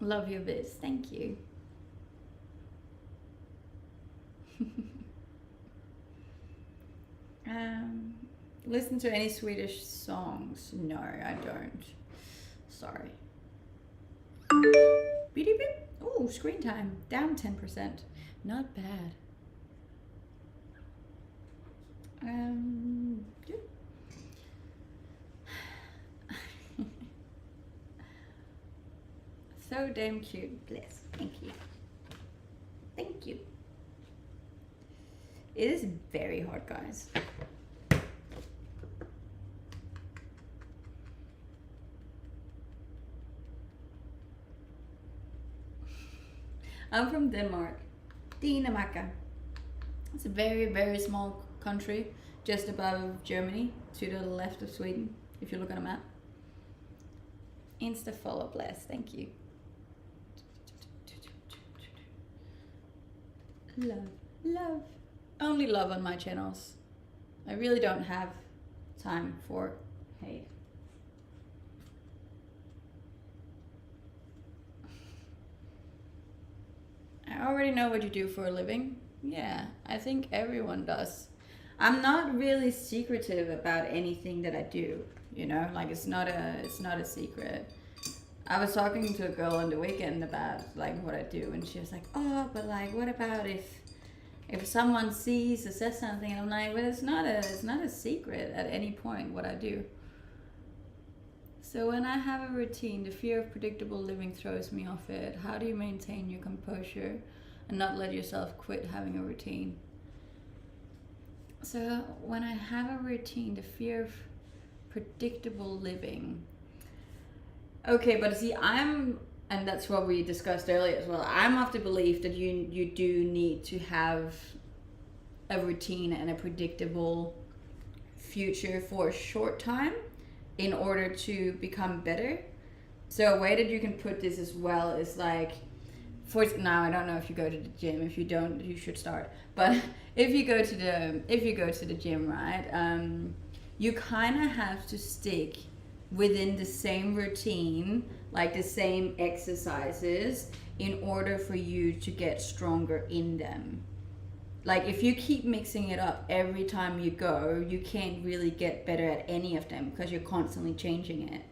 though. Love your biz. Thank you. Listen to any Swedish songs? No, I don't. Sorry. Beep, beep. Oh, screen time. Down 10%. Not bad. Yeah. So damn cute. Bless. Thank you. Thank you. It is very hard, guys. I'm from Denmark. Dinamarca. It's a very, very small country just above Germany to the left of Sweden, if you look on a map. Insta follow, bless. Thank you. Love, love. Only love on my channels. I really don't have time for hate. I already know what you do for a living. Yeah, I think everyone does. I'm not really secretive about anything that I do, you know, like it's not a secret. I was talking to a girl on the weekend about like what I do, and she was like, oh, but like what about if someone sees or says something? And I'm like, well, it's not a secret at any point what I do. So when I have a routine, the fear of predictable living throws me off it. How do you maintain your composure and not let yourself quit having a routine? So when I have a routine, the fear of predictable living. Okay, but see, and that's what we discussed earlier as well, I'm of the belief that you do need to have a routine and a predictable future for a short time in order to become better. So a way that you can put this as well is like, now I don't know if you go to the gym. If you don't, you should start. But if you go to the gym, right, you kind of have to stick within the same routine, like the same exercises, in order for you to get stronger in them. Like if you keep mixing it up every time you go, you can't really get better at any of them because you're constantly changing it.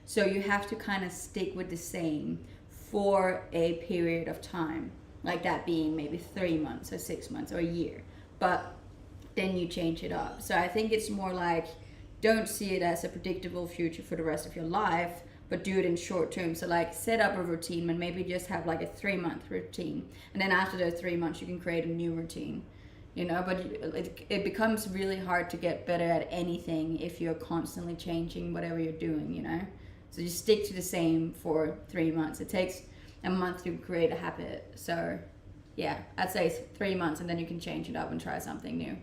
So you have to kind of stick with the same for a period of time, like that being maybe 3 months or 6 months or a year, but then you change it up. So I think it's more like, don't see it as a predictable future for the rest of your life, but do it in short term. So like set up a routine and maybe just have like a 3-month routine, and then after those 3 months you can create a new routine, you know. But it becomes really hard to get better at anything if you're constantly changing whatever you're doing, you know. So you stick to the same for 3 months. It takes a month to create a habit. So yeah, I'd say 3 months, and then you can change it up and try something new.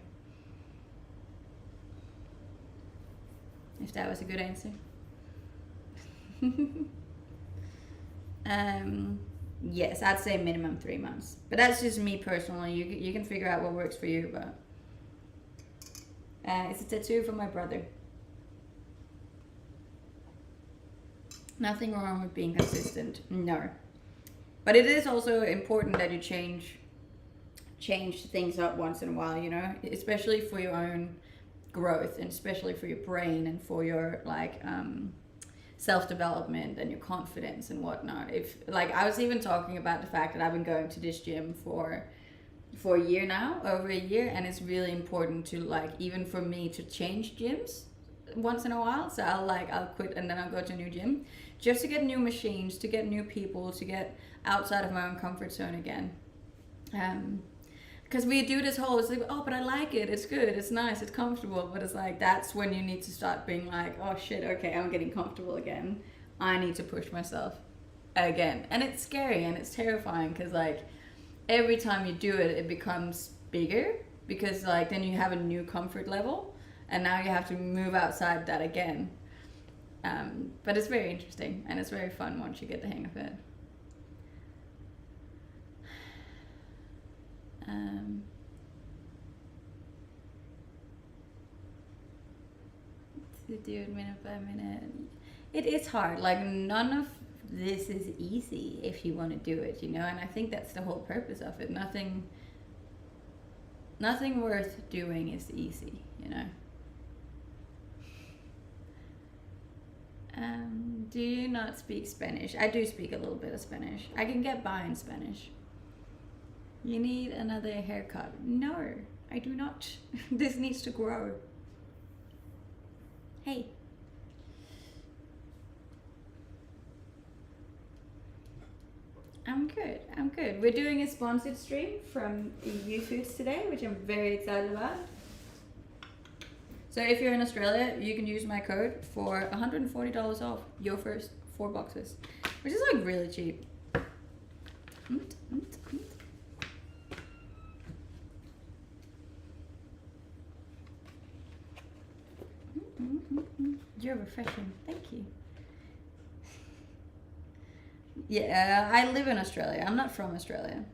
If that was a good answer. Yes, I'd say minimum 3 months. But that's just me personally. You can figure out what works for you. But it's a tattoo from my brother. Nothing wrong with being consistent. No. But it is also important that you change things up once in a while, you know, especially for your own growth and especially for your brain and for your like self-development and your confidence and whatnot. If like I was even talking about the fact that I've been going to this gym for a year now, over a year, and it's really important to like even for me to change gyms once in a while. So I'll quit and then I'll go to a new gym just to get new machines, to get new people, to get outside of my own comfort zone again. Because we do this whole, it's like, oh, but I like it, it's good, it's nice, it's comfortable. But it's like, that's when you need to start being like, oh shit, okay, I'm getting comfortable again. I need to push myself again. And it's scary and it's terrifying because like every time you do it, it becomes bigger because like then you have a new comfort level and now you have to move outside that again. But it's very interesting and it's very fun once you get the hang of it. To do it minute by minute. It is hard. Like none of this is easy if you want to do it, you know, and I think that's the whole purpose of it. Nothing worth doing is easy, you know. Do you not speak Spanish? I do speak a little bit of Spanish. I can get by in Spanish. You need another haircut. No, I do not. This needs to grow. Hey. I'm good. We're doing a sponsored stream from YouFoods today, which I'm very excited about. So if you're in Australia, you can use my code for $140 off your first 4 boxes, which is like really cheap. You're refreshing. Thank you. Yeah, I live in Australia. I'm not from Australia.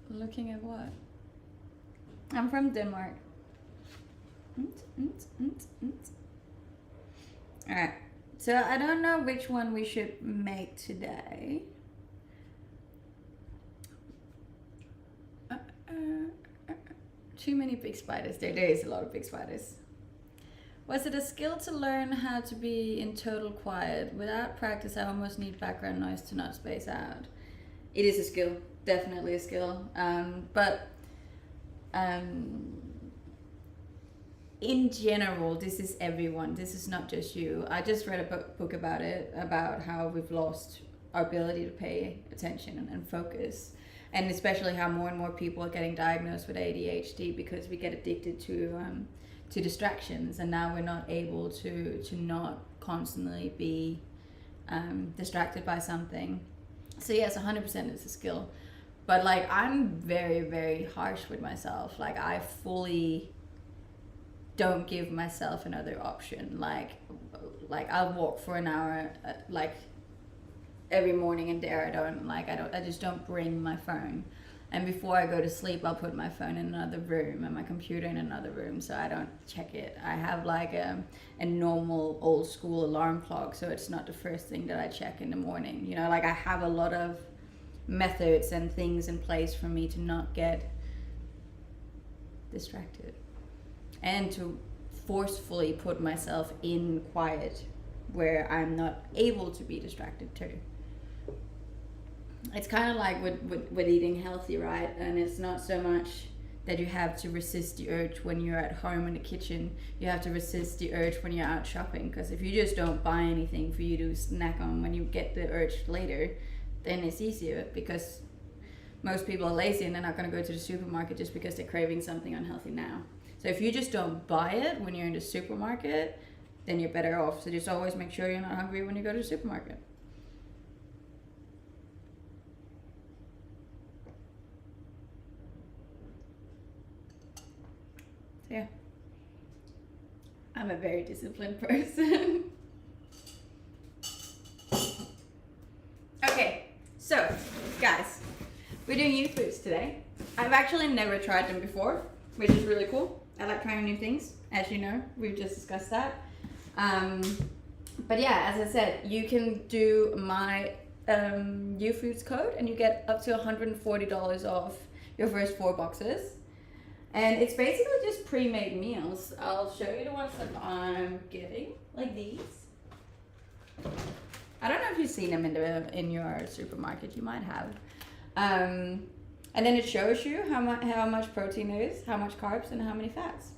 Looking at what? I'm from Denmark. Alright, so I don't know which one we should make today. Too many big spiders. There is a lot of big spiders. Was it a skill to learn how to be in total quiet? Without practice, I almost need background noise to not space out. It is a skill, definitely a skill. In general, this is everyone. This is not just you. I just read a book about it, about how we've lost our ability to pay attention and focus. And especially how more and more people are getting diagnosed with ADHD because we get addicted to distractions, and now we're not able to not constantly be distracted by something. So yes, 100% it's a skill. But like I'm very, very harsh with myself. Like I fully don't give myself another option. Like I'll walk for an hour like every morning, and there I just don't bring my phone. And before I go to sleep, I'll put my phone in another room and my computer in another room so I don't check it. I have like a normal old school alarm clock, so it's not the first thing that I check in the morning. You know, like I have a lot of methods and things in place for me to not get distracted and to forcefully put myself in quiet where I'm not able to be distracted too. It's kind of like with eating healthy, right? And it's not so much that you have to resist the urge when you're at home in the kitchen. You have to resist the urge when you're out shopping, because if you just don't buy anything for you to snack on when you get the urge later, then it's easier, because most people are lazy and they're not going to go to the supermarket just because they're craving something unhealthy now. So if you just don't buy it when you're in the supermarket, then you're better off. So just always make sure you're not hungry when you go to the supermarket. Yeah, I'm a very disciplined person. So, guys, we're doing youfoodz today. I've actually never tried them before, which is really cool. I like trying new things, as you know. We've just discussed that. But yeah, as I said, you can do my youfoodz code and you get up to $140 off your first 4 boxes. And it's basically just pre-made meals. I'll show you the ones that I'm getting, like these. I don't know if you've seen them in your supermarket. You might have. And then it shows you how much protein there is, how much carbs, and how many fats,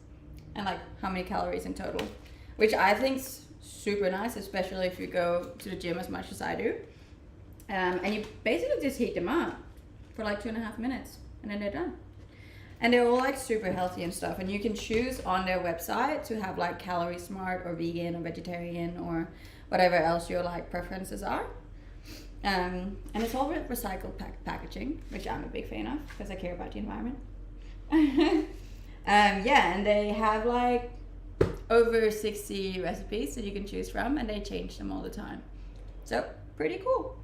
and like how many calories in total, which I think's super nice, especially if you go to the gym as much as I do. And you basically just heat them up for like 2.5 minutes, and then they're done. And they're all like super healthy and stuff. And you can choose on their website to have like calorie smart or vegan or vegetarian or whatever else your like preferences are. And it's all recycled packaging, which I'm a big fan of because I care about the environment. Yeah, and they have like over 60 recipes that you can choose from, and they change them all the time. So pretty cool.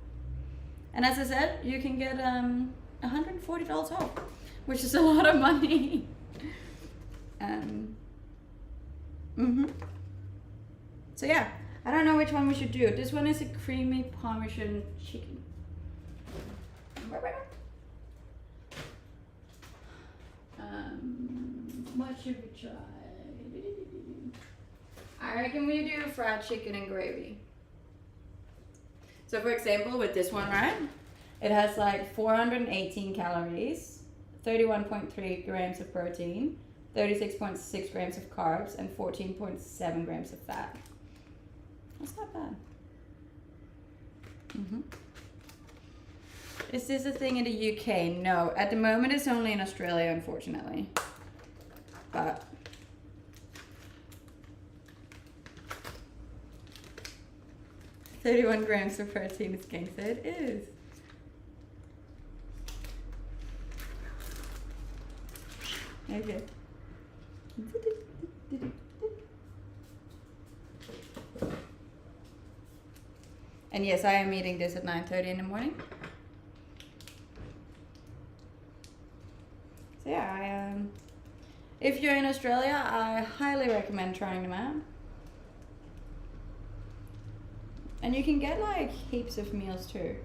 And as I said, you can get $140 off, which is a lot of money. So yeah, I don't know which one we should do. This one is a creamy Parmesan chicken. What should we try? I reckon we do fried chicken and gravy. So for example, with this one, right? It has like 418 calories, 31.3 grams of protein, 36.6 grams of carbs, and 14.7 grams of fat. That's not bad. Is this a thing in the UK? No, at the moment it's only in Australia, unfortunately. But $31 grams of protein is gained, so it is. Okay. And yes, I am eating this at 9:30 in the morning. So yeah, if you're in Australia, I highly recommend trying them out. And you can get like heaps of meals too.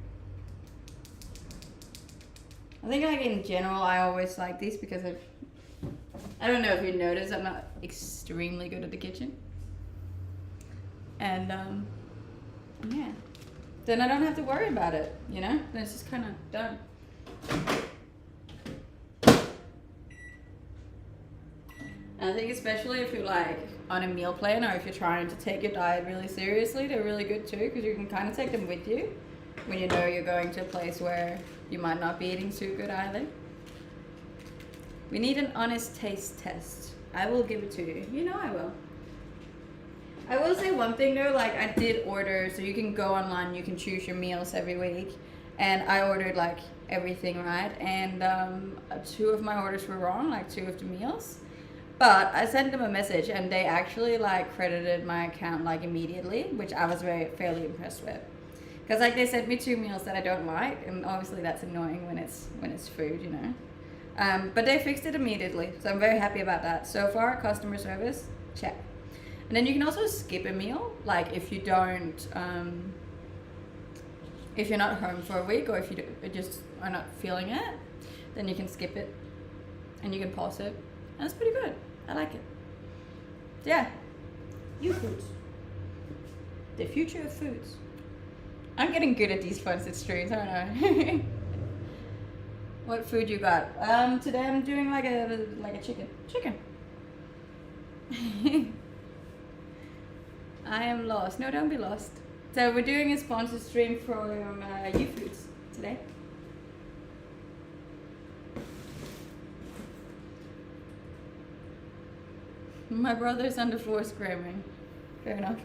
I think like in general, I always like these because I don't know if you noticed, I'm not extremely good at the kitchen. And yeah, then I don't have to worry about it, you know? Then it's just kind of done. And I think especially if you're like on a meal plan or if you're trying to take your diet really seriously, they're really good too because you can kind of take them with you when you know you're going to a place where you might not be eating too good either. We need an honest taste test. I will give it to you. You know I will. I will say one thing though, like I did order, so you can go online, you can choose your meals every week. And I ordered like everything, right? And 2 of my orders were wrong, like 2 of the meals. But I sent them a message and they actually like credited my account like immediately, which I was fairly impressed with. Because like they sent me 2 meals that I don't like, and obviously that's annoying when it's food, you know. But they fixed it immediately, so I'm very happy about that. So far, customer service, check. And then you can also skip a meal, like if you don't, if you're not home for a week or if you just are not feeling it, then you can skip it and you can pause it. And it's pretty good. I like it. Yeah. youfoodz. The future of foods. I'm getting good at these fun streams, aren't I? What food you got? Today I'm doing like a chicken. I am lost. No, don't be lost. So we're doing a sponsored stream from youfoodz today. My brother's on the floor screaming. Fair enough.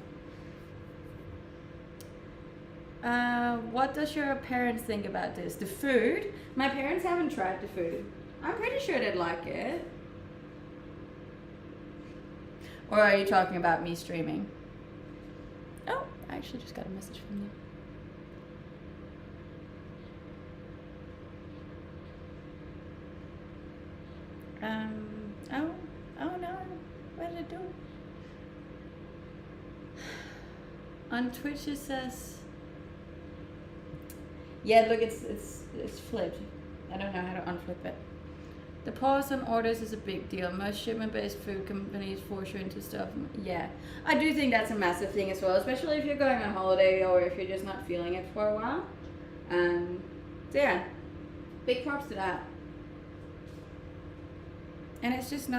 What does your parents think about this? The food? My parents haven't tried the food. I'm pretty sure they'd like it. Or are you talking about me streaming? Oh, I actually just got a message from doing? On Twitch it says, yeah, look, it's flipped. I don't know how to unflip it. The pause on orders is a big deal. Most shipment-based food companies force you into stuff. Yeah, I do think that's a massive thing as well, especially if you're going on holiday or if you're just not feeling it for a while. So yeah, big props to that. And it's just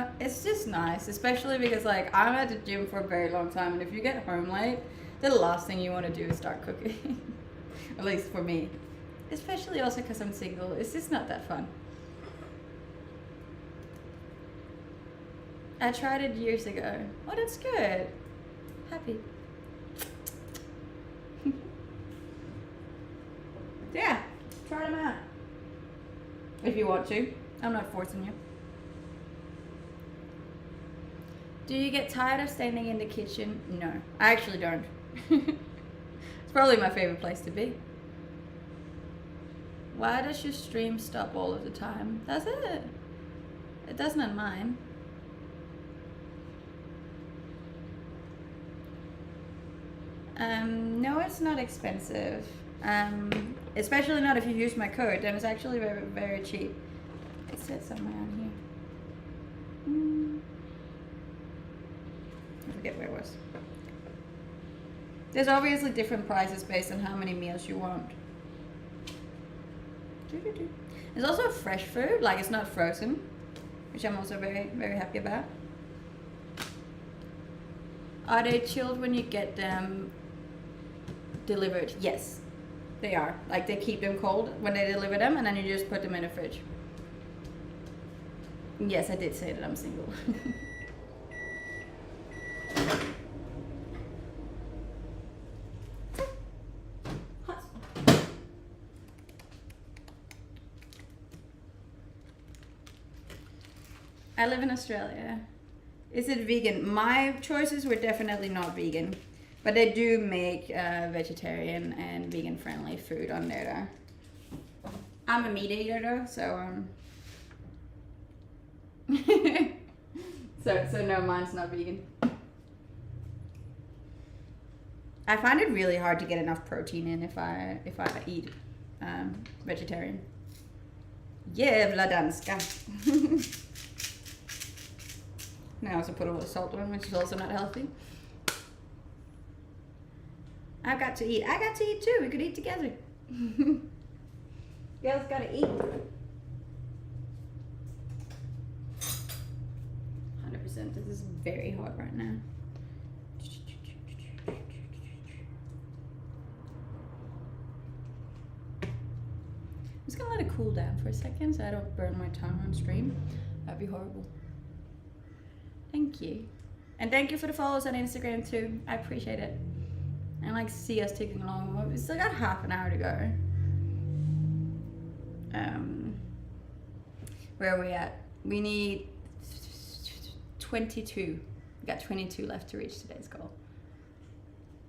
nice, especially because like I'm at the gym for a very long time, and if you get home late, the last thing you want to do is start cooking. At least for me. Especially also because I'm single. It's just not that fun. I tried it years ago. Oh, that's good. Happy. Yeah, try them out. If you want to. I'm not forcing you. Do you get tired of standing in the kitchen? No, I actually don't. It's probably my favorite place to be. Why does your stream stop all of the time? Does it? It does not mine. No, it's not expensive. Especially not if you use my code, then it's actually very, very cheap. It says somewhere on here. I forget where it was. There's obviously different prices based on how many meals you want. There's also fresh food, like it's not frozen, which I'm also very, very happy about. Are they chilled when you get them delivered? Yes, they are. Like they keep them cold when they deliver them, and then you just put them in the fridge. Yes, I did say that I'm single. I live in Australia. Is it vegan? My choices were definitely not vegan, but they do make vegetarian and vegan friendly food on there though. I'm a meat eater though, so so no, mine's not vegan. I find it really hard to get enough protein in if I eat vegetarian. Jävla danska. Now I also put a little salt on, which is also not healthy. I've got to eat. I got to eat too. We could eat together. Girls gotta eat. 100%. This is very hot right now. I'm just gonna let it cool down for a second so I don't burn my tongue on stream. That'd be horrible. Thank you. And thank you for the follows on Instagram too. I appreciate it. I like to see us ticking along. We still got half an hour to go. Where are we at? We need 22. We got 22 left to reach today's goal.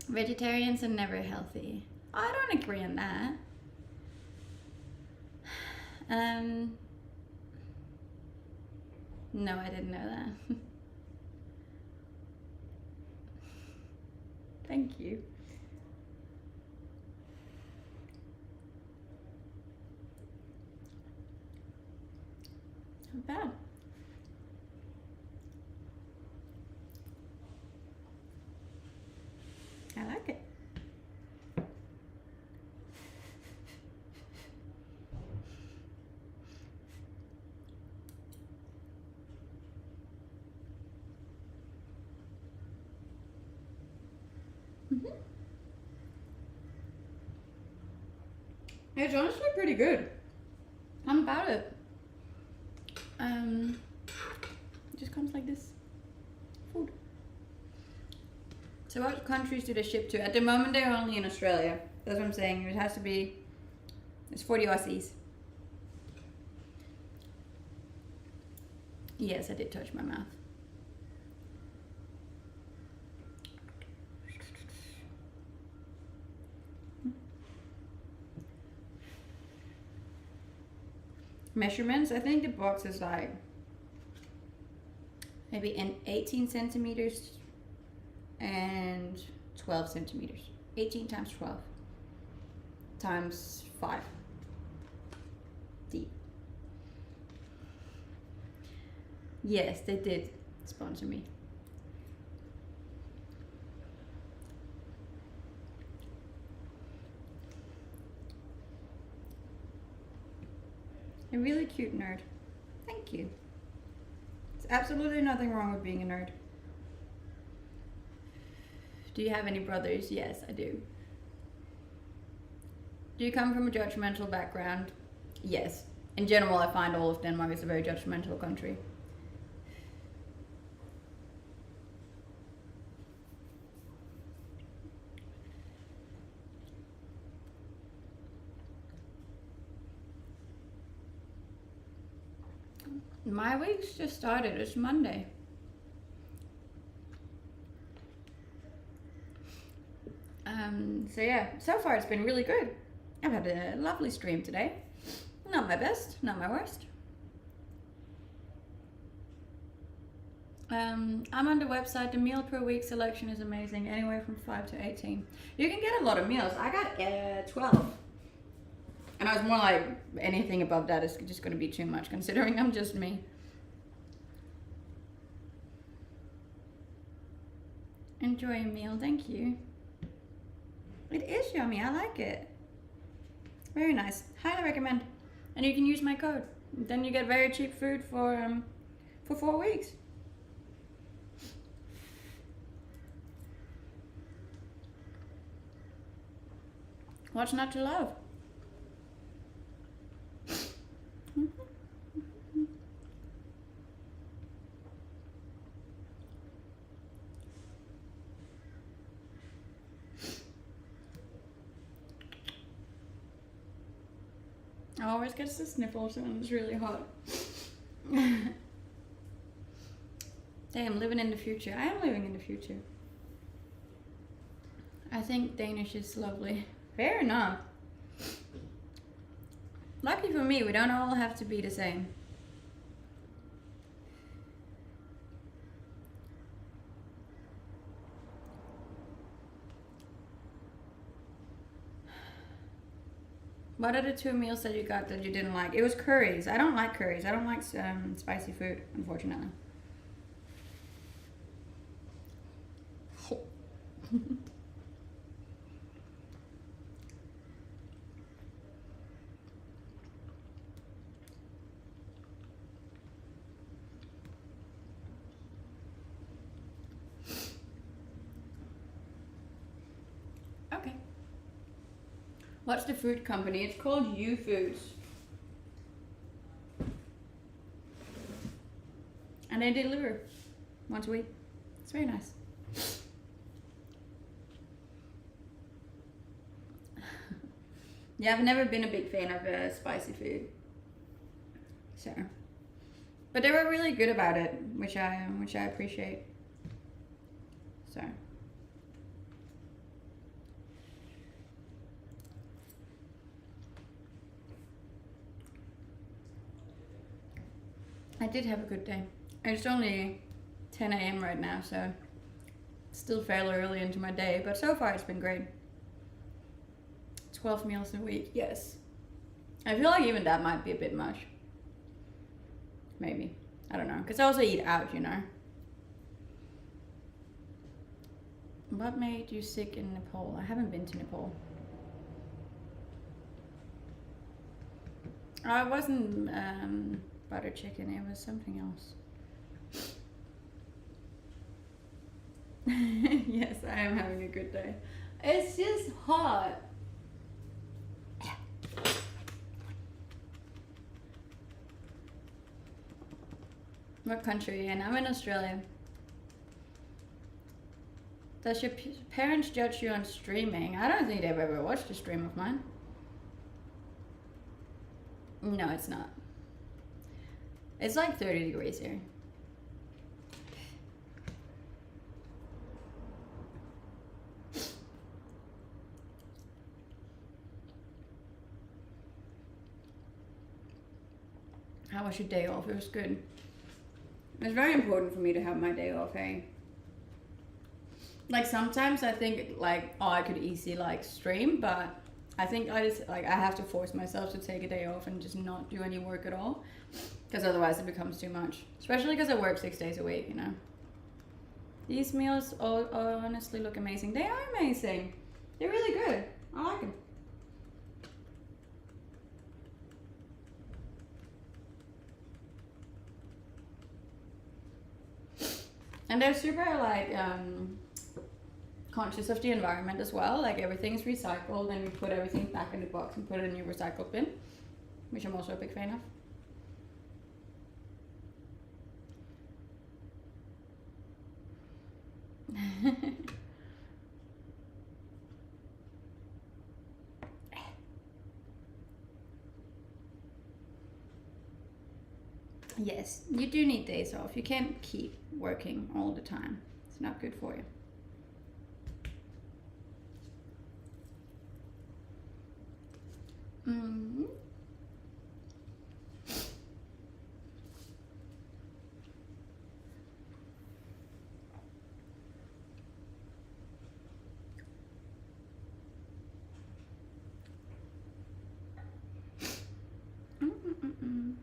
Vegetarians are never healthy. I don't agree on that. No, I didn't know that. Thank you. Not bad. I like it. It's honestly pretty good. I'm about it. It just comes like this. Food. So what countries do they ship to? At the moment they're only in Australia. That's what I'm saying. It has to be, it's 40 Aussies. Yes, I did touch my mouth. Measurements, I think the box is like maybe in 18 centimeters and 12 centimeters. 18 times 12 times 5 deep. Yes, they did sponsor me. A really cute nerd. Thank you. There's absolutely nothing wrong with being a nerd. Do you have any brothers? Yes, I do. Do you come from a judgmental background? Yes. In general, I find all of Denmark is a very judgmental country. My week's just started. It's Monday. So yeah, so far it's been really good. I've had a lovely stream today. Not my best, not my worst. I'm on the website. The meal per week selection is amazing. Anywhere from 5 to 18. You can get a lot of meals. I got 12. And I was more like, anything above that is just going to be too much, considering I'm just me. Enjoy a meal, thank you. It is yummy, I like it. Very nice, highly recommend. And you can use my code. Then you get very cheap food for 4 weeks. What's not to love? I always get the sniffles when it's really hot. Damn, living in the future. I am living in the future. I think Danish is lovely. Fair enough. Lucky for me, we don't all have to be the same. What are the 2 meals that you got that you didn't like? It was curries. I don't like curries. I don't like spicy food, unfortunately. Okay. What's the food company? It's called YouFoods. And they deliver once a week. It's very nice. Yeah, I've never been a big fan of spicy food. So, but they were really good about it, which I appreciate. So. I did have a good day. It's only 10 a.m. right now, so still fairly early into my day, but so far it's been great. 12 meals a week, yes. I feel like even that might be a bit much. Maybe. I don't know, because I also eat out, you know. What made you sick in Nepal? I haven't been to Nepal. Oh, it wasn't butter chicken, it was something else. Yes, I am having a good day. It's just hot. What country are you in? I'm in Australia. Does your parents judge you on streaming? I don't think they've ever watched a stream of mine. No, it's not. It's like 30 degrees here. How was your day off? It was good. It's very important for me to have my day off, hey? Like sometimes I think like, oh, I could easily like stream, but I think I just like I have to force myself to take a day off and just not do any work at all, because otherwise it becomes too much. Especially because I work 6 days a week, you know. These meals all honestly look amazing. They are amazing. They're really good. I like them. And they're super like conscious of the environment as well. Like everything's recycled, and you put everything back in the box and put it in your recycle bin, which I'm also a big fan of. Yes, you do need days off. You can't keep working all the time. It's not good for you. Mm-hmm. Mm-mm-mm-mm.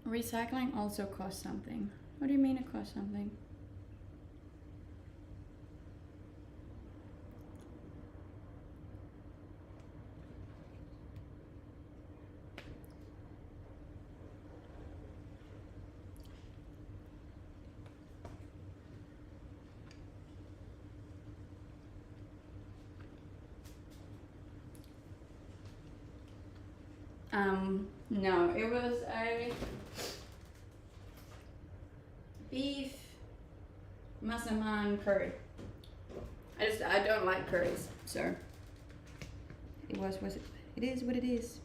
Recycling also costs something. What do you mean it costs something? No, it was a beef massaman curry. I don't like curries, so it is what it is.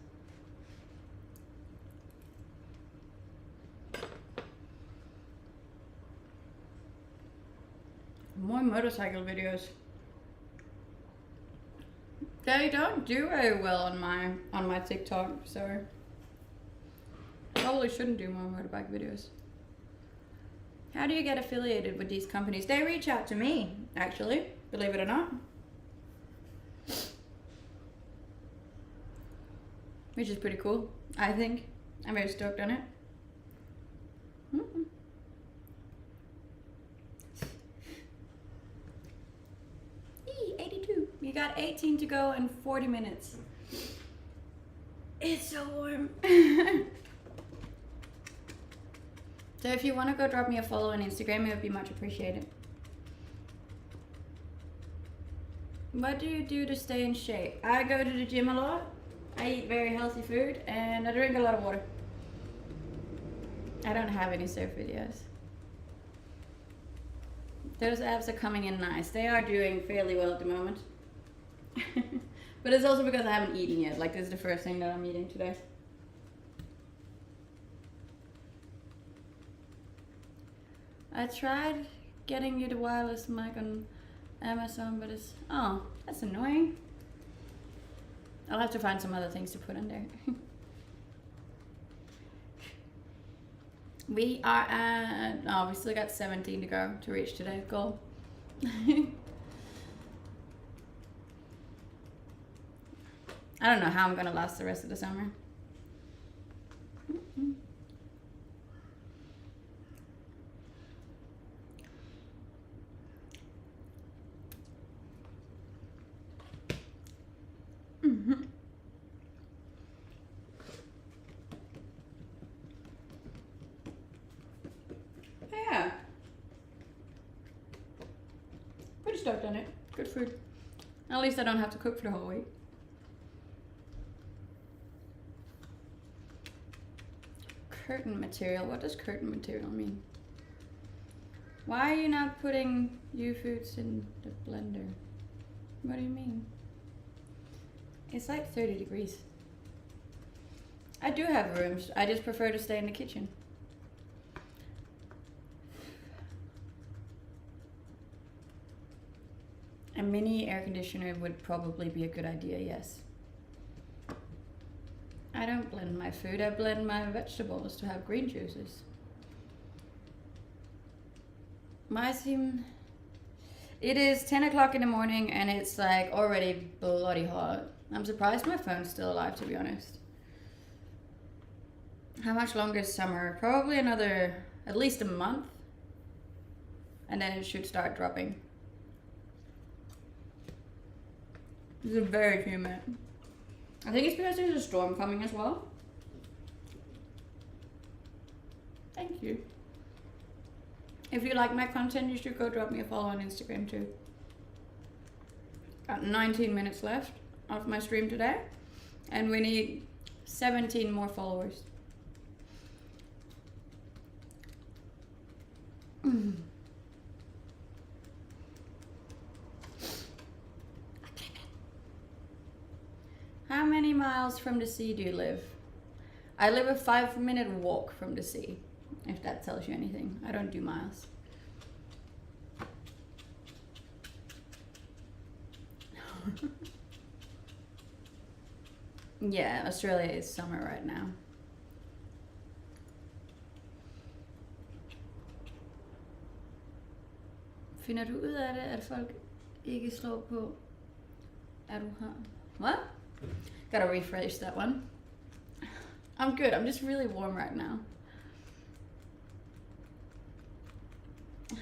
More motorcycle videos. They don't do very well on my TikTok, so probably shouldn't do more motorbike videos. How do you get affiliated with these companies? They reach out to me, actually, believe it or not. Which is pretty cool, I think. I'm very stoked on it. Mm-mm. 82. You got 18 to go and 40 minutes. It's so warm. So if you want to go drop me a follow on Instagram, it would be much appreciated. What do you do to stay in shape? I go to the gym a lot. I eat very healthy food, and I drink a lot of water. I don't have any surf videos. Those abs are coming in nice. They are doing fairly well at the moment. But it's also because I haven't eaten yet. Like, this is the first thing that I'm eating today. I tried getting you the wireless mic on Amazon, but it's... Oh, that's annoying. I'll have to find some other things to put in there. We are at... Oh, we still got 17 to go to reach today's goal. I don't know how I'm gonna last the rest of the summer. Mm-mm. Mm-hmm. Yeah. Pretty stoked on it. Good food. At least I don't have to cook for the whole week. Curtain material. What does curtain material mean? Why are you not putting youfoodz in the blender? What do you mean? It's like 30 degrees. I do have rooms. I just prefer to stay in the kitchen. A mini air conditioner would probably be a good idea, yes. I don't blend my food, I blend my vegetables to have green juices. It is 10 o'clock in the morning and it's like already bloody hot. I'm surprised my phone's still alive, to be honest. How much longer is summer? Probably another, at least a month. And then it should start dropping. It's very humid. I think it's because there's a storm coming as well. Thank you. If you like my content, you should go drop me a follow on Instagram too. Got 19 minutes left of my stream today. And we need 17 more followers. How many miles from the sea do you live? I live a 5-minute walk from the sea, if that tells you anything. I don't do miles. Yeah, Australia is summer right now. Finder du ud af det, at folk ikke slår på, at du har... What? Gotta rephrase that one. I'm good, I'm just really warm right now.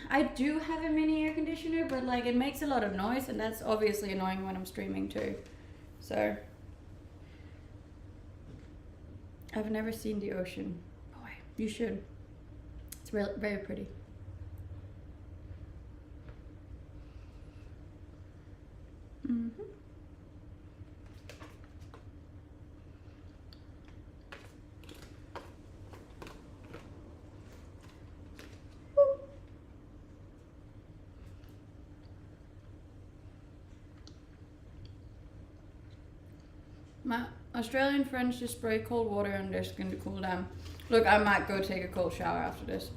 I do have a mini air conditioner, but like it makes a lot of noise and that's obviously annoying when I'm streaming too. So, I've never seen the ocean. Boy, you should. It's very pretty. Mm-hmm. My Australian friends just spray cold water on their skin to cool down. Look, I might go take a cold shower after this.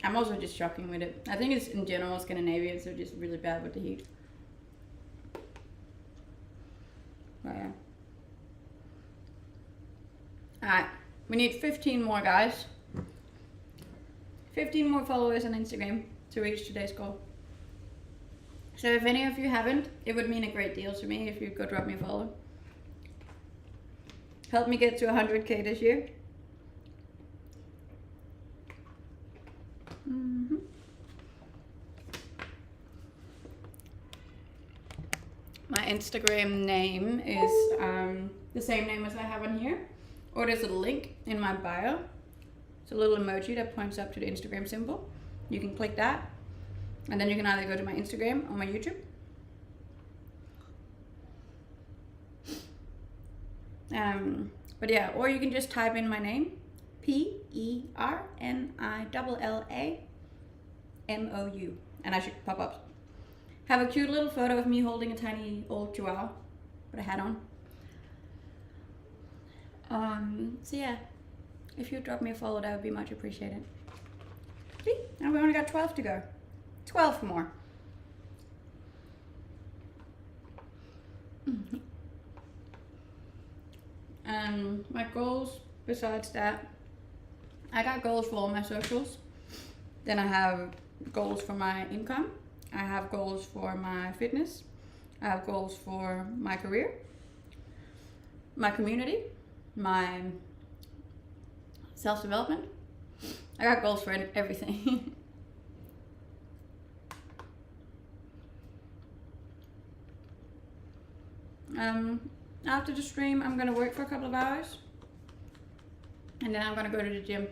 I'm also just shocking with it. I think it's in general Scandinavians are just really bad with the heat. But yeah. Alright, we need 15 more guys. 15 more followers on Instagram to reach today's goal. So if any of you haven't, it would mean a great deal to me if you go drop me a follow. Help me get to 100k this year. Mm-hmm. My Instagram name is the same name as I have on here, or there's a link in my bio. It's a little emoji that points up to the Instagram symbol. You can click that, and then you can either go to my Instagram or my YouTube. But yeah, or you can just type in my name, PERNILLAMOU, and I should pop up. Have a cute little photo of me holding a tiny old chihuahua with a hat on. So yeah, if you drop me a follow, that would be much appreciated. See, now we only got 12 to go. 12 more. My goals, besides that, I got goals for all my socials. Then I have goals for my income. I have goals for my fitness. I have goals for my career, my community, my self-development. I got goals for everything. After the stream, I'm gonna work for a couple of hours, and then I'm gonna go to the gym.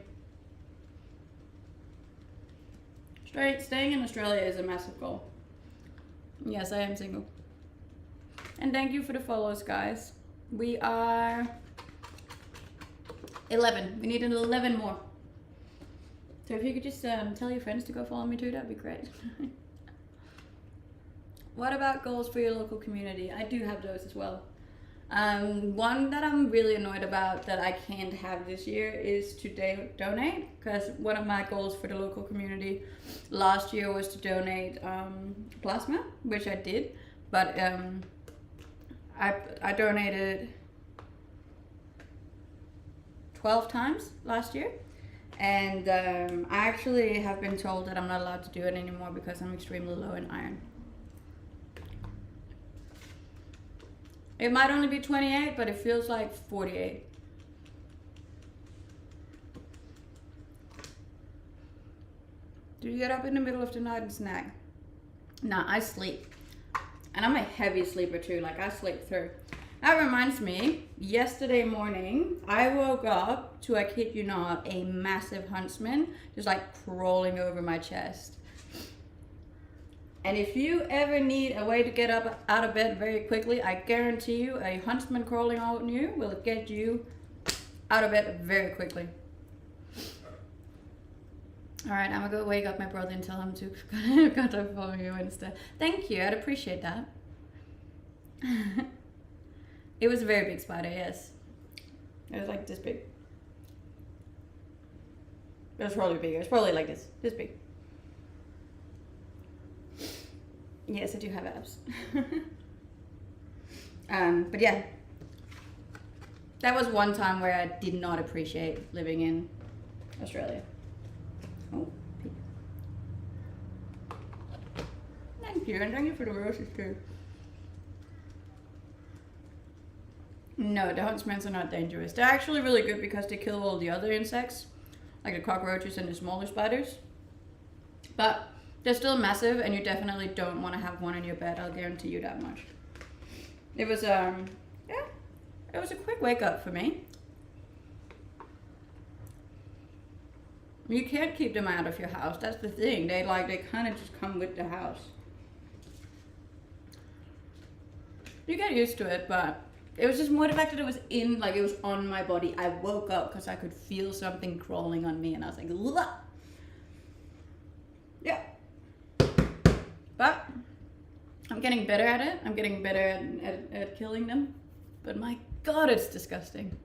Staying in Australia is a massive goal. Yes, I am single. And thank you for the follows, guys. We are 11. We need 11 more. So if you could just tell your friends to go follow me too, that'd be great. What about goals for your local community? I do have those as well. One that I'm really annoyed about that I can't have this year is to donate, because one of my goals for the local community last year was to donate plasma, which I did, but I donated 12 times last year, and I actually have been told that I'm not allowed to do it anymore because I'm extremely low in iron. It might only be 28, but it feels like 48. Do you get up in the middle of the night and snack? Nah, I sleep. And I'm a heavy sleeper too, like I sleep through. That reminds me, yesterday morning, I woke up to, I kid you not, a massive huntsman just like crawling over my chest. And if you ever need a way to get up out of bed very quickly, I guarantee you a huntsman crawling on you will get you out of bed very quickly. All right, I'm gonna go wake up my brother and tell him to go follow you instead. Thank you, I'd appreciate that. It was a very big spider, yes. It was like this big. It was probably bigger. It's probably like this big. Yes, I do have abs. But yeah, that was one time where I did not appreciate living in Australia. Oh, thank you, and thank you for the roses too. No, the huntsmans are not dangerous. They're actually really good because they kill all the other insects, like the cockroaches and the smaller spiders. But they're still massive, and you definitely don't want to have one in your bed. I'll guarantee you that much. It was yeah, it was a quick wake up for me. You can't keep them out of your house. That's the thing. They kind of just come with the house. You get used to it, but it was just more the fact that it was it was on my body. I woke up because I could feel something crawling on me, and I was like, "Ugh." Yeah. But I'm getting better at it. I'm getting better at killing them. But my God, it's disgusting.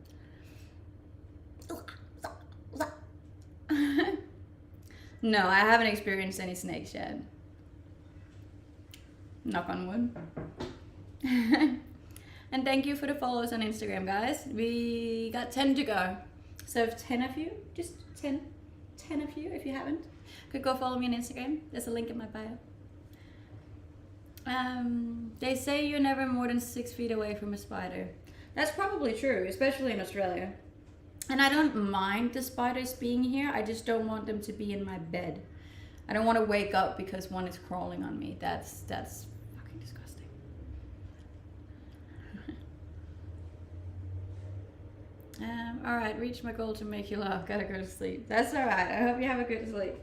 No, I haven't experienced any snakes yet. Knock on wood. And thank you for the follows on Instagram, guys. We got 10 to go. So if 10 of you, just 10 of you, if you haven't, could go follow me on Instagram. There's a link in my bio. They say you're never more than 6 feet away from a spider. That's probably true, especially in Australia. And I don't mind the spiders being here. I just don't want them to be in my bed. I don't want to wake up because one is crawling on me. That's fucking disgusting. All right, reach my goal to make you laugh. Gotta go to sleep. That's all right. I hope you have a good sleep.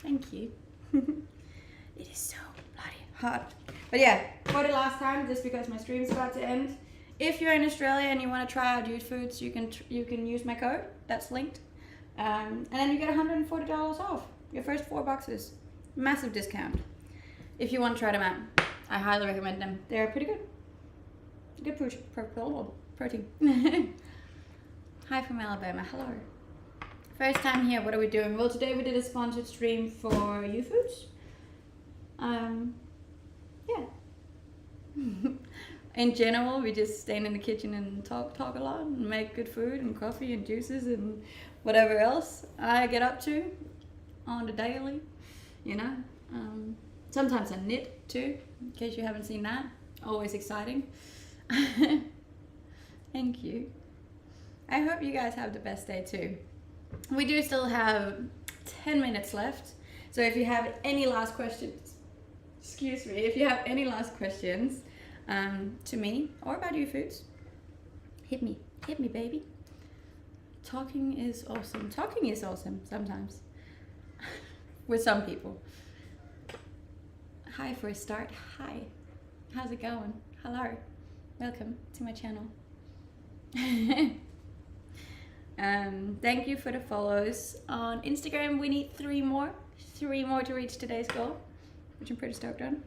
Thank you. It is so bloody hot. But yeah, for the last time, just because my stream's about to end, if you're in Australia and you want to try out youfoodz, you can use my code. That's linked, and then you get $140 off your first 4 boxes. Massive discount. If you want to try them out, I highly recommend them. They're pretty good. Good protein. Hi from Alabama. Hello. First time here. What are we doing? Well, today we did a sponsored stream for youfoodz. Yeah. In general, we just stand in the kitchen and talk a lot and make good food and coffee and juices and whatever else I get up to on the daily, you know. Sometimes I knit too, in case you haven't seen that. Always exciting. Thank you. I hope you guys have the best day too. We do still have 10 minutes left. So if you have any last questions, excuse me, if you have any last questions to me or about youfoodz, hit me, baby. Talking is awesome. Talking is awesome sometimes. With some people. Hi for a start. Hi. How's it going? Hello. Welcome to my channel. Thank you for the follows on Instagram. We need 3 more to reach today's goal, which I'm pretty stoked on.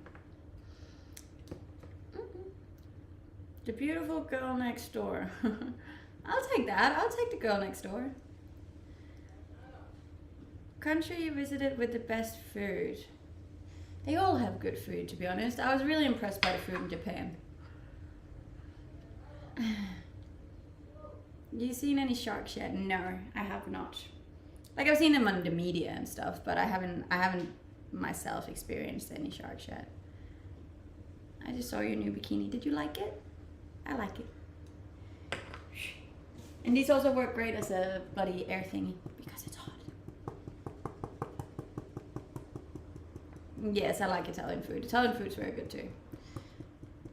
The beautiful girl next door. I'll take that. I'll take the girl next door. Country you visited with the best food. They all have good food, to be honest. I was really impressed by the food in Japan. You seen any sharks yet? No, I have not. Like, I've seen them on the media and stuff, but I haven't myself experienced any sharks yet. I just saw your new bikini. Did you like it? I like it. And these also work great as a bloody air thingy because it's hot. Yes, I like Italian food. Italian food's very good too.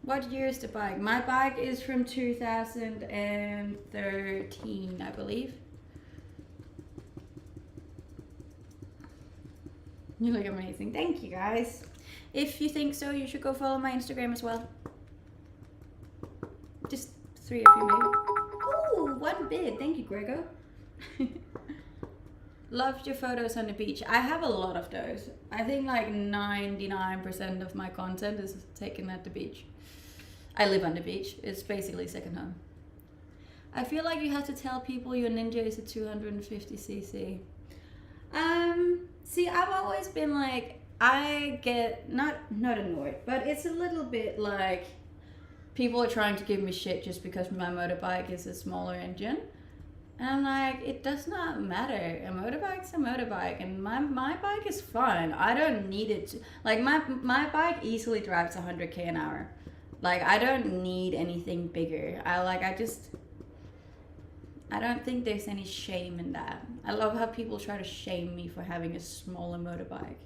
What year is the bike? My bike is from 2013, I believe. You look amazing. Thank you, guys. If you think so, you should go follow my Instagram as well. Just 3 of you, maybe. Oh, 1 bid. Thank you, Grego. Loved your photos on the beach. I have a lot of those. I think like 99% of my content is taken at the beach. I live on the beach. It's basically second home. I feel like you have to tell people your Ninja is a 250cc. See, I've always been like, I get not annoyed, but it's a little bit like people are trying to give me shit just because my motorbike is a smaller engine. And I'm like, it does not matter. A motorbike's a motorbike, and my bike is fun. I don't need it to, like, my bike easily drives 100k an hour. Like, I don't need anything bigger. I don't think there's any shame in that. I love how people try to shame me for having a smaller motorbike.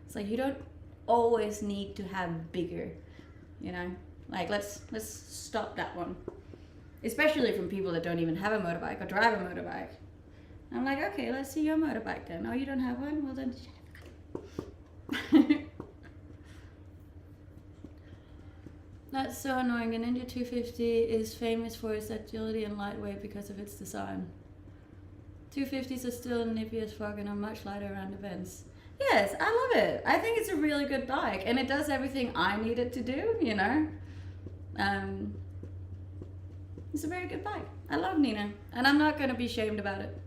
It's like, you don't always need to have bigger, you know? Like, let's stop that one. Especially from people that don't even have a motorbike or drive a motorbike. I'm like, okay, let's see your motorbike then. Oh, you don't have one? Well then, That's so annoying. The Ninja 250 is famous for its agility and lightweight because of its design. 250s are still nippy as fuck and are much lighter around events. Yes, I love it. I think it's a really good bike, and it does everything I need it to do, you know? It's a very good bike. I love Nina, and I'm not going to be shamed about it.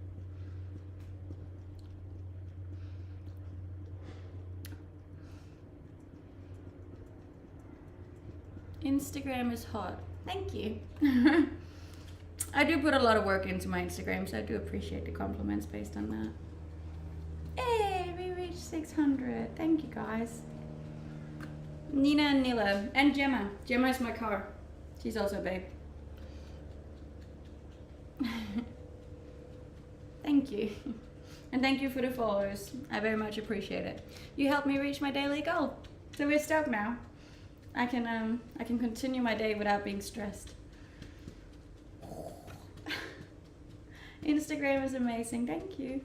Instagram is hot. Thank you. I do put a lot of work into my Instagram, so I do appreciate the compliments based on that. Hey, we reached 600. Thank you, guys. Nina and Nila. And Gemma. Gemma is my car. She's also a babe. Thank you. And thank you for the followers. I very much appreciate it. You helped me reach my daily goal. So we're stoked now. I can continue my day without being stressed. Instagram is amazing. Thank you.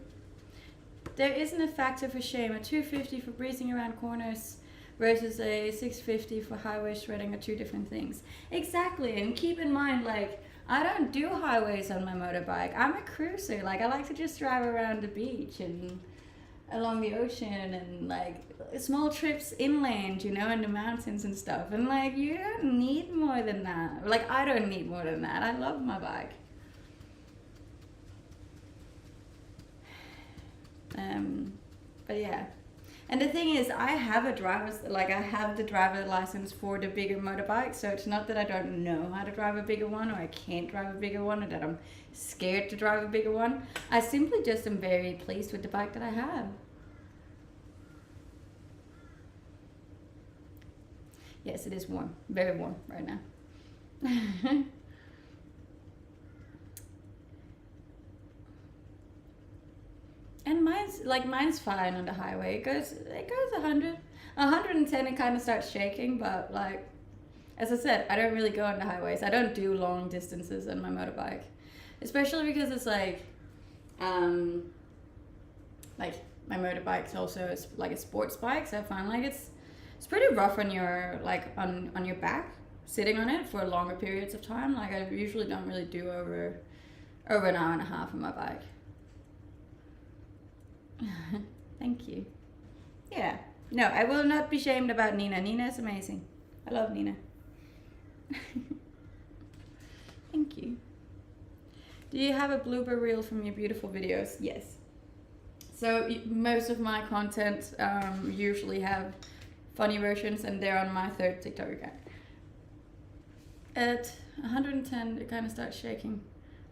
There isn't a factor for shame. A 250 for breezing around corners versus a 650 for highway shredding are 2 different things. Exactly. And keep in mind, like, I don't do highways on my motorbike. I'm a cruiser. Like, I like to just drive around the beach and along the ocean and, like, small trips inland, you know, in the mountains and stuff. And, like, you don't need more than that. Like, I don't need more than that. I love my bike. But yeah. And the thing is, I have the driver license for the bigger motorbike, so it's not that I don't know how to drive a bigger one or I can't drive a bigger one or that I'm scared to drive a bigger one. I simply just am very pleased with the bike that I have. Yes, it is warm. Very warm right now. And mine's fine on the highway. It goes 100. 110 it kind of starts shaking, but like, as I said, I don't really go on the highways. I don't do long distances on my motorbike. Especially because it's like my motorbike's also like a sports bike, so I find like it's pretty rough on your on your back, sitting on it for longer periods of time. Like, I usually don't really do over over an hour and a half on my bike. Thank you. Yeah. No, I will not be shamed about Nina. Nina is amazing. I love Nina. Thank you. Do you have a blooper reel from your beautiful videos? Yes. So most of my content usually have funny versions, and they're on my third TikTok account. At 110, it kind of starts shaking.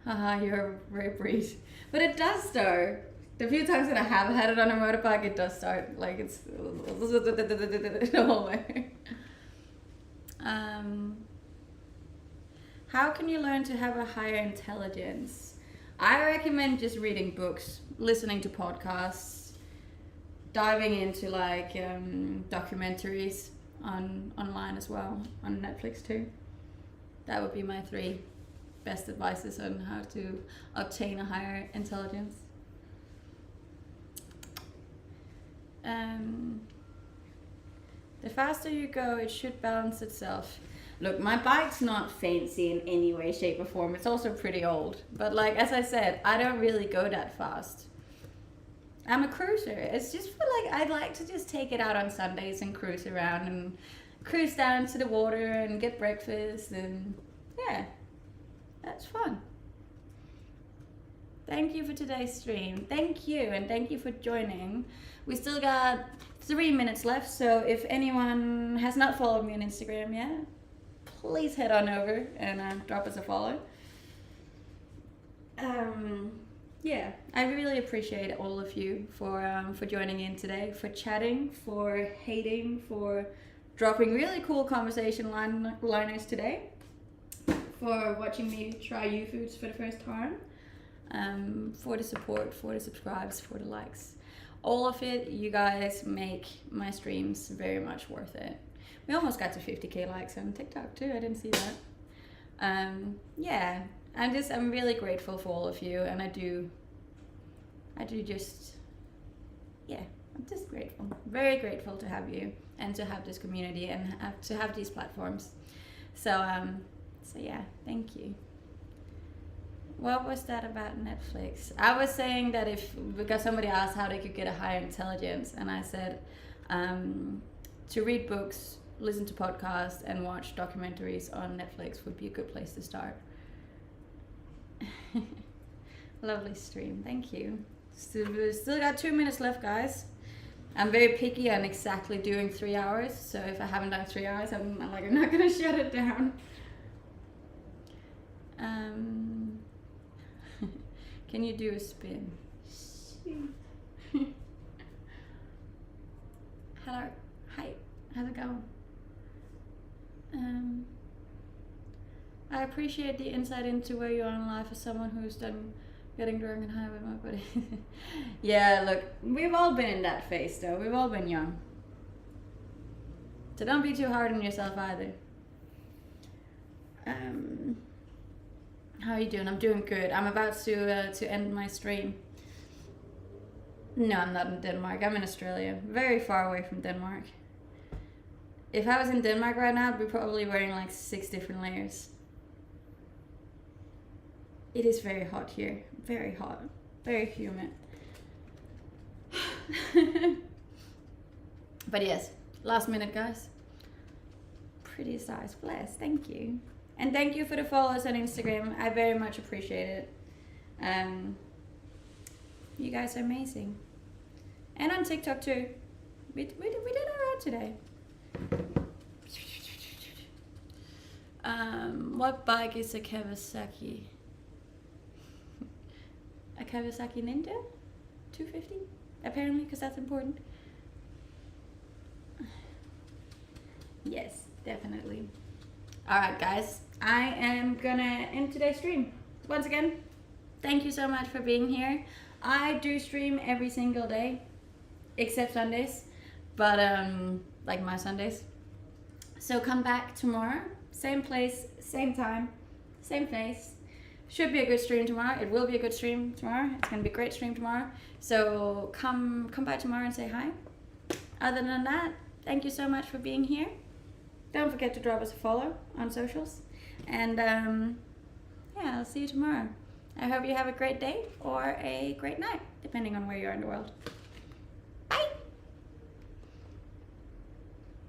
Haha, you're a rare breed. But it does start. The few times that I have had it on a motorbike, it does start. Like it's the whole way. How can you learn to have a higher intelligence? I recommend just reading books, listening to podcasts, diving into like documentaries online as well, on Netflix too. That would be my 3 best advices on how to obtain a higher intelligence. The faster you go, it should balance itself. Look, my bike's not fancy in any way, shape or form. It's also pretty old. But like, as I said, I don't really go that fast. I'm a cruiser. It's just for like, I'd like to just take it out on Sundays and cruise around and cruise down to the water and get breakfast, and yeah, that's fun. Thank you for today's stream. Thank you, and thank you for joining. We still got 3 minutes left, so if anyone has not followed me on Instagram yet, please head on over and drop us a follow. Yeah, I really appreciate all of you for joining in today, for chatting, for hating, for dropping really cool conversation liners today, for watching me try YouFoods for the first time, for the support, for the subscribes, for the likes. All of it, you guys make my streams very much worth it. We almost got to 50k likes on TikTok too, I didn't see that. Yeah, I'm really grateful for all of you, and I do just, yeah, I'm just grateful. Very grateful to have you and to have this community and to have these platforms. So yeah, thank you. What was that about Netflix? I was saying that because somebody asked how they could get a higher intelligence, and I said to read books, listen to podcasts, and watch documentaries on Netflix would be a good place to start. Lovely stream, thank you. Still got 2 minutes left, guys. I'm very picky on exactly doing 3 hours, so if I haven't done 3 hours, I'm not gonna shut it down. Can you do a spin? Hello, hi, how's it going? I appreciate the insight into where you are in life as someone who's done getting drunk and high with my buddy. Yeah, look, we've all been in that phase though. We've all been young. So don't be too hard on yourself either. How are you doing? I'm doing good. I'm about to end my stream. No, I'm not in Denmark. I'm in Australia. Very far away from Denmark. If I was in Denmark right now, I'd be probably wearing like 6 different layers. It is very hot here. Very hot. Very humid. But yes, last minute, guys. Pretty size bless. Thank you. And thank you for the follows on Instagram. I very much appreciate it. You guys are amazing. And on TikTok too. We did alright today. What bike is a Kawasaki? A Kawasaki Ninja 250? Apparently, because that's important. Yes, definitely. Alright guys, I am gonna end today's stream. Once again, thank you so much for being here. I do stream every single day, except Sundays, but like my Sundays. So come back tomorrow, same place, same time, same place. Should be a good stream tomorrow. It will be a good stream tomorrow. It's gonna be a great stream tomorrow. So come by tomorrow and say hi. Other than that, thank you so much for being here. Don't forget to drop us a follow on socials. And yeah, I'll see you tomorrow. I hope you have a great day or a great night, depending on where you are in the world.